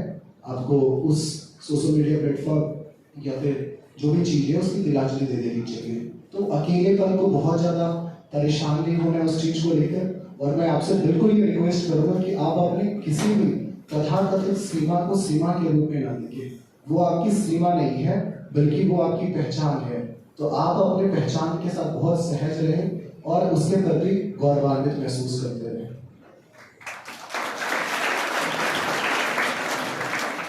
आपको उस सोशल मीडिया प्लेटफॉर्म या फिर जो भी चीज़ है उसकी दिलाचली दे देनी चाहिए। तो अकेलेपन को बहुत ज़्यादा परेशान नहीं होना है उस चीज़ को लेकर, और मैं आपसे बिल्कुल ये रिक्वेस्ट करूँगा कि आप अपने किसी भी तथाकथित सीमा को सीमा के रूप में ना देखें। वो आपकी सीमा नहीं है, बल्कि वो आपकी पहचान है। तो आप अपने पहचान के साथ बहुत सहज रहें और उसके प्रति गौरवान्वित महसूस करते रहें।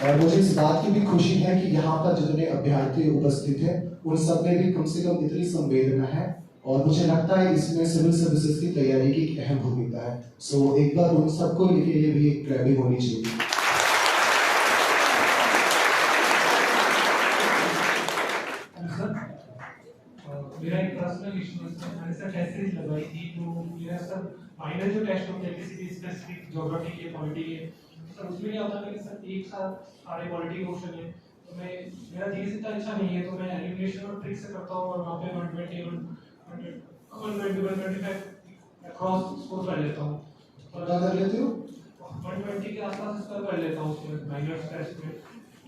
और मुझे इस बात की भी खुशी है कि यहाँ पर जितने अभ्यर्थी उपस्थित हैं उन सब में भी कम से कम इतनी संवेदना है, और मुझे लगता है इसमें सिविल सर्विसेज की तैयारी की एक अहम भूमिका है। सो एक बार उन सबको के लिए भी एक क्लैपिंग होनी चाहिए। मेरा एक पर्सनल इशू है, मैंने सर टेस्ट सीरीज लगवाई थी, तो मेरा सर माइनर जो टेस्ट होते हैं किसी भी स्पेसिफिक ज्योग्राफी के, पॉलिटी के, सर उसमें क्या होता है कि सर एक साथ सारे पॉलिटी के क्वेश्चन है, तो मैं मेरा जीएस इतना अच्छा नहीं है, तो मैं एलिमिनेशन और ट्रिक से करता हूँ, और वहाँ पे 120 अक्रॉस स्कोर कर लेता हूँ। क्या कर लेते हो? 120 के आसपास स्कोर कर लेता हूँ उसमें माइनर टेस्ट में।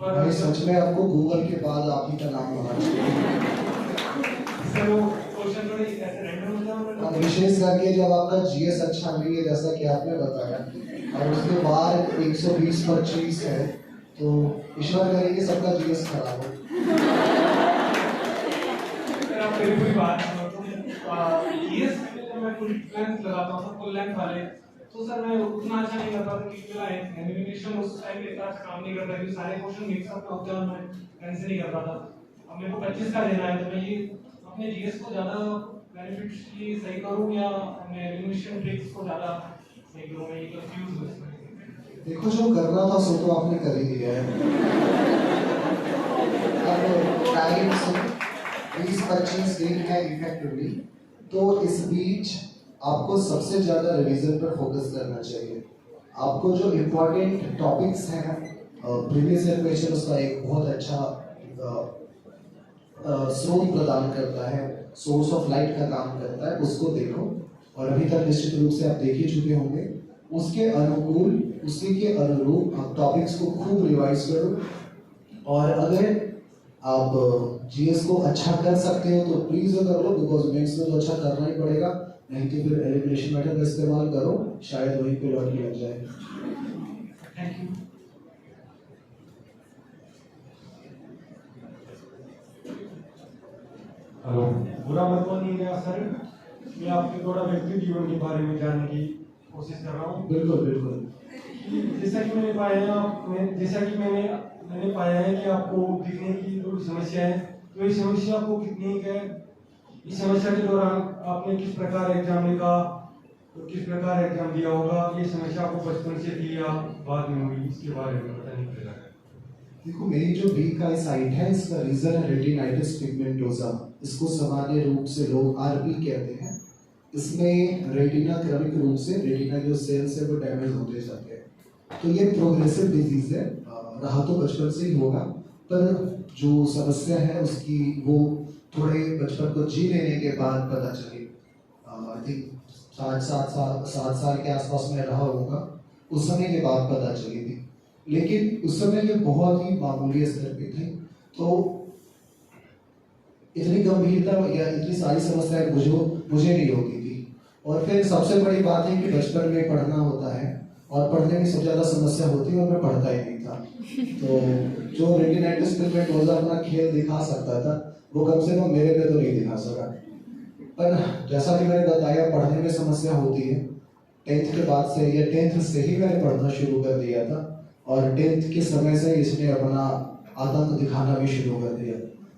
भाई सच में आपको गूगल के बाद आप ही का नाम होना चाहिए। सर वो क्वेश्चन थोड़े ऐसे रैंडम होता है, विशेष करके जब आपका जीएस अच्छा नहीं है जैसा कि आपने बताया, और उसके बाद 120-25 है, तो ईश्वर करे कि सबका जीएस खराब हो। सर आप मेरी पूरी बात सुनो, जीएस में मैं फुल लेंथ लगाता हूँ, फुल लेंथ वाले, तो सर मैं उतना अच्छा नहीं करता था, क्योंकि मेरा एलिमिनेशन उस टाइम पे इतना अच्छा काम नहीं करता, क्योंकि सारे क्वेश्चन मिक्स अप होते हैं और मैं ढंग से नहीं कर पाता। अब मेरे को 25 का लेना है, तो मैं ये अपने जीएस को ज़्यादा बेनिफिशियली सही करूँ या अपने एलिमिनेशन ट्रिक्स को ज़्यादा सही करूँ, मैं ये कंफ्यूज हूँ इसमें। देखो जो करना था सो तो आपने कर ही दिया है। अब टाइम से 20-25 दिन है इफेक्टिवली, तो इस बीच आपको सबसे ज़्यादा रिवीजन पर फोकस करना चाहिए। आपको जो इम्पोर्टेंट टॉपिक्स हैं, प्रीवियस ईयर क्वेश्चन उसका एक बहुत अच्छा स्रोत प्रदान करता है, सोर्स ऑफ लाइट का काम करता है, उसको देखो। और अभी तक निश्चित रूप से आप देख ही चुके होंगे, उसके अनुकूल, उसी के अनुरूप आप टॉपिक्स को खूब रिवाइज करो। और अगर आप जीएस को अच्छा कर सकते हो तो प्लीज कर लो, बिकॉज मेंस में तो अच्छा करना ही पड़ेगा, नहीं तो फिर एलिमिनेशन मेथड का इस्तेमाल करो, शायद वहीं पे लॉटरी लग जाए। Thank you. हेलो, बुरा मत मानिएगा सर, मैं आपके थोड़ा व्यक्ति जीवन के बारे में जानने की कोशिश कर रहा हूँ। बिल्कुल बिल्कुल। जैसा कि मैंने पाया है कि आपको दिखने की थोड़ी समस्या है, तो ये समस्या आपको कितनी है, इस समस्या के दौरान आपने किस प्रकार एग्जाम लिखा, तो किस प्रकार एग्जाम दिया होगा, ये समस्या आपको बचपन से थी या बाद में हुई, इसके बारे में बताने पड़ेगा। देखो मेरी जो बी का साइट है, इसका रीजन है रेटिनाइटिस पिगमेंटोसा, इसको सामान्य रूप से लोग आरपी कहते हैं। इसमें रेटिना क्रमिक रूप से रेटिना जो सेल्स है वो डैमेज होते जाते हैं, तो ये प्रोग्रेसिव डिजीज है, रहा तो बचपन से ही होगा, पर जो समस्या है उसकी वो थोड़े बचपन को जी लेने के बाद पता चली। आई थिंक 7 साल के आसपास में रहा होगा, उस समय के बाद पता चली थी, लेकिन उस समय ये बहुत ही मामूली स्तर पे थी। तो इतनी गंभीरता या इतनी सारी समस्याएं मुझे नहीं होती थी। और फिर सबसे बड़ी बात है कि बचपन में पढ़ना होता है और पढ़ने में सबसे ज़्यादा समस्या होती है और मैं पढ़ता ही नहीं था। तो जो रेडिनाइटिस फिल्म में डोज़ा अपना खेल दिखा सकता था वो कम से कम मेरे पे तो नहीं दिखा सका। पर जैसा कि मैंने बताया, पढ़ने में समस्या होती है। 10th के बाद से या 10th से ही मैंने पढ़ना शुरू कर दिया था और 10th के समय से इसने अपना आतंक दिखाना भी शुरू कर दिया।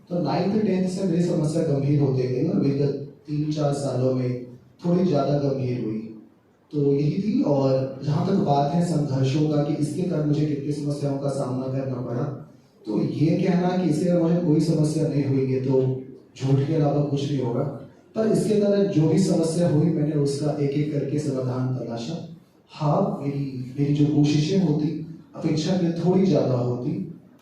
तो 9th 10th से मेरी समस्या गंभीर होती गई और विगत 3-4 सालों में थोड़ी ज़्यादा गंभीर हुई। तो यही थी। और जहाँ तक बात है संघर्षों का कि इसके कारण मुझे कितनी समस्याओं का सामना करना पड़ा, तो ये कहना कि इससे मुझे कोई समस्या नहीं हुई है तो झूठ के अलावा कुछ नहीं होगा। पर इसके तरह जो भी समस्या हुई मैंने उसका एक एक करके समाधान तलाशा। हाँ, मेरी जो कोशिशें होती अपेक्षा के थोड़ी ज़्यादा होती,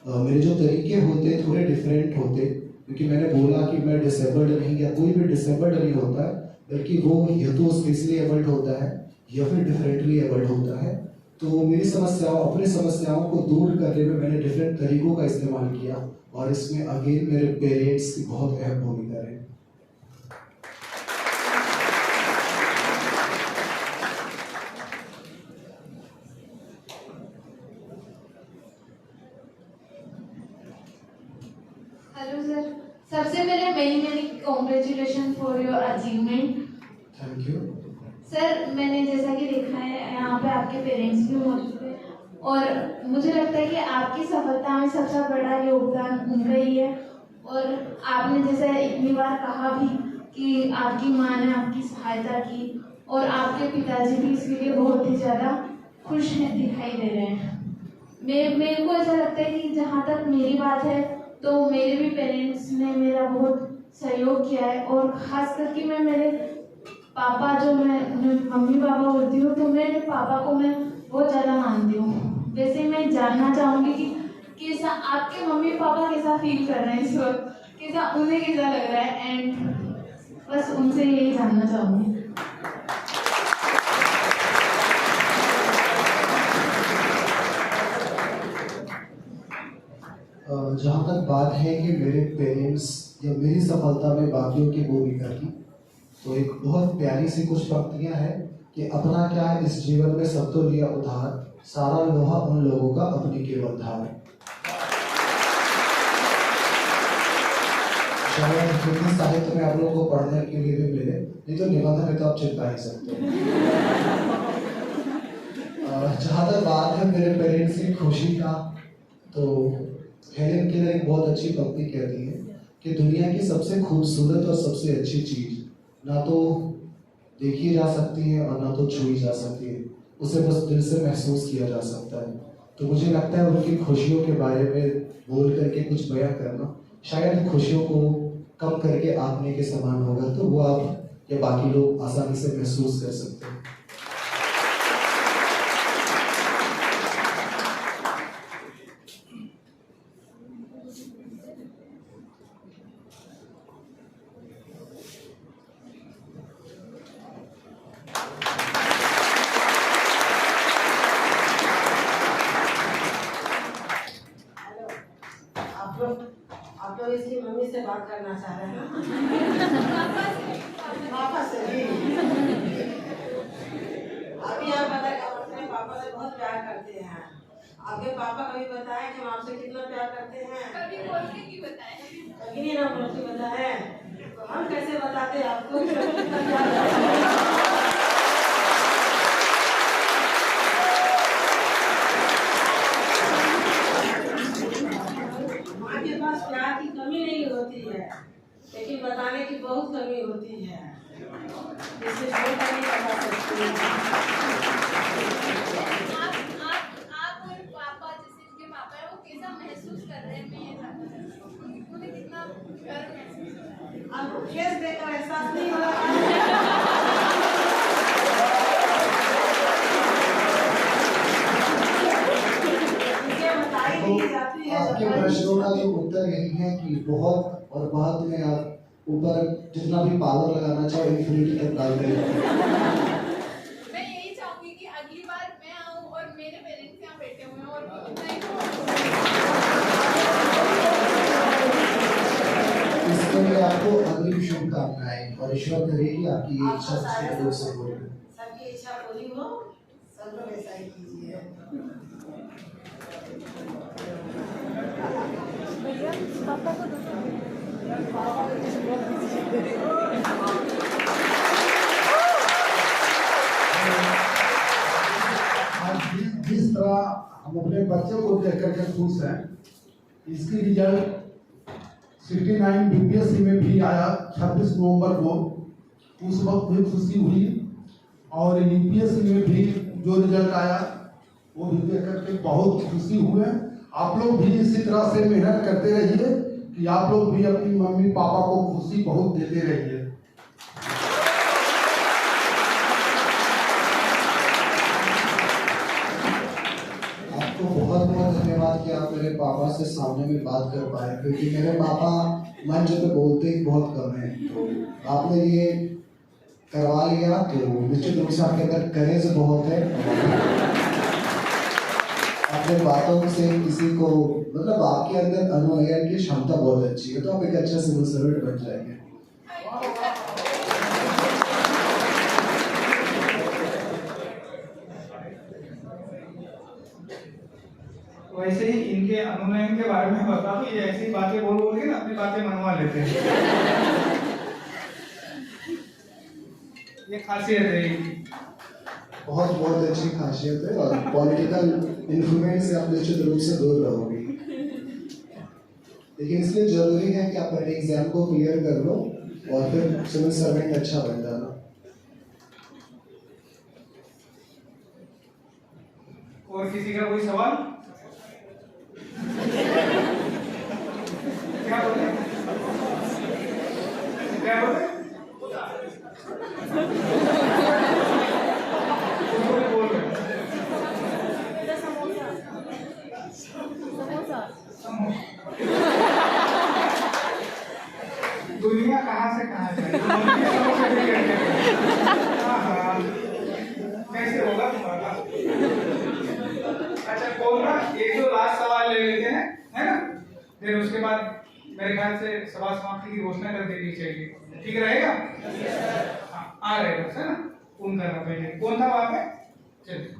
मेरे जो तरीके होते थोड़े डिफरेंट होते, क्योंकि मैंने बोला कि मैं डिसेबल्ड नहीं, या कोई भी डिसेबल्ड नहीं होता है, बल्कि वो या तो स्पेशली एबल्ड होता है या फिर डिफरेंटली एबल्ड होता है। तो मेरी अपनी समस्याओं को दूर करने में मैंने डिफरेंट तरीकों का इस्तेमाल किया और इसमें अगेन मेरे पेरेंट्स की बहुत अहम भूमिका रही। हेलो सर, सबसे पहले many congratulation for your achievement. Thank you sir, मैंने जैसा कि देखा है यहाँ पे आपके पेरेंट्स भी मौजूद हैं और मुझे लगता है कि आपकी सफलता में सबसे बड़ा योगदान उनका ही है। और आपने जैसे इतनी बार कहा भी कि आपकी माँ ने आपकी सहायता की और आपके पिताजी भी इसके लिए बहुत ही ज़्यादा खुश हैं, दिखाई दे रहे हैं। मेरे को ऐसा लगता है कि जहाँ तक मेरी बात है तो मेरे भी पेरेंट्स ने मेरा बहुत सहयोग किया है और ख़ास करके मैं मेरे पापा, जो मैं मम्मी पापा बोलती हूँ, तो मेरे पापा को मैं बहुत ज़्यादा मानती हूँ। वैसे मैं जानना चाहूँगी कि कैसा आपके मम्मी पापा कैसा फील कर रहे हैं इस वक्त, कैसा उन्हें कैसा लग रहा है, एंड बस उनसे यही जानना चाहूँगी। जहाँ तक बात है कि मेरे पेरेंट्स या मेरी सफलता में बाकियों की भूमिका की, तो एक बहुत प्यारी सी कुछ पंक्तियाँ हैं कि अपना क्या है इस जीवन में सब तो लिया उधार, सारा लोहा उन लोगों का अपनी केवल धार। शायद हिंदी साहित्य में आप लोगों को पढ़ने के लिए भी मिले, नहीं तो निबंध में तो आप चिंता ही सकते हैं। जहाँ तक बात है मेरे पेरेंट्स की खुशी का, तो हेलेन केलर एक बहुत अच्छी पंक्ति कहती है कि दुनिया की सबसे खूबसूरत और सबसे अच्छी चीज ना तो देखी जा सकती है और ना तो छुई जा सकती है, उसे बस दिल से महसूस किया जा सकता है। तो मुझे लगता है उनकी खुशियों के बारे में बोल करके कुछ बयां करना शायद खुशियों को कम करके आंकने के समान होगा, तो वो आप या बाकी लोग आसानी से महसूस कर सकते हैं। आप लोग इसकी मम्मी से बात करना चाह रहे हैं? पापा से ही। अभी आप अपने पापा से बहुत प्यार करते हैं। आपके पापा कभी बताए कि हम आपसे कितना प्यार करते हैं? कभी बोल के नहीं बताए, कभी नहीं ना बोल के बताए, तो हम कैसे बताते आपको कितना प्यार करते हैं? प्यार की कमी नहीं होती है, लेकिन बताने की बहुत कमी होती है, इससे जो कमी बता सकती है। आप और पापा, जैसे उनके पापा है, वो कैसा महसूस कर रहे हैं, मैं ये जानना चाहती हूँ। उन्हें कितना गर्व महसूस कर रहे हैं? आपको फेस देखकर एहसास नहीं हो रहा? आपके प्रश्नों का जो उत्तर यही है कि बहुत और बाद में आप ऊपर जितना भी पावर लगाना चाहो इन्फिनिटी तक डाल दें। मैं यही चाहूंगी कि अगली बार मैं आऊं और मेरे पेरेंट्स यहाँ बैठे हुए हैं और वो उतना ही उसके लिए आपको अग्रिम शुभकामनाएं और ईश्वर करे कि आपकी ये इच्छा निश्चित रूप से पूरी हो। सबकी इच्छा पूरी हो, सब लोग ऐसा ही कीजिए। जिस तरह हम अपने बच्चे को देख करके खुश हैं, इसकी रिजल्ट 69 बीपीएससी में भी आया 26 नवंबर को, उस वक्त भी खुशी हुई। और यूपीएससी में भी जो रिजल्ट आया वो भी देख करके बहुत खुशी हुए। आप लोग भी इसी तरह से मेहनत करते रहिए कि आप लोग भी अपनी मम्मी पापा को खुशी बहुत देते रहिए। आपको बहुत बहुत धन्यवाद कि आप मेरे पापा से सामने में बात कर पाए, क्योंकि मेरे पापा मंच पे बोलते ही बहुत कम है। तो आपने ये करवा लिया तो निश्चित रूप से आपके अंदर करेज बहुत है। अपने बातों से किसी को मतलब आपके अंदर अनुनयन की क्षमता बहुत अच्छी है, तो आप एक अच्छा सिविल सर्वेंट बन जाएंगे। वैसे ही इनके अनुनयन के बारे में बता दूं, ये ऐसी बातें बोल बोल के ना अपनी बातें मनवा लेते हैं। ये खासियत है इनकी। बहुत बहुत अच्छी खासियत है और पॉलिटिकल इन्फ्लुएंस से आप निश्चित रूप से दूर रहोगे। लेकिन इसलिए जरूरी है कि आप पहले एग्जाम को क्लियर कर लो और फिर सिविल सर्वेंट अच्छा बन जाना। और किसी का कोई सवाल? क्या बोले? क्या बोले? दुनिया कहाँ से कहाँ जाए? कैसे होगा तुम्हारा? अच्छा कौन ना एक दो लास्ट सवाल ले लेते हैं, है ना? फिर उसके बाद मेरे ख्याल से सभा समाप्ति की घोषणा कर देनी चाहिए। ठीक रहेगा? हाँ, आ रहे बस, है ना? कौन करना पहले? कौन था वहाँ पे? चलिए।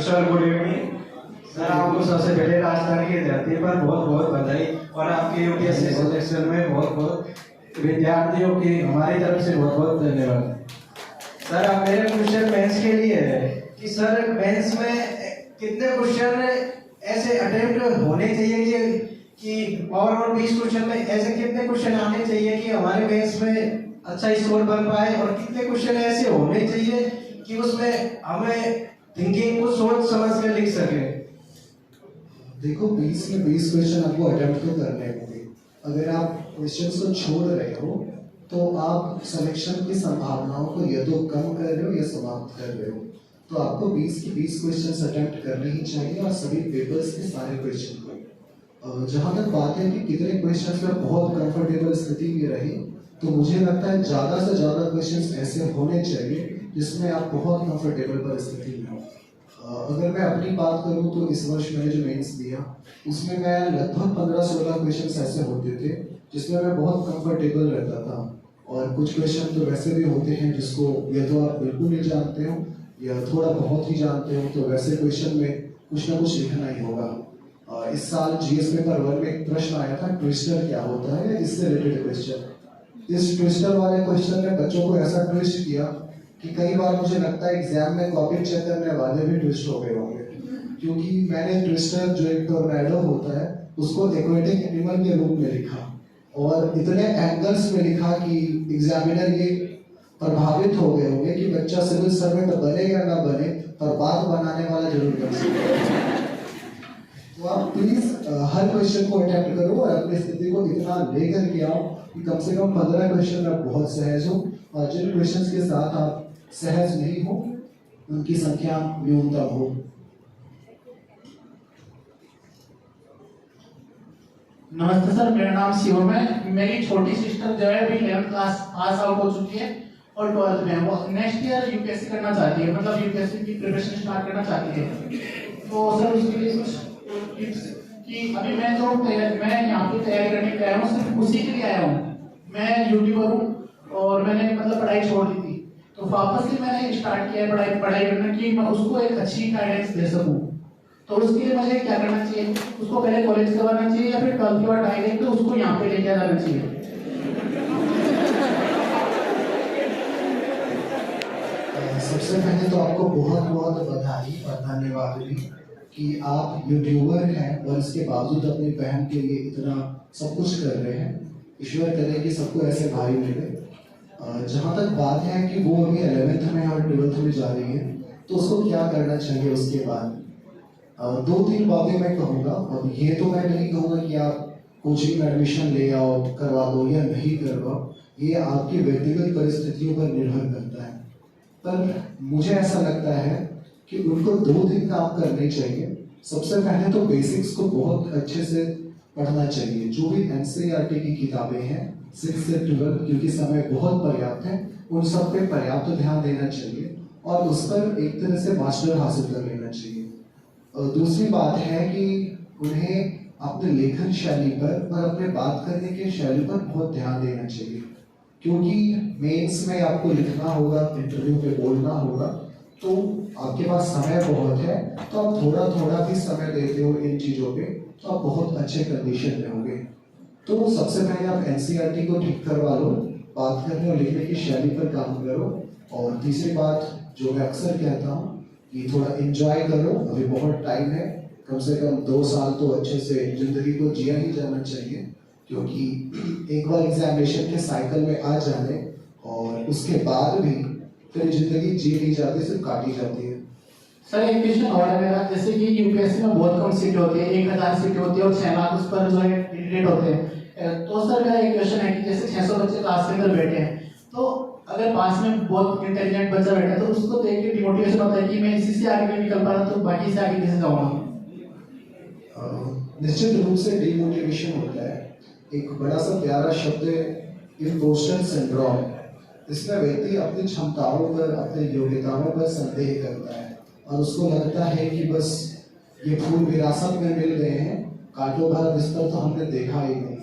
Sir good evening. सर आपको सबसे पहले राजस्थान की धरती पर बहुत बहुत बधाई और आपके यूपीएससी सिलेक्शन में बहुत बहुत विद्यार्थियों की हमारी तरफ से बहुत बहुत धन्यवाद। सर अब मेरे क्वेश्चन मेंस के लिए है कि सर मेंस में कितने क्वेश्चन ऐसे अटेम्प्ट होने चाहिए कि और 20 क्वेश्चन में ऐसे कितने क्वेश्चन आने चाहिए कि हमारे मेंस में अच्छा स्कोर बन पाए, और कितने क्वेश्चन ऐसे होने चाहिए कि उसमें हमें थिंकिंग को सोच समझ कर लिख सके? देखो 20 में 20 क्वेश्चन आपको अटेम्प्ट तो करने होंगे। अगर आप क्वेश्चंस को छोड़ रहे हो तो आप सिलेक्शन की संभावनाओं को या तो कम कर रहे हो या समाप्त कर रहे हो। तो आपको 20 की 20 क्वेश्चंस अटेम्प्ट करने ही चाहिए और सभी पेपर्स के सारे क्वेश्चन को। जहाँ तक बात है कि कितने क्वेश्चंस में बहुत कंफर्टेबल स्थिति में रहे, तो मुझे लगता है ज़्यादा से ज़्यादा क्वेश्चंस ऐसे होने चाहिए जिसमें आप बहुत कंफर्टेबल परिस्थिति में हो। अगर मैं अपनी बात करूं तो इस वर्ष मैंने जो मेंस दिया उसमें मैं लगभग 15-16 क्वेश्चंस ऐसे होते थे जिसमें मैं बहुत कंफर्टेबल रहता था, और कुछ क्वेश्चन तो वैसे भी होते हैं जिसको या तो आप बिल्कुल नहीं जानते हो या थोड़ा बहुत ही जानते हो, तो वैसे क्वेश्चन में कुछ ना कुछ लिखना ही होगा। इस साल जीएस पेपर 1 में एक प्रश्न आया था, ट्विस्टर क्या होता है, या इससे रिलेटेड क्वेश्चन। इस ट्विस्टर वाले क्वेश्चन ने बच्चों को ऐसा ट्विस्ट किया कि कई बार मुझे लगता है एग्जाम में कॉपी चेक करने वाले भी ट्विस्ट हो गए होंगे, क्योंकि मैंने ट्विस्टर जो एक टोर्नेडो होता है उसको एक्वेटिक एनिमल के रूप में लिखा और इतने एंगल्स में लिखा कि एग्जामिनर ये प्रभावित हो गए होंगे कि बच्चा सिविल सर्वेंट बने या ना बने पर बात बनाने वाला जरूर बन सकता। तो आप प्लीज हर क्वेश्चन को अटेम्प्ट करो और अपनी स्थिति को इतना लेकर के आओ कि कम से कम 15 क्वेश्चन आप बहुत सहज हो, और जिन क्वेश्चंस के साथ आप सहज नहीं हो उनकी संख्या न्यूनतम हो। नमस्ते सर, मेरा नाम शिवम है। मेरी छोटी सिस्टर जो है अभी 11th क्लास पास आउट हो चुकी है और 12th में वो नेक्स्ट ईयर यूपीएससी करना चाहती है, मतलब यूपीएससी की प्रिपरेशन स्टार्ट करना चाहती है। तो सर उसके लिए कुछ टिप्स कि अभी मैं यहाँ पे तैयारी करने के लिए आया हूँ, सिर्फ उसी के लिए आया हूँ। मैं यूट्यूबर हूँ और मैंने मतलब पढ़ाई छोड़ दी थी, तो वापस से मैंने स्टार्ट किया है पढ़ाई करना कि मैं उसको एक अच्छी गाइडेंस दे सकूँ। तो उसके लिए मुझे क्या करना चाहिए? उसको पहले कॉलेज करवाना चाहिए या फिर 12th के बाद डायरेक्ट उसको यहाँ पे लेके जाना चाहिए? सबसे पहले तो आपको बहुत बहुत बधाई और धन्यवाद भी कि आप यूट्यूबर हैं और इसके बावजूद अपनी बहन के लिए इतना सब कुछ कर रहे हैं। ईश्वर करे कि सबको ऐसे भाई मिले। जहाँ तक बात है कि वो अभी 11th में और 12th में जा रही है, तो उसको क्या करना चाहिए उसके बाद, 2-3 बातें मैं कहूँगा। अब ये तो मैं नहीं कहूँगा कि आप कोचिंग में एडमिशन ले आओ, करवा दो या नहीं करवाओ, ये आपकी व्यक्तिगत परिस्थितियों पर निर्भर करता है। पर मुझे ऐसा लगता है कि उनको 2 काम करने चाहिए। सबसे पहले तो बेसिक्स को बहुत अच्छे से पढ़ना चाहिए। जो भी NCERT की किताबें हैं 6 से 12, क्योंकि समय बहुत पर्याप्त है, उन सब पे पर्याप्त ध्यान देना चाहिए और उस पर एक तरह से मास्टर हासिल कर लेना चाहिए। दूसरी बात है कि उन्हें अपने लेखन शैली पर और अपने बात करने की शैली पर बहुत ध्यान देना चाहिए, क्योंकि मेंस में आपको लिखना होगा, इंटरव्यू पे बोलना होगा, तो आपके पास समय बहुत है। तो आप थोड़ा थोड़ा भी समय देते हो इन चीज़ों पे, तो आप बहुत अच्छे कंडीशन में होंगे। तो सबसे पहले आप NCERT को ठीक करवा लो, बात करने और लिखने की शैली पर काम करो। और तीसरी बात जो मैं अक्सर कहता हूँ कि थोड़ा एंजॉय करो, अभी बहुत टाइम है, कम से कम 2 साल तो अच्छे से जिंदगी को जिया ही जाना चाहिए, क्योंकि एक बार एग्जामिनेशन के साइकिल में आ जाने और उसके बाद भी फिर जिंदगी जी नहीं जाती, सिर्फ काटी जाती है। सर एक क्वेश्चन और है मेरा, जैसे कि यूपीएससी में बहुत कम सीटें होती है, 1000 सीटें होती है और 6 लाख उस पर जो है कैंडिडेट होते हैं। तो सर मेरा एक क्वेश्चन है कि जैसे 600 बच्चे क्लास के अंदर बैठे हैं, तो अगर पास में बहुत इंटेलिजेंट बच्चा बैठा है तो उसको देख के डिमोटिवेशन होता है कि मैं इसी से आगे नहीं निकल पा रहा, तो बाकी से आगे कैसे जाऊंगा? निश्चित रूप से डिमोटिवेशन होता है। एक बड़ा सा प्यारा शब्द है इम्पोस्टर सिंड्रोम। इसमें व्यक्ति अपनी क्षमताओं पर, अपनी योग्यताओं पर संदेह करता है और उसको लगता है कि बस ये फूल विरासत में मिल गए हैं, कांटों भरा बिस्तर तो हमने देखा ही नहीं है।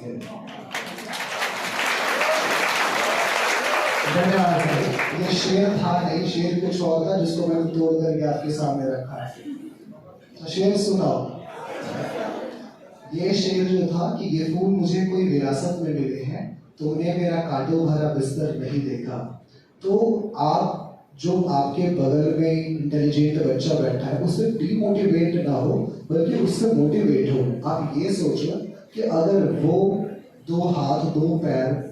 ये शेर था नहीं, शेर कुछ और था जिसको मैंने तोड़ करके आपके सामने रखा है। तो शेर सुनाओ। ये शेर जो था कि ये फूल मुझे कोई विरासत में मिले हैं, तुमने मेरा कांटों भरा बिस्तर नहीं देखा। तो आप जो आपके बगल में इंटेलिजेंट बच्चा बैठा है उससे डीमोटिवेट ना हो, बल्कि उससे मोटिवेट हो। आप ये सोचो कि अगर वो 2 हाथ, 2 पैर,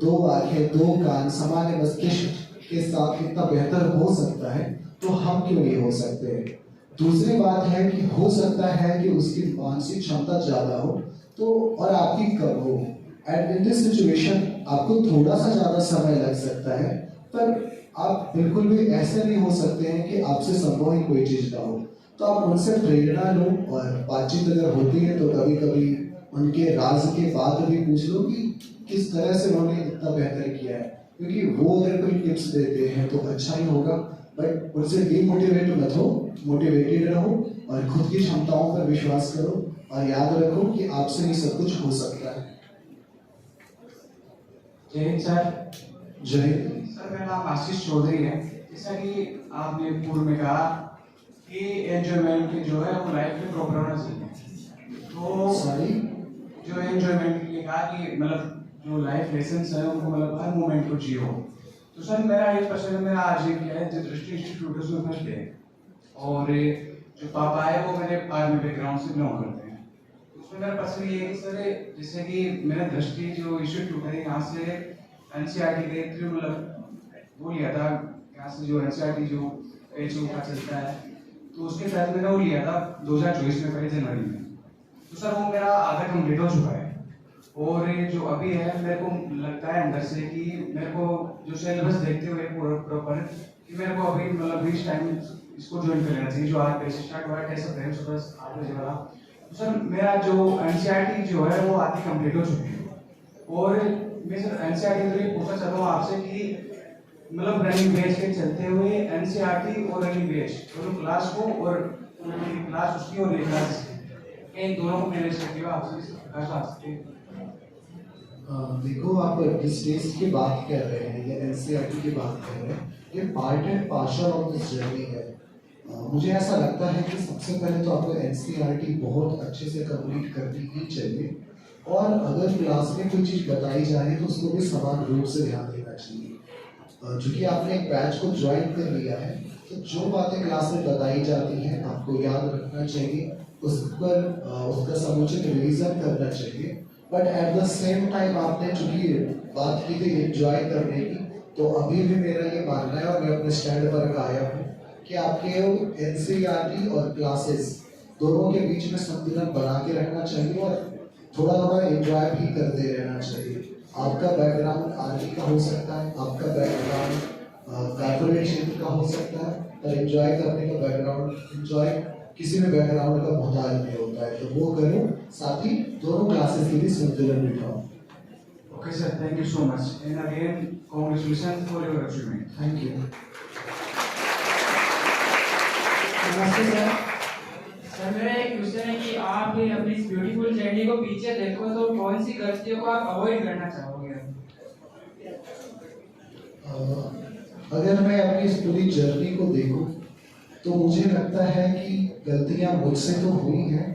2 आंखें, 2 कान, सामान्य मस्तिष्क के साथ इतना बेहतर हो सकता है, तो हम क्यों नहीं हो सकते? दूसरी बात है कि हो सकता है कि उसकी मानसिक क्षमता ज्यादा हो तो और आपकी कम हो, एंड इन दिस सिचुएशन आपको थोड़ा सा ज्यादा समय लग सकता है, पर आप बिल्कुल भी ऐसे नहीं हो सकते हैं कि आपसे संभव ही कोई चीज ना हो। तो आप उनसे प्रेरणा लो और बातचीत अगर होती है तो कभी कभी उनके राज के बाद भी पूछ लो कि किस तरह से उन्होंने इतना बेहतर किया है, क्योंकि वो अगर कोई टिप्स देते हैं तो अच्छा ही होगा। बट उनसे डीमोटिवेट मत हो, मोटिवेटेड रहो और खुद की क्षमताओं पर विश्वास करो और याद रखो कि आपसे ही सब कुछ हो सकता है। जय हिंद सर। जय हिंद सर, मेरा नाम आशीष चौधरी है। जैसा कि आपने पूर्व में कहा कि एंजॉयमेंट जो है वो लाइफ में प्रॉपर होना चाहिए, तो जो एंजॉयमेंट के लिए कहा कि मतलब जो लाइफ लेसन्स है उनको मतलब हर मोमेंट को जियो। तो सर मेरा एक प्रश्न मेरा आज ये क्या है, जो दृष्टि इंस्टीट्यूट है उसमें फर्स्ट है और जो पापा है वो मेरे आर्मी बैकग्राउंड से बिलोंग करते हैं। उसमें मेरा प्रश्न ये है कि सर जैसे कि मेरा दृष्टि जो इंस्टीट्यूट है यहाँ से NCERT के थ्रू मतलब वो लिया था, यहाँ से जो NCERT जो HO का चलता है तो उसके तहत मैंने वो लिया था 2024 में पहले जनवरी में। तो सर वो मेरा आधा कंप्लीट हो चुका है और जो अभी है मेरे को लगता है अंदर से कि मेरे को जो सिलेबस देखते हुए प्रॉपर कि मेरे को अभी मतलब इस टाइम इसको ज्वाइन कर लेना चाहिए, जो आज बेसिक स्टार्ट हुआ है कैसे फ्रेंड्स बस 8 बजे वाला। सर मेरा जो एनसीईआरटी जो है वो आधी कंप्लीट हो चुकी है, और मैं सर एनसीईआरटी के लिए पूछना चाहता हूँ आपसे कि मतलब रनिंग बैच के चलते हुए एनसीईआरटी और रनिंग बैच दोनों क्लास को और क्लास उसकी और ये क्लास इन दोनों को मैनेज करके हुए आपसे प्रकाश ला सकते हैं। देखो, आप जिस टेस्ट की बात कर रहे हैं या एनसीईआरटी की बात कर रहे हैं, ये part and parcel of this journey है। मुझे ऐसा लगता है कि सबसे पहले तो आपको एनसीईआरटी बहुत अच्छे से कंप्लीट करनी ही चाहिए, और अगर क्लास में कोई चीज़ बताई जाए तो उसको भी समान रूप से ध्यान देना चाहिए। चूँकि आपने एक बैच को ज्वाइन कर लिया है, तो जो बातें क्लास में बताई जाती हैं आपको याद रखना चाहिए, उस पर उसका समुचित रिवीजन करना चाहिए। But at the same time आपने चूँकि बात की थी एंजॉय करने की, तो अभी भी मेरा ये मानना है और मैं अपने स्टैंड पर कायम हूँ कि आपके एनसीईआरटी और क्लासेस दोनों के बीच में संतुलन बना के रखना चाहिए और थोड़ा थोड़ा एंजॉय भी करते रहना चाहिए। आपका बैकग्राउंड आर्मी का हो सकता है, आपका बैकग्राउंड कॉर्पोरेट क्षेत्र का हो सकता है, पर एंजॉय करने का बैकग्राउंड एंजॉय किसी भी बैकग्राउंड का मोहताज नहीं होता है, तो वो करो, साथ ही दोनों क्लासेस के लिए संतुलन बिठाओ। Okay sir, thank you so much, and again congratulations for your achievement. Thank you. नमस्ते सर। सर मेरा एक क्वेश्चन है कि आप भी अपनी इस ब्यूटीफुल जर्नी को पीछे देखो तो कौन सी गलतियों को आप अवॉइड करना चाहोगे? अगर मैं अपनी इस पूरी जर्नी को देखूं तो मुझे लगता है कि गलतियां मुझसे तो हुई हैं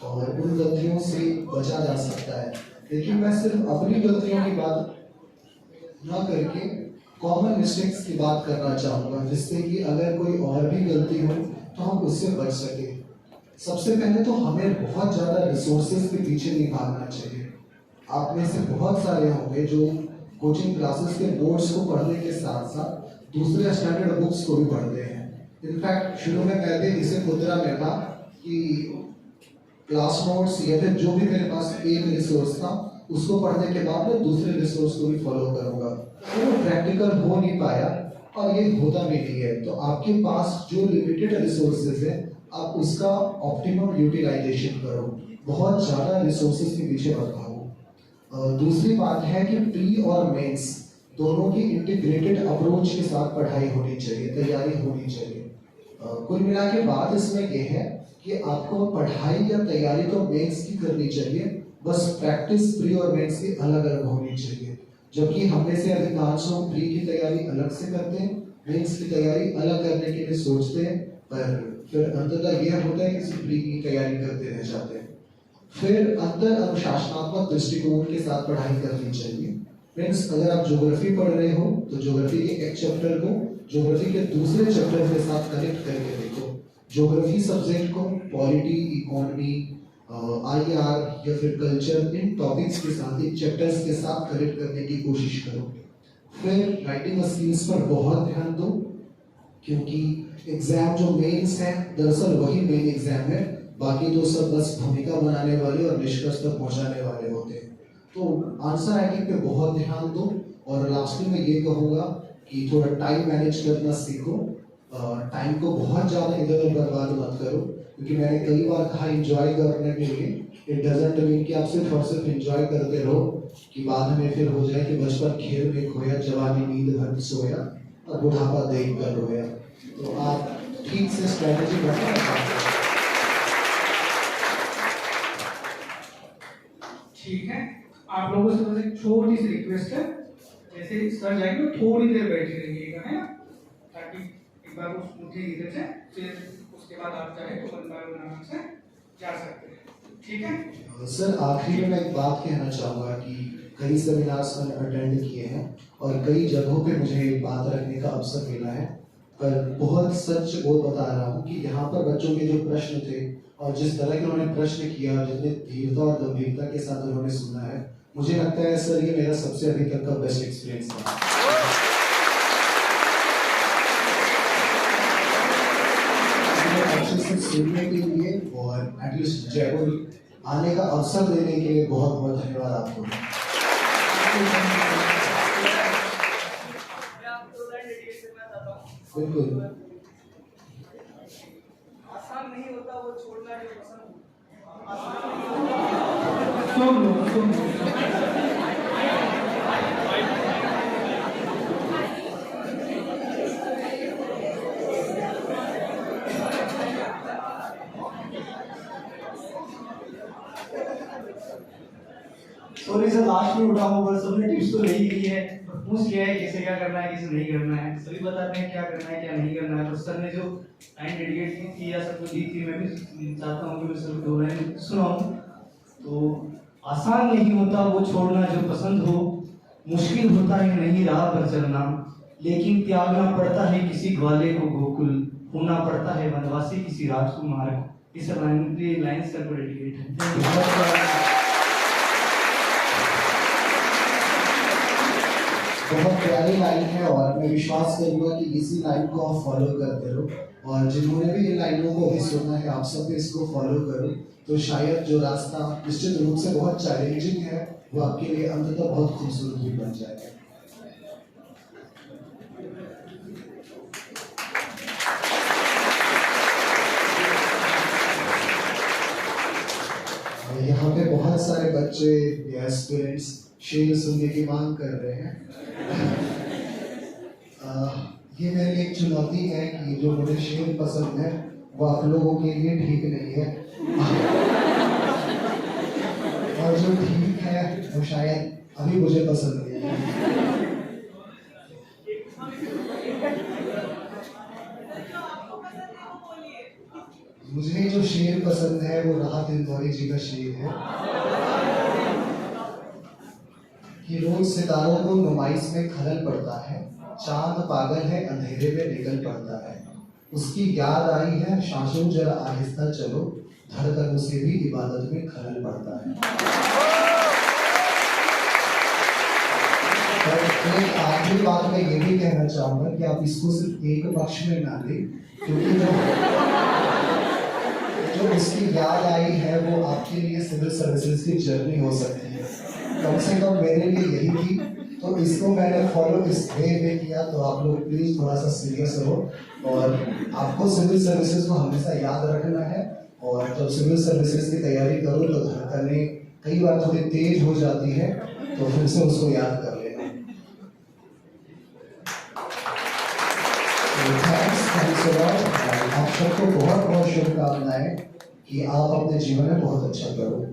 और उन गलतियों से बचा जा सकता है, लेकिन मैं सिर्फ अपनी गलतियों की बात ना करके कॉमन मिस्टेक्स की बात करना चाहूँगा, जिससे कि अगर कोई और भी गलती हो तो हम उससे बच सके। सबसे पहले तो हमें बहुत ज़्यादा रिसोर्सेज के पीछे नहीं भागना चाहिए। आप में से बहुत सारे होंगे जो कोचिंग क्लासेस के बोर्ड्स को पढ़ने के साथ साथ दूसरे स्टैंडर्ड बुक्स को भी पढ़ते हैं। इनफैक्ट शुरू में मैं भी इसे खुदरा में था कि क्लास नोट्स या फिर जो भी मेरे पास एक रिसोर्स था उसको पढ़ने के बाद मैं दूसरे रिसोर्स को भी फॉलो करूँगा, तो वो प्रैक्टिकल हो नहीं पाया और ये होता भी नहीं है। तो आपके पास जो लिमिटेड रिसोर्सेज है आप उसका ऑप्टिमम यूटिलाइजेशन करो, बहुत ज़्यादा रिसोर्सेज के पीछे मत भागो। दूसरी बात है कि प्री और मेंस दोनों की इंटीग्रेटेड अप्रोच के साथ पढ़ाई होनी चाहिए, तैयारी होनी चाहिए। कुल मिला के बात इसमें यह है कि आपको पढ़ाई या तैयारी तो मेंस की करनी चाहिए, बस प्रैक्टिस प्री और मेंस की अलग अलग होनी चाहिए। जबकि हम में से अधिकांश लोग प्री की तैयारी अलग से करते हैं, मेंस की तैयारी अलग करने के लिए सोचते हैं, पर फिर अंततः यह होता है कि सिर्फ प्री की तैयारी करते रह जाते हैं। फिर अंतर अनुशासनात्मक दृष्टिकोण के साथ पढ़ाई करनी चाहिए। फ्रेंड्स, अगर आप ज्योग्राफी पढ़ रहे हो तो ज्योग्राफी के एक चैप्टर को ज्योग्राफी के दूसरे चैप्टर के साथ कनेक्ट करके देखो। ज्योग्राफी सब्जेक्ट को पॉलिटी, इकोनॉमी, IR या फिर कल्चर, इन टॉपिक्स के साथ, इन चैप्टर्स के साथ कनेक्ट करने की कोशिश करो। फिर राइटिंग स्किल्स पर बहुत ध्यान दो, क्योंकि एग्जाम जो मेंस है दरअसल वही मेन एग्जाम है, बाकी तो सब बस भूमिका बनाने वाले और निष्कर्ष तक पहुंचाने वाले होते हैं। तो आंसर राइटिंग पे बहुत ध्यान दो, और लास्ट में ये कहूँगा कि थोड़ा टाइम मैनेज करना सीखो। टाइम को बहुत ज़्यादा इधर उधर बर्बाद मत करो, क्योंकि मैंने कई बार कहा एंजॉय करने के लिए, इट डजंट मीन कि आप सिर्फ और सिर्फ एंजॉय करते रहो कि बाद में फिर हो जाए कि बचपन खेल में खोया, जवानी नींद भर सोया और बुढ़ापा देख कर रोया। तो आप ठीक से स्ट्रैटेजी बनाओ। ठीक है, आप लोगों से बस एक छोटी सी रिक्वेस्ट है, जैसे सर जाएंगे तो थोड़ी देर बैठे रहिएगा, है ना, ताकि एक बार वो मुझे इधर से, फिर उसके बाद आप चाहे तो बंदा से जा सकते हैं। ठीक है सर, आखिरी में मैं एक बात कहना चाहूँगा कि कई सेमिनार्स मैंने अटेंड किए हैं और कई जगहों पे मुझे बात रखने का अवसर मिला है, पर बहुत सच वो बता रहा हूँ कि यहाँ पर बच्चों के जो प्रश्न थे और जिस तरह के उन्होंने प्रश्न किया, जितने धीरता और गंभीरता के साथ उन्होंने सुना है, मुझे लगता है सर ये मेरा सबसे अभी तक का बेस्ट एक्सपीरियंस था। अच्छे से सुनने के लिए और एटलीस्ट जयपुर आने का अवसर देने के लिए बहुत बहुत धन्यवाद आपको। बिल्कुल आसान नहीं होता वो छोड़ना जो पसंद सुन लो सॉरी सर, लास्ट में उठा हूँ, बस सबने टिप्स तो ले ही ली है, पूछ लिया है कैसे क्या करना है, कैसे नहीं करना है, सभी बताते हैं क्या करना है क्या नहीं करना है। तो सर ने जो लाइन डेडिकेट की थी या सबको दी थी, मैं भी चाहता हूँ कि मैं सर 2 लाइन सुनाऊँ। तो आसान नहीं होता वो छोड़ना जो पसंद हो, मुश्किल होता है नहीं राह पर चलना, लेकिन त्यागना पड़ता है किसी ग्वाले को गोकुल, होना पड़ता है वनवासी किसी राजकुमार को। इस लाइन सर को डेडिकेट है। बहुत प्यारी लाइन है और मैं विश्वास करूंगा कि इसी लाइन को आप फॉलो करते रहो, और जिन्होंने भी इन लाइनों को भी सुना है आप सब भी इसको फॉलो करो, तो शायद जो रास्ता निश्चित रूप से बहुत चैलेंजिंग है वो आपके लिए अंततः बहुत खूबसूरत भी बन जाएगा। यहाँ पे बहुत सारे बच्चे या एस्पिरेंट्स शेर सुनने की मांग कर रहे हैं। ये मेरे लिए एक चुनौती है कि जो मुझे शेर पसंद है वो आप लोगों के लिए ठीक नहीं है, और जो ठीक है वो शायद अभी मुझे पसंद नहीं है। मुझे जो शेर पसंद है वो राहत इंदौरी जी का शेर है कि रोज सितारों को नुमाइश में खलल पड़ता है, चांद पागल है अंधेरे में निकल पड़ता है, उसकी याद आई है शांशों जरा आहिस्ता चलो, धड़कन उसे भी इबादत में खलल पड़ता है। और एक आखिरी बात मैं ये भी कहना चाहूंगा कि आप इसको सिर्फ एक पक्ष में ना लें, क्योंकि जो उसकी याद आई है वो आपके लिए सिविल सर्विसेज की जर्नी हो सकती है, कम से कम मेरे लिए यही थी। तो इसको मैंने फॉलो इस वे में किया, तो आप लोग प्लीज थोड़ा सा सीरियस रहो, और आपको सिविल सर्विसेज को हमेशा याद रखना है, और जब सिविल सर्विसेज की तैयारी करो तो धड़कनें कई बार थोड़ी तेज हो जाती है, तो फिर से उसको याद कर लेना। थैंक्स अ लॉट, आप सबको बहुत बहुत शुभकामनाएं कि आप अपने जीवन में बहुत अच्छा करो।